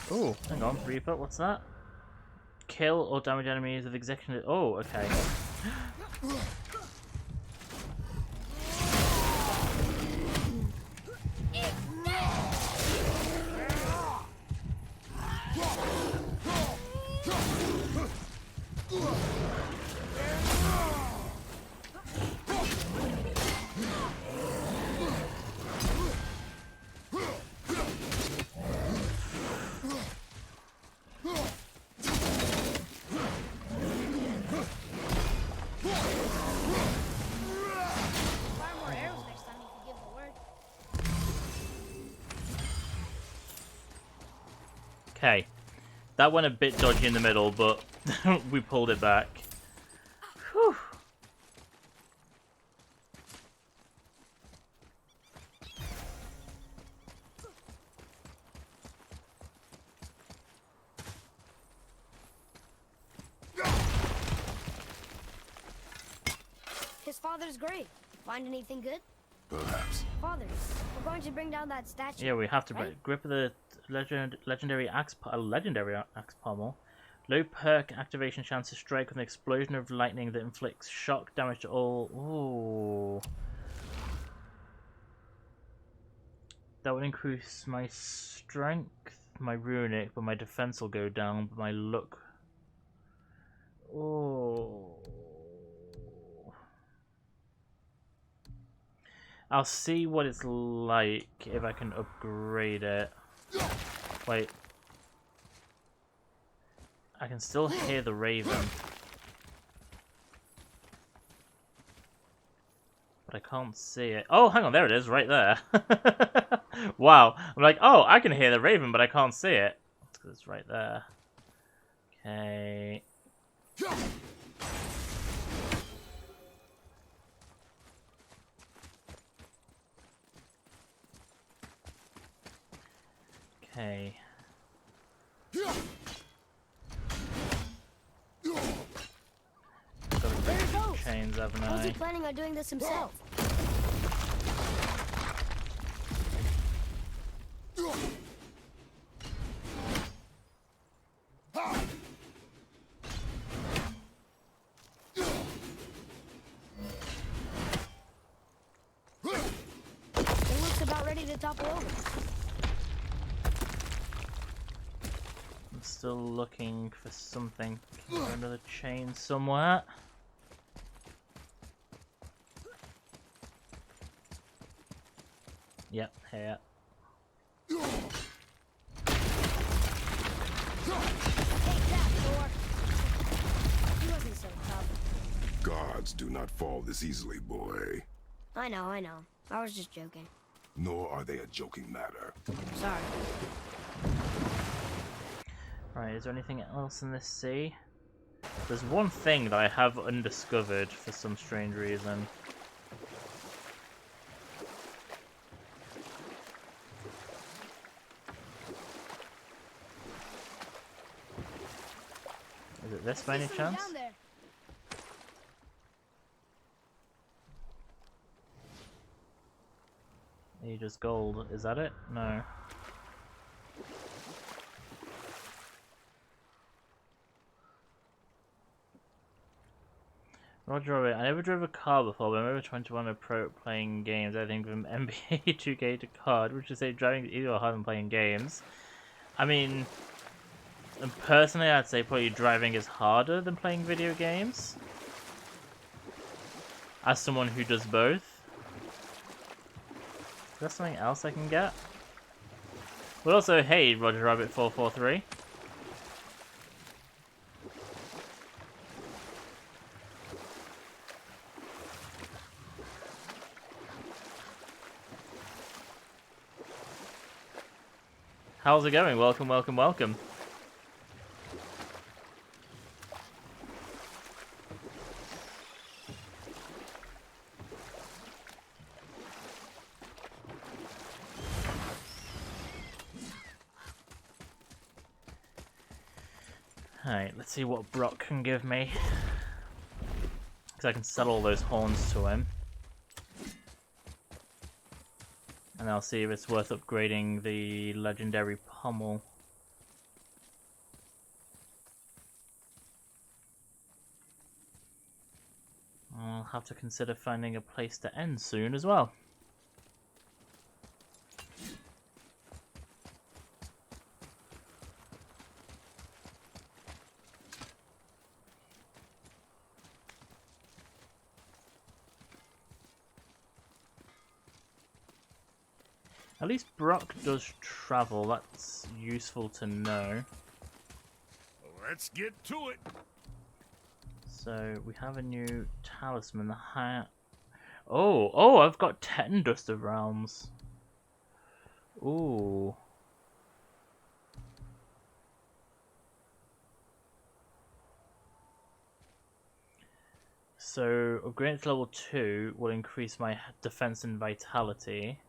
Speaker 1: Oh, hang on, Reaper, what's that? Kill or damage enemies with execution. Oh, okay.
Speaker 7: Fire more arrows next time you can give the word.
Speaker 1: Okay. That went a bit dodgy in the middle, but we pulled it back. Whew.
Speaker 7: His father's grave. Find anything good?
Speaker 5: Perhaps.
Speaker 7: Father, we're going to bring down that statue.
Speaker 1: Yeah, we have to
Speaker 7: right?
Speaker 1: grip of the legendary axe pommel. Low perk activation chance to strike with an explosion of lightning that inflicts shock damage to all. Ooh. That would increase my strength, my runic, but my defense will go down, but my luck. Oh. I'll see what it's like if I can upgrade it. Wait. I can still hear the raven. But I can't see it. Oh, hang on, there it is, right there. Wow. I'm like, oh, I can hear the raven, but I can't see it. That's 'cause it's right there. Okay. Okay. Gotta
Speaker 7: There
Speaker 1: break
Speaker 7: it goes.
Speaker 1: chains, haven't
Speaker 7: How's he
Speaker 1: I?
Speaker 7: planning on doing this himself? It looks about ready to topple over.
Speaker 1: I'm still looking for something. Is there another chain somewhere? Yep, here.
Speaker 7: Take that, Thor. He wasn't so tough.
Speaker 5: Gods do not fall this easily, boy.
Speaker 7: I know. I was just joking.
Speaker 5: Nor are they a joking matter.
Speaker 7: Sorry.
Speaker 1: Right, is there anything else in this sea? There's one thing that I have undiscovered for some strange reason. Is it this by any chance?
Speaker 7: Down there.
Speaker 1: Aegis gold, is that it? No. Roger Rabbit. I never drove a car before, but I remember 21 pro playing games. I think from NBA 2K to COD, which is say driving is easier or harder than playing games. I mean, and personally, I'd say probably driving is harder than playing video games. As someone who does both. Is there something else I can get? But also, hey, Roger Rabbit 443. How's it going? Welcome, welcome, welcome. Alright, let's see what Brock can give me. Because I can sell all those horns to him. And I'll see if it's worth upgrading the legendary pommel. I'll have to consider finding a place to end soon as well. At least Brock does travel, that's useful to know.
Speaker 6: Let's get to it.
Speaker 1: So, we have a new talisman, the high... Oh, I've got 10 Dust of Realms. Ooh. So, upgrading to level 2 will increase my defense and vitality.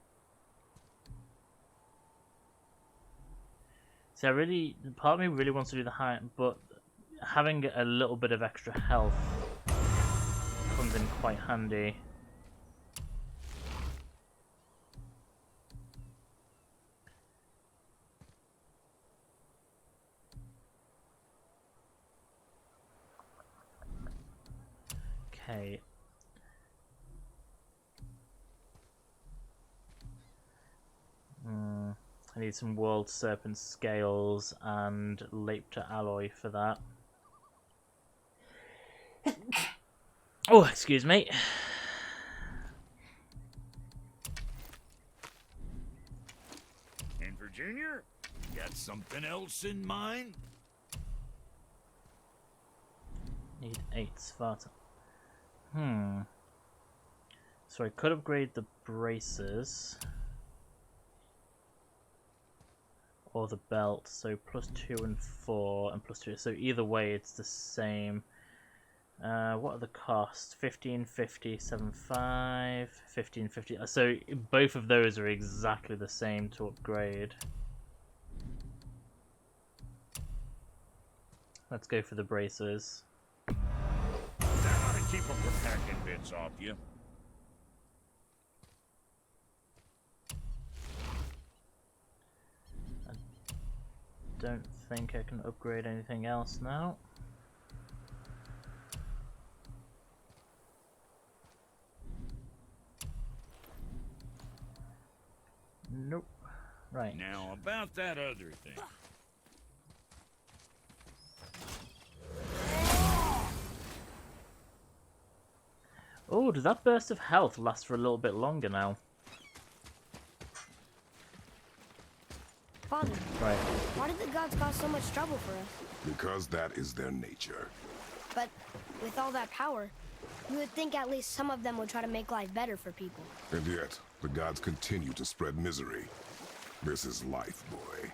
Speaker 1: So part of me really wants to do the high, but having a little bit of extra health comes in quite handy. Okay. I need some World Serpent Scales and Lapter Alloy for that. Oh, excuse me.
Speaker 6: And Virginia, got something else in mind?
Speaker 1: Need 8 Sparta. So I could upgrade the braces. Or the belt, so +2 and 4 and +2, so either way it's the same. What are the costs? 1550, 75, 1550. So both of those are exactly the same to upgrade. Let's go for the braces.
Speaker 6: That ought to keep them from hacking bits off you.
Speaker 1: Don't think I can upgrade anything else now. Nope. Right.
Speaker 6: Now, about that other thing.
Speaker 1: Oh, does that burst of health last for a little bit longer now?
Speaker 7: Father,
Speaker 1: Right.
Speaker 7: why did the gods cause so much trouble for us?
Speaker 5: Because that is their nature.
Speaker 7: But with all that power, you would think at least some of them would try to make life better for people.
Speaker 5: And yet, the gods continue to spread misery. This is life, boy.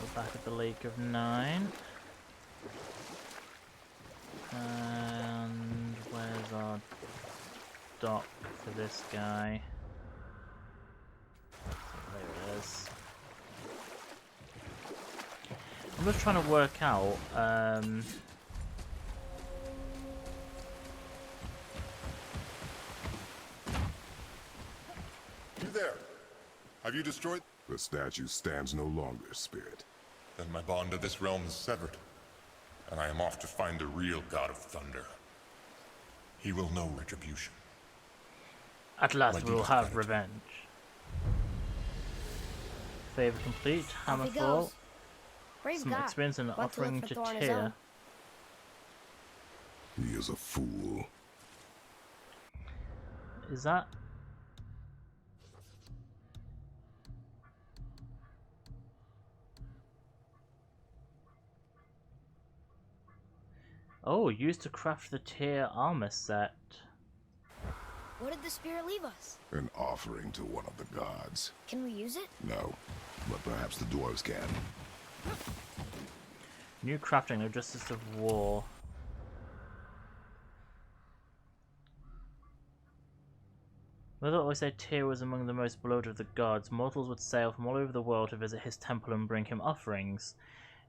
Speaker 1: We're back at the Lake of Nine. And where's our dock for this guy? There it is. I'm just trying to work out,
Speaker 5: You there?
Speaker 4: Have you destroyed?
Speaker 5: The statue stands no longer, Spirit.
Speaker 4: Then my bond to this realm is severed, and I am off to find the real God of Thunder. He will know retribution.
Speaker 1: At last
Speaker 4: My
Speaker 1: we'll
Speaker 4: deepest
Speaker 1: have
Speaker 4: gratitude.
Speaker 1: revenge. Favor complete.
Speaker 7: Off he
Speaker 1: Hammerfall.
Speaker 7: goes. Brave
Speaker 1: Some
Speaker 7: guy.
Speaker 1: experience and
Speaker 7: Went to
Speaker 1: offering
Speaker 7: look for
Speaker 1: to
Speaker 7: Thor on his
Speaker 1: Tyr.
Speaker 7: own.
Speaker 5: He is a fool.
Speaker 1: Is that? Oh, used to craft the Tyr armor set.
Speaker 7: What did the spirit leave us?
Speaker 5: An offering to one of the gods.
Speaker 7: Can we use it?
Speaker 5: No, but perhaps the dwarves can.
Speaker 1: New crafting, no justice of war. Mother always said Tyr was among the most beloved of the gods. Mortals would sail from all over the world to visit his temple and bring him offerings.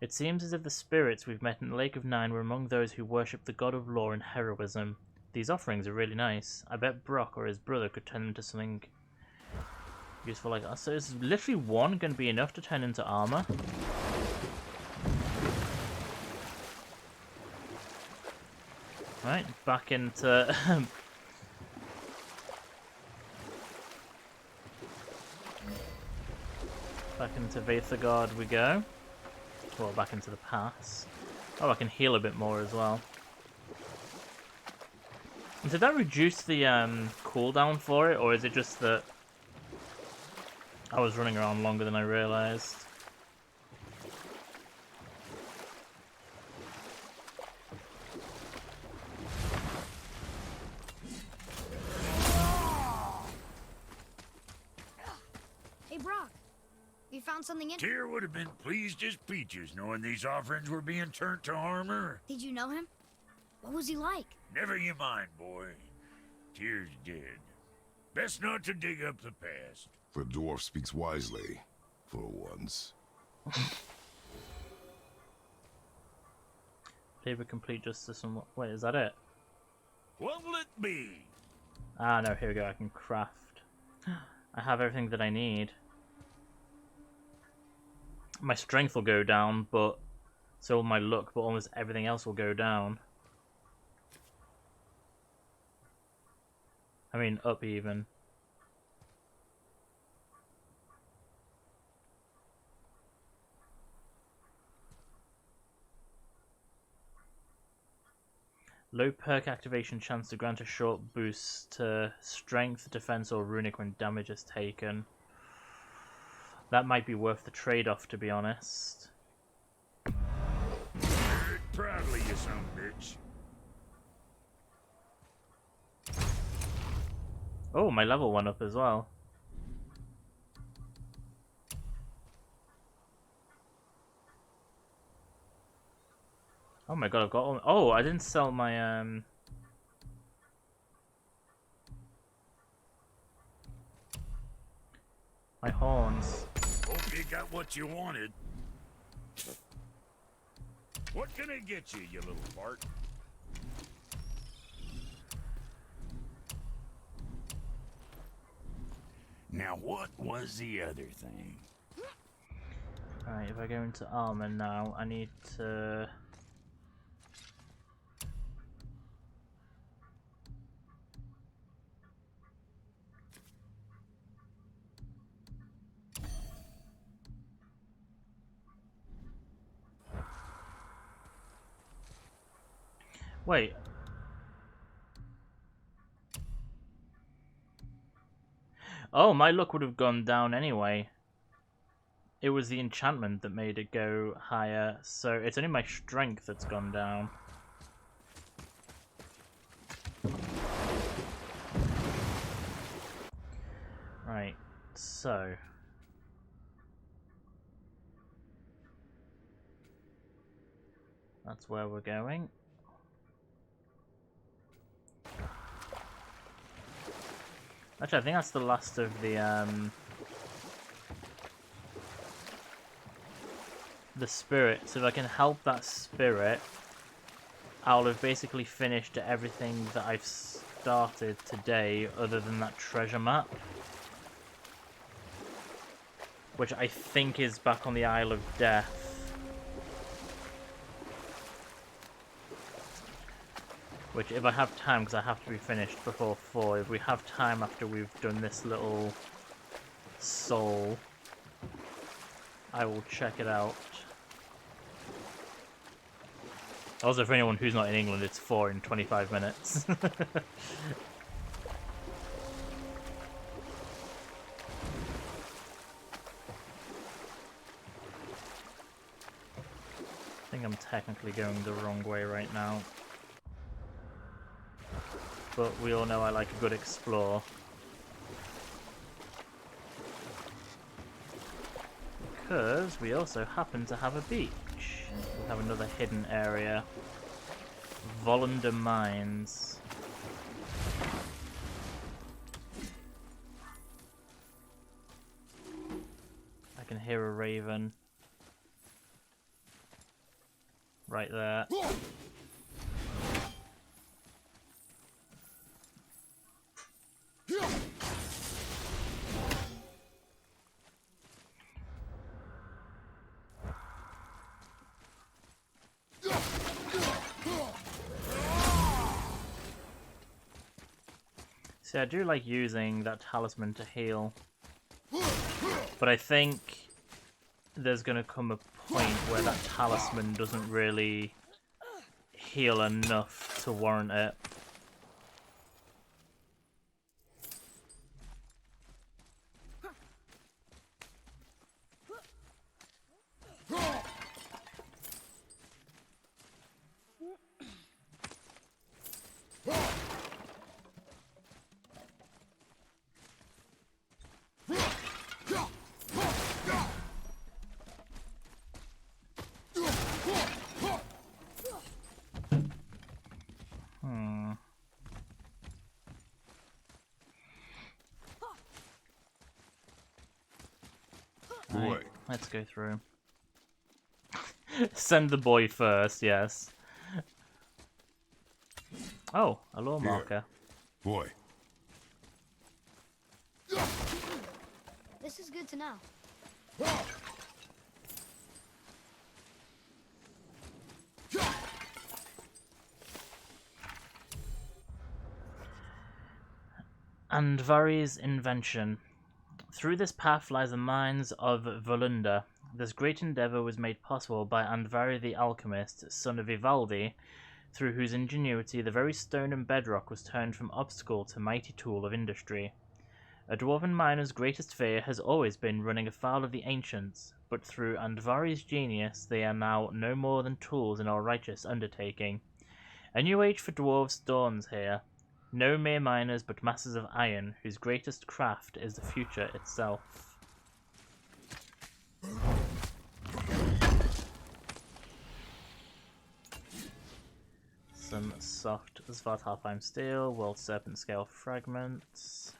Speaker 1: It seems as if the spirits we've met in the Lake of Nine were among those who worship the god of law and heroism. These offerings are really nice. I bet Brock or his brother could turn them into something useful like that. So is literally one going to be enough to turn into armor? Right, back into... back into Vathagard we go. Well, back into the pass. Oh, I can heal a bit more as well. Did that reduce the cooldown for it, or is it just that I was running around longer than I realized?
Speaker 7: Hey, Brock. You found something in...
Speaker 6: Tyr would have been pleased as peaches knowing these offerings were being turned to armor.
Speaker 7: Did you know him? What was he like?
Speaker 6: Never you mind, boy. Tyr's dead. Best not to dig up the past.
Speaker 5: The dwarf speaks wisely, for once.
Speaker 1: Favor complete justice and what? Wait, is that it?
Speaker 6: What'll it be?
Speaker 1: Ah, no, here we go. I can craft. I have everything that I need. My strength will go down, but so will my luck, but almost everything else will go down. I mean, up even. Low perk activation chance to grant a short boost to strength, defense, or runic when damage is taken. That might be worth the trade-off, to be honest.
Speaker 6: Proudly, you son of a bitch.
Speaker 1: Oh, my level went up as well. Oh my god, I've got all... Oh, I didn't sell my, my horns.
Speaker 6: Hope you got what you wanted. What can I get you, you little fart? Now, what was the other thing?
Speaker 1: Alright, if I go into armor now, I need to... Wait. Oh, my luck would have gone down anyway. It was the enchantment that made it go higher, so it's only my strength that's gone down. Right, so... That's where we're going. Actually, I think that's the last of the spirit. So if I can help that spirit, I'll have basically finished everything that I've started today, other than that treasure map. which I think is back on the Isle of Death. Which, if I have time, because I have to be finished before 4, if we have time after we've done this little soul, I will check it out. Also, for anyone who's not in England, it's 4 in 25 minutes. I think I'm technically going the wrong way right now. But we all know I like a good explore. Because we also happen to have a beach. We have another hidden area. Volunder Mines. I can hear a raven. Right there. See, I do like using that talisman to heal, but I think there's gonna come a point where that talisman doesn't really heal enough to warrant it.
Speaker 5: Boy.
Speaker 1: Let's go through. Send the boy first, yes. Oh, a lore marker.
Speaker 5: Boy.
Speaker 7: This is good to know.
Speaker 1: Andvari's invention. Through this path lies the mines of Volunda. This great endeavour was made possible by Andvari the alchemist, son of Ivaldi, through whose ingenuity the very stone and bedrock was turned from obstacle to mighty tool of industry. A dwarven miner's greatest fear has always been running afoul of the ancients, but through Andvari's genius they are now no more than tools in our righteous undertaking. A new age for dwarves dawns here. No mere miners, but masters of iron, whose greatest craft is the future itself. Some soft Svartalfheim steel, world serpent scale fragments.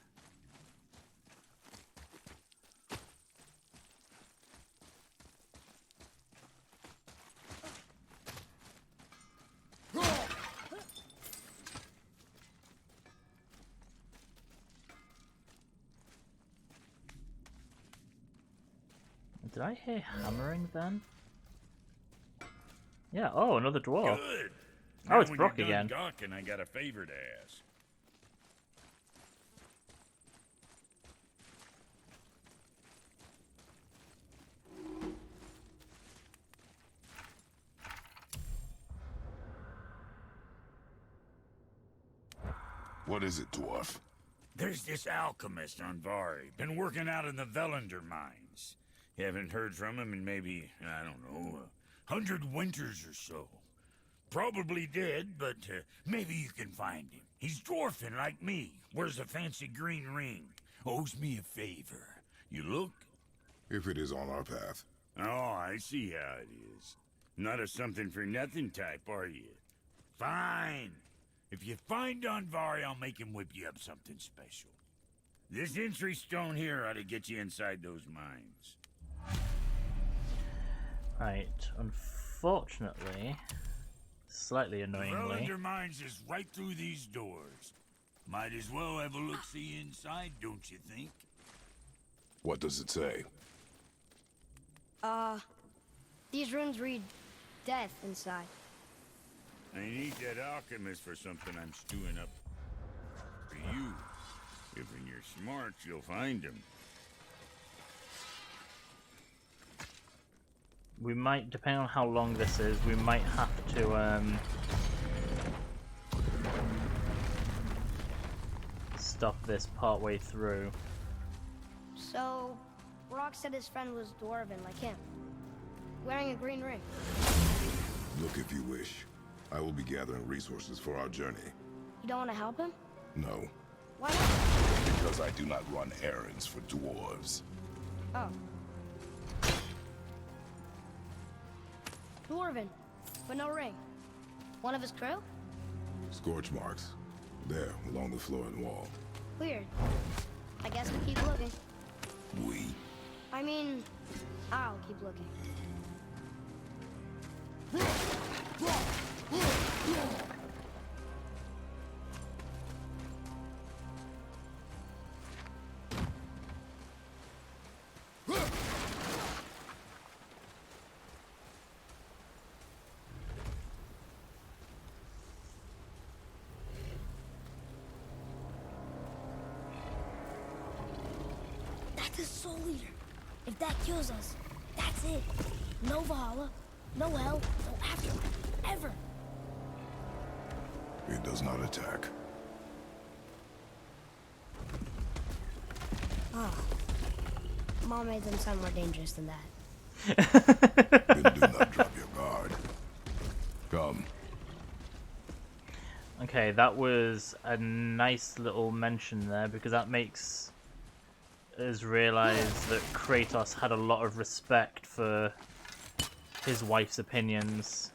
Speaker 1: Did I hear hammering then? Yeah, oh, another dwarf.
Speaker 6: Good.
Speaker 1: Oh, it's
Speaker 6: Now when
Speaker 1: Brock
Speaker 6: you're done
Speaker 1: again.
Speaker 6: gawking, I got a favor to ask.
Speaker 5: What is it, dwarf?
Speaker 6: There's this alchemist on Vari, been working out in the Velander mines. You haven't heard from him in maybe, I don't know, 100 winters or so. Probably dead, but maybe you can find him. He's dwarfing like me, wears a fancy green ring, owes me a favor. You look?
Speaker 5: If it is on our path.
Speaker 6: Oh, I see how it is. Not a something-for-nothing type, are you? Fine. If you find Donvari, I'll make him whip you up something special. This entry stone here ought to get you inside those mines.
Speaker 1: Right, unfortunately, slightly annoyingly,
Speaker 6: Velander mines is right through these doors. Might as well have a look-see inside, don't you think?
Speaker 5: What does it say?
Speaker 7: These runes read death inside.
Speaker 6: I need that alchemist for something I'm stewing up for you. If when you're smart, you'll find him.
Speaker 1: We might, depending on how long this is, we might have to stop this part way through.
Speaker 7: So, Brock said his friend was dwarven like him, wearing a green ring.
Speaker 5: Look if you wish. I will be gathering resources for our journey.
Speaker 7: You don't want to help him?
Speaker 5: No,
Speaker 7: Why not?
Speaker 5: because I do not run errands for dwarves.
Speaker 7: Oh. Dwarven, but no ring. One of his crew?
Speaker 5: Scorch marks. There, along the floor and wall.
Speaker 7: Weird. I guess we keep looking.
Speaker 5: We?
Speaker 7: I mean, I'll keep looking.
Speaker 3: That's a soul eater. If that kills us, that's it. No Valhalla, no hell, no afterlife, ever.
Speaker 5: It does not attack.
Speaker 3: Ah. Mom made them sound more dangerous than that.
Speaker 5: Then do not drop your guard. Come.
Speaker 1: Okay, that was a nice little mention there, because that makes us realize that Kratos had a lot of respect for his wife's opinions.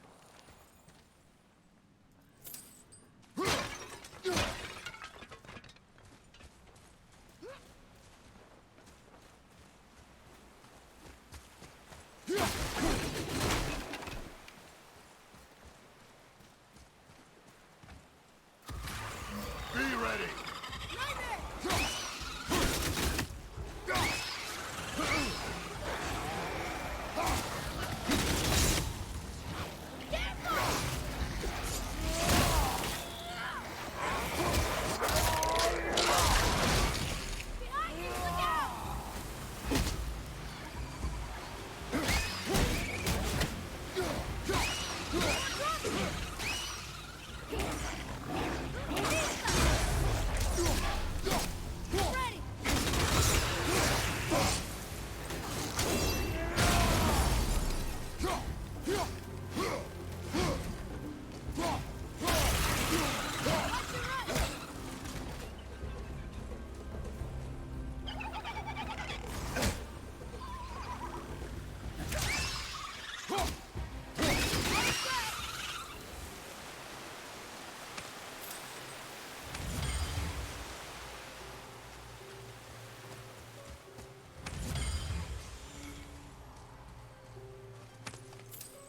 Speaker 5: Be ready!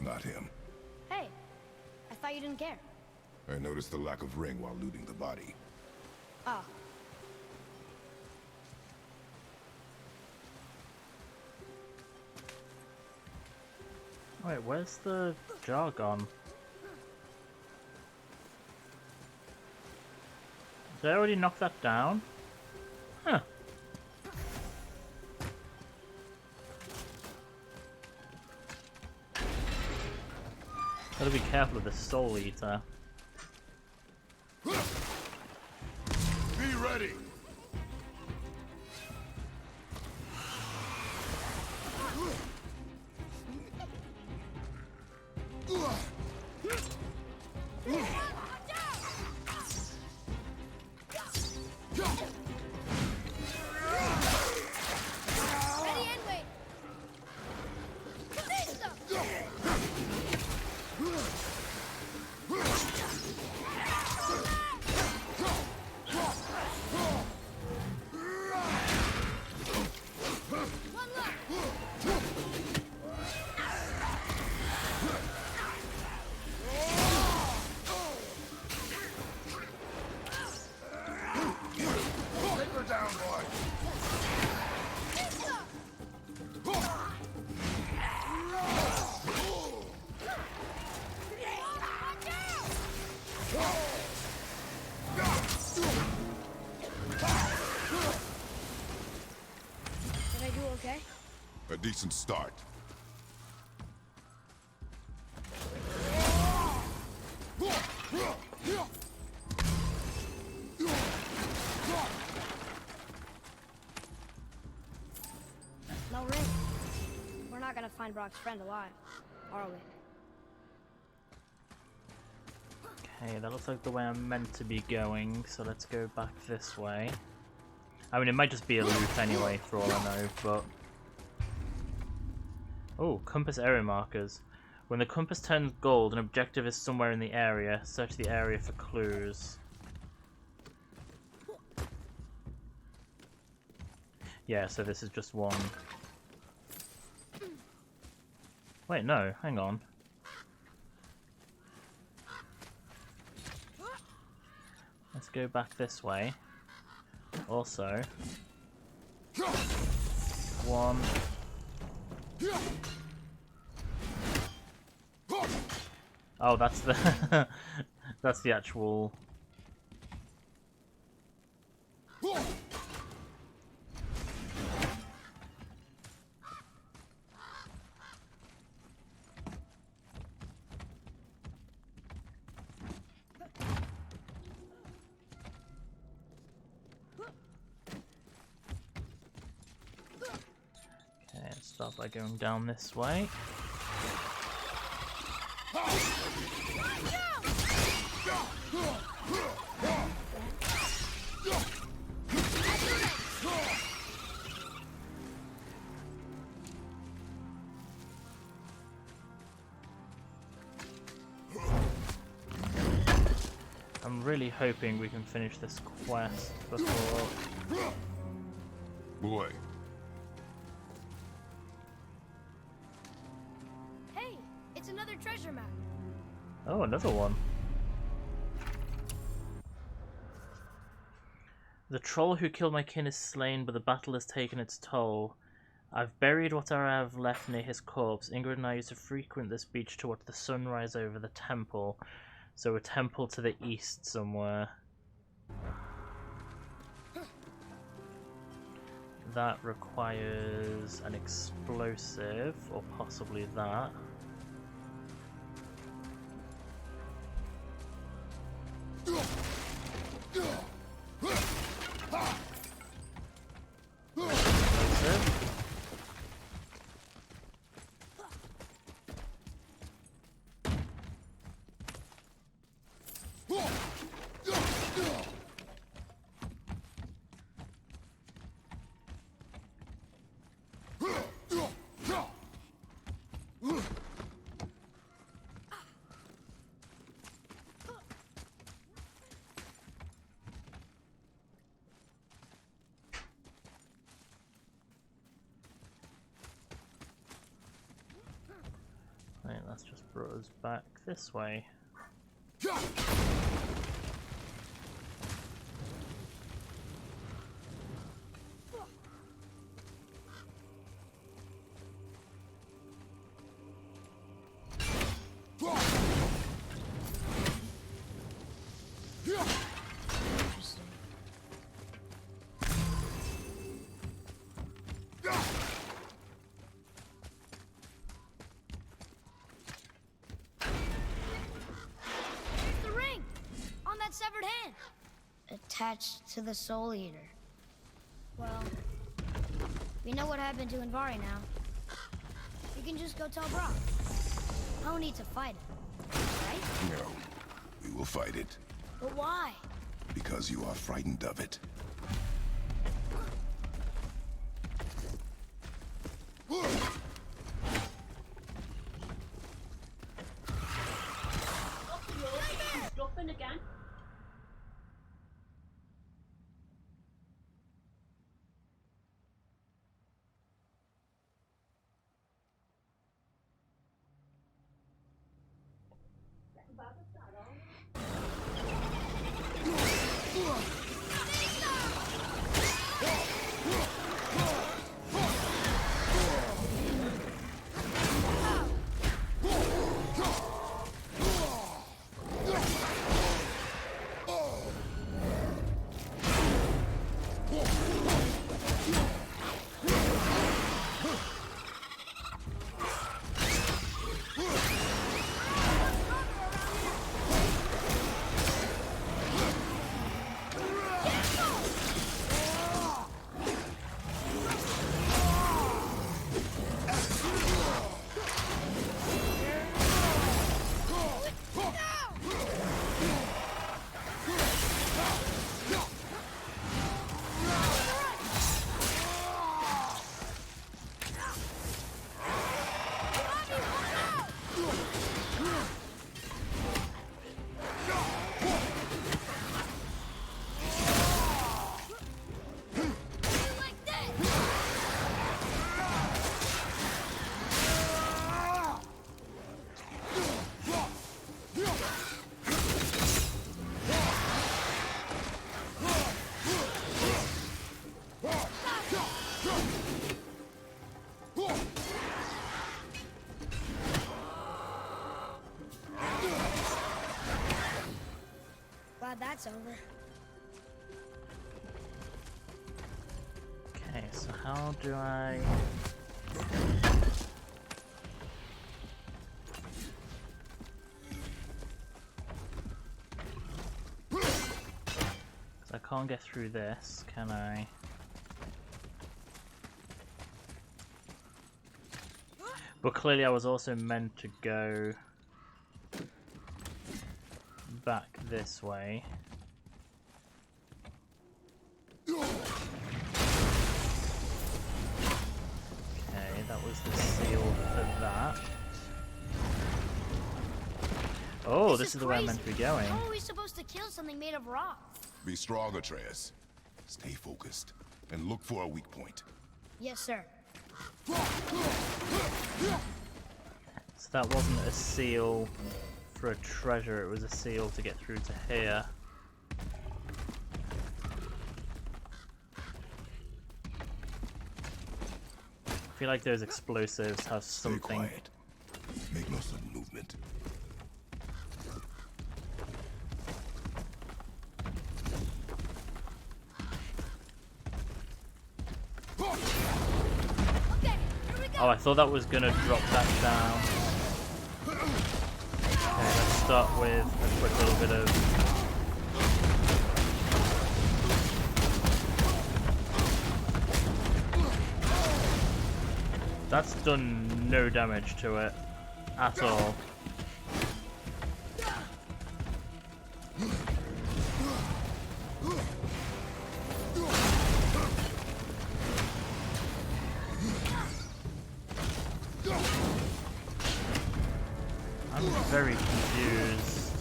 Speaker 5: Not him.
Speaker 7: Hey, I thought you didn't care.
Speaker 5: I noticed the lack of ring while looting the body.
Speaker 7: Oh.
Speaker 1: Wait, where's the jar gone? Did I already knock that down? Huh. Gotta be careful of the Soul Eater.
Speaker 5: Be ready!
Speaker 7: Ready and wait.
Speaker 5: decent start.
Speaker 3: No ring. We're not gonna find Brock's friend alive, are we?
Speaker 1: Okay, that looks like the way I'm meant to be going, so let's go back this way. I mean, it might just be a loop anyway, for all I know, but... Oh, compass area markers. When the compass turns gold, an objective is somewhere in the area. Search the area for clues. Yeah, so this is just one. Wait, no, hang on. Let's go back this way. Also, one. Oh, that's the that's the actual. Okay, let's start by going down this way. I'm really hoping we can finish this quest before...
Speaker 5: Boy,
Speaker 7: Hey, it's another treasure map.
Speaker 1: Oh, another one. The troll who killed my kin is slain, but the battle has taken its toll. I've buried what I have left near his corpse. Ingrid and I used to frequent this beach to watch the sunrise over the temple. So a temple to the east somewhere. That requires an explosive, or possibly that. Explosive. Right, that's just brought us back this way.
Speaker 3: Interesting.
Speaker 7: The ring! On that severed hand!
Speaker 3: Attached to the Soul Eater. Well, we know what happened to Invari now. You can just go tell Brock. No need to fight it, right?
Speaker 5: no. We will fight it,
Speaker 3: But why?
Speaker 5: because you are frightened of it.
Speaker 8: Dropping again.
Speaker 3: it's over.
Speaker 1: Okay, so how do I... I can't get through this, can I? But clearly I was also meant to go back this way. Okay, that was the seal for that. Oh, this is the way I'm meant to be going.
Speaker 7: How are we supposed to kill something made of rock?
Speaker 5: Be strong, Atreus. Stay focused and look for a weak point.
Speaker 7: Yes, sir.
Speaker 1: So that wasn't a seal for a treasure, it was a seal to get through to here. I feel like those explosives have
Speaker 5: Stay
Speaker 1: something.
Speaker 5: quiet. Make no sudden movement.
Speaker 7: Okay, here we go.
Speaker 1: Oh, I thought that was gonna drop that down. Okay, let's start with a quick little bit of... That's done no damage to it at all. I'm very confused.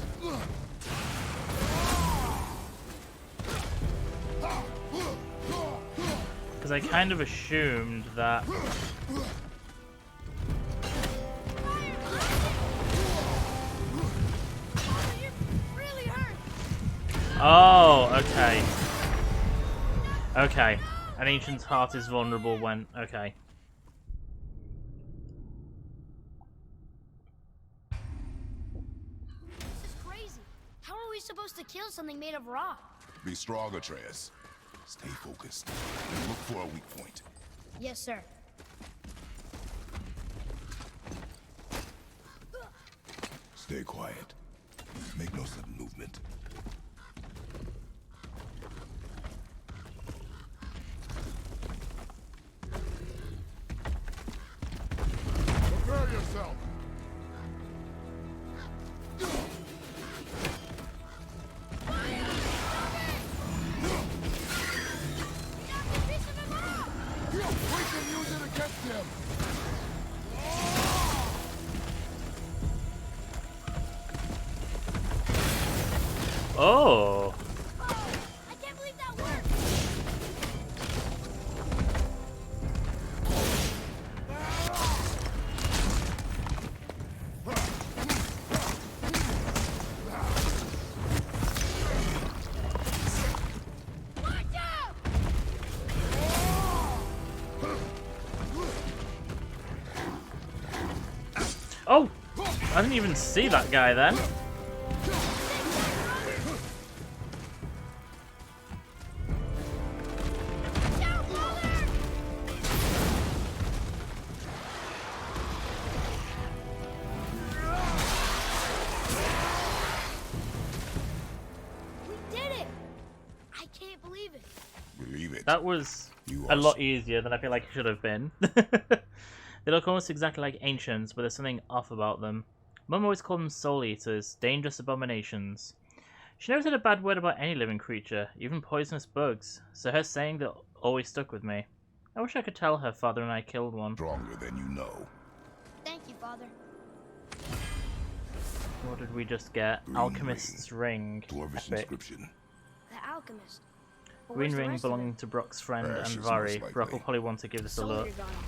Speaker 1: Because I kind of assumed that...
Speaker 7: Really hurt.
Speaker 1: Oh, okay. Okay. An ancient's heart is vulnerable when... Okay.
Speaker 7: This is crazy. How are we supposed to kill something made of rock?
Speaker 5: Be strong, Atreus. Stay focused and look for a weak point.
Speaker 7: Yes, sir.
Speaker 5: Stay quiet. Make no sudden movement. Prepare yourself. We can use it against him.
Speaker 1: Oh!
Speaker 7: I can't believe that worked. Watch out!
Speaker 1: Oh! I didn't even see that guy then.
Speaker 7: Down, brother! We did it! I can't believe it.
Speaker 5: Believe it.
Speaker 1: That was
Speaker 5: You
Speaker 1: a
Speaker 5: are
Speaker 1: lot easier than I feel like it should have been. They look almost exactly like ancients, but there's something off about them. Mum always called them soul eaters, dangerous abominations. She never said a bad word about any living creature, even poisonous bugs, so her saying that always stuck with me. I wish I could tell her father and I killed one.
Speaker 5: stronger than you know.
Speaker 7: Thank you, Father.
Speaker 1: What did we just get?
Speaker 5: Green
Speaker 1: Alchemist's ring.
Speaker 5: Dwarvish
Speaker 1: Epic.
Speaker 5: inscription.
Speaker 7: The alchemist. But
Speaker 1: Green
Speaker 7: where's the
Speaker 1: ring
Speaker 7: rest of
Speaker 1: belonging
Speaker 7: it?
Speaker 1: to Brock's friend and
Speaker 5: Ashes,
Speaker 1: Vari.
Speaker 5: most
Speaker 1: Brock will
Speaker 5: likely.
Speaker 1: probably want to give this a look.
Speaker 7: Soldier gone.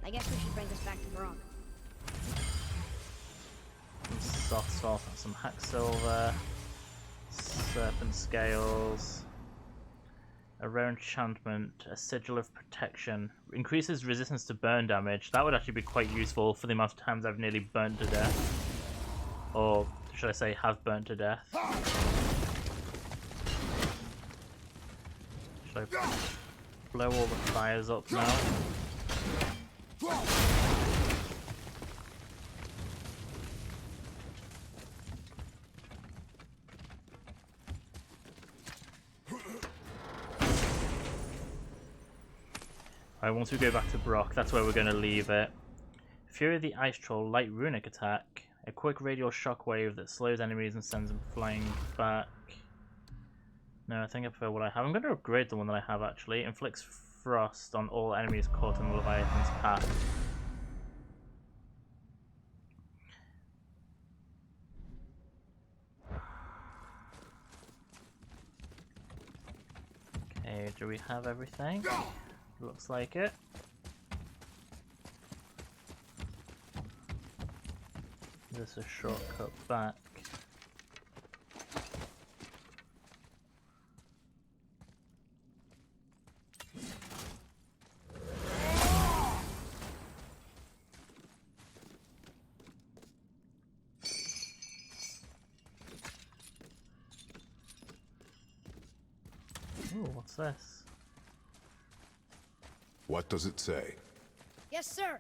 Speaker 7: I guess we should bring this back to Brock.
Speaker 1: Some soft salt and some hack silver. Serpent scales. A rare enchantment, a sigil of protection. Increases resistance to burn damage. That would actually be quite useful for the amount of times I've nearly burnt to death. Or should I say have burnt to death. Should I blow all the fires up now? Alright, once we go back to Brock, that's where we're going to leave it. Fury of the Ice Troll, light runic attack. A quick radial shockwave that slows enemies and sends them flying back. No, I think I prefer what I have. I'm going to upgrade the one that I have actually. Inflicts frost on all enemies caught in the Leviathan's path. Okay, do we have everything? Looks like it. This is a shortcut back. Ooh, what's this?
Speaker 5: What does it say?
Speaker 7: Yes, sir.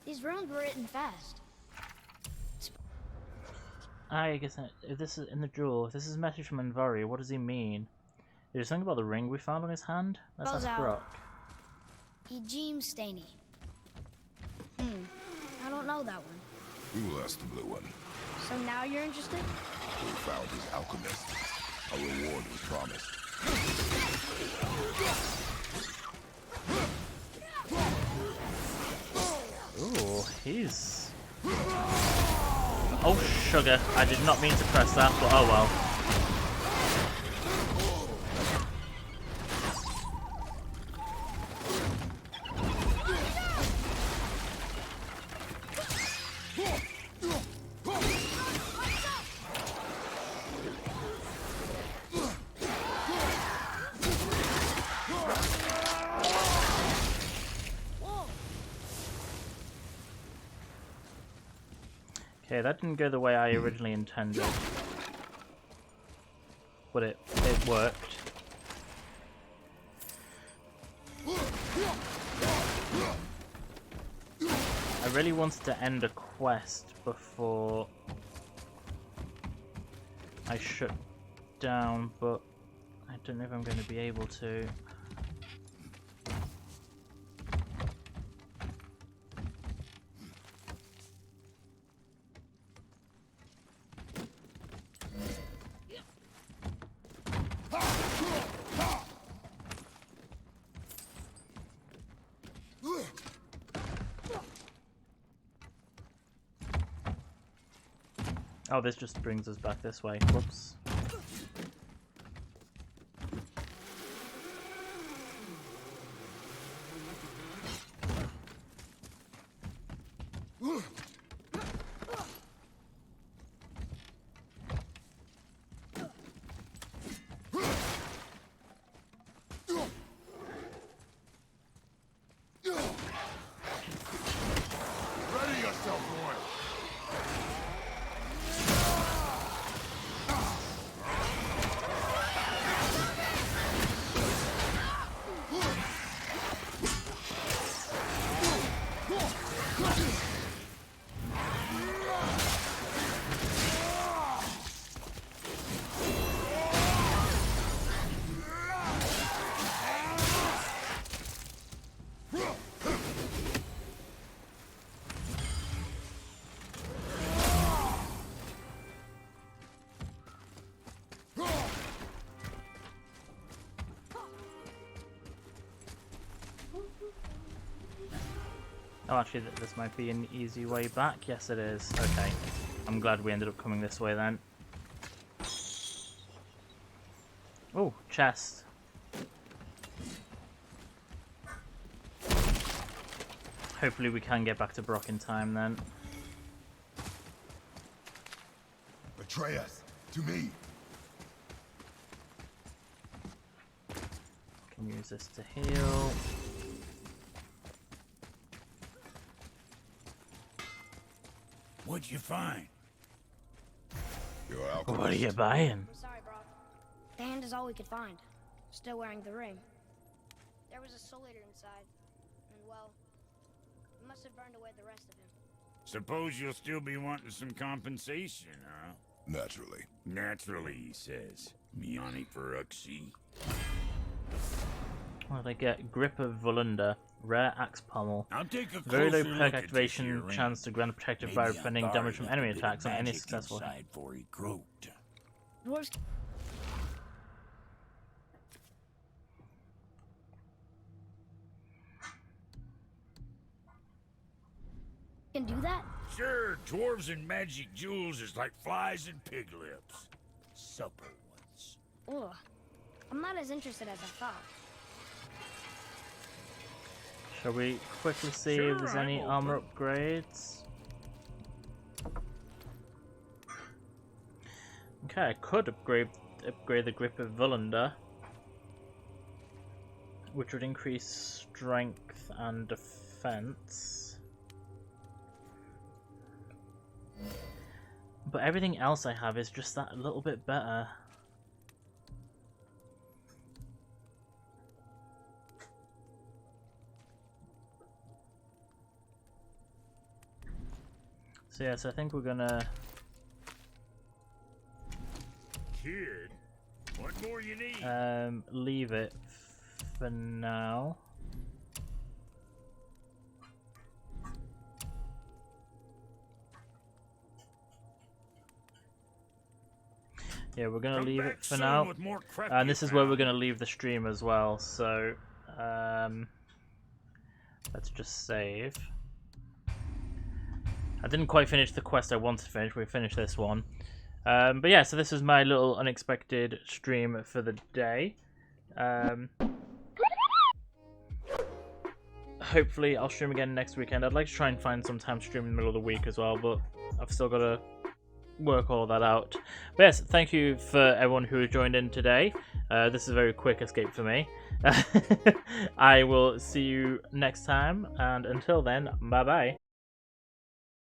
Speaker 7: These runes were written fast.
Speaker 1: I guess if this is in the jewel, if this is a message from Anvari, what does he mean? Is there something about the ring we found on his hand? Let's
Speaker 7: Spells
Speaker 1: ask
Speaker 7: out.
Speaker 1: Brock.
Speaker 7: Ejim Staney. I don't know that one.
Speaker 5: We will ask the blue one.
Speaker 7: So now you're interested?
Speaker 5: We found his alchemist. A reward was promised.
Speaker 1: Ooh, he's... Oh, sugar. I did not mean to press that, but oh well. Okay, that didn't go the way I originally intended. But it worked. I really wanted to end a quest before I shut down, but I don't know if I'm going to be able to. Oh, this just brings us back this way. Whoops.
Speaker 5: Ready yourself, boy!
Speaker 1: Oh, actually, this might be an easy way back. Yes, it is. Okay. I'm glad we ended up coming this way then. Oh, chest. Hopefully we can get back to Brock in time then.
Speaker 5: Atreus, to me!
Speaker 1: Can use this to heal.
Speaker 6: What'd you find?
Speaker 5: You're an alchemist.
Speaker 1: What are you buying?
Speaker 7: I'm sorry, bro. The hand is all we could find. Still wearing the ring. There was a soul eater inside, and well, it must have burned away the rest of him.
Speaker 6: Suppose you'll still be wanting some compensation, huh?
Speaker 5: Naturally.
Speaker 6: Naturally, he says. Miani Peruxi.
Speaker 1: Well, they get Grip of Volunda, Rare Axe Pommel.
Speaker 6: I'll take a
Speaker 1: Very low
Speaker 6: closer
Speaker 1: perk
Speaker 6: look at this
Speaker 1: activation,
Speaker 6: here ring.
Speaker 1: chance to grant protective
Speaker 6: Maybe
Speaker 1: by
Speaker 6: I
Speaker 1: defending
Speaker 6: thought
Speaker 1: damage
Speaker 6: he
Speaker 1: from
Speaker 6: left a
Speaker 1: enemy
Speaker 6: bit of
Speaker 1: attacks on any
Speaker 6: magic
Speaker 1: successful hit.
Speaker 6: inside before he croaked.
Speaker 3: Dwarves can do that?
Speaker 6: Sure, dwarves and magic jewels is like flies and pig lips. Supple ones.
Speaker 7: Ugh. I'm not as interested as I thought.
Speaker 1: Shall we quickly see
Speaker 6: Sure,
Speaker 1: if there's any
Speaker 6: I'm
Speaker 1: armor
Speaker 6: open.
Speaker 1: upgrades? Okay, I could upgrade the Grip of Volunda, which would increase strength and defense. But everything else I have is just that little bit better. So yes, I think we're gonna...
Speaker 6: Kid, what more you need?
Speaker 1: leave it for now. Yeah, we're gonna
Speaker 6: Come
Speaker 1: leave
Speaker 6: back
Speaker 1: it for
Speaker 6: soon
Speaker 1: now.
Speaker 6: with more crap
Speaker 1: And
Speaker 6: you
Speaker 1: this is where we're
Speaker 6: found.
Speaker 1: gonna leave the stream as well, so let's just save. I didn't quite finish the quest I wanted to finish, we finished this one. But yeah, so this is my little unexpected stream for the day. Hopefully I'll stream again next weekend. I'd like to try and find some time to stream in the middle of the week as well, but I've still got to work all that out. But yes, thank you for everyone who joined in today. This is a very quick escape for me. I will see you next time, and until then, bye bye.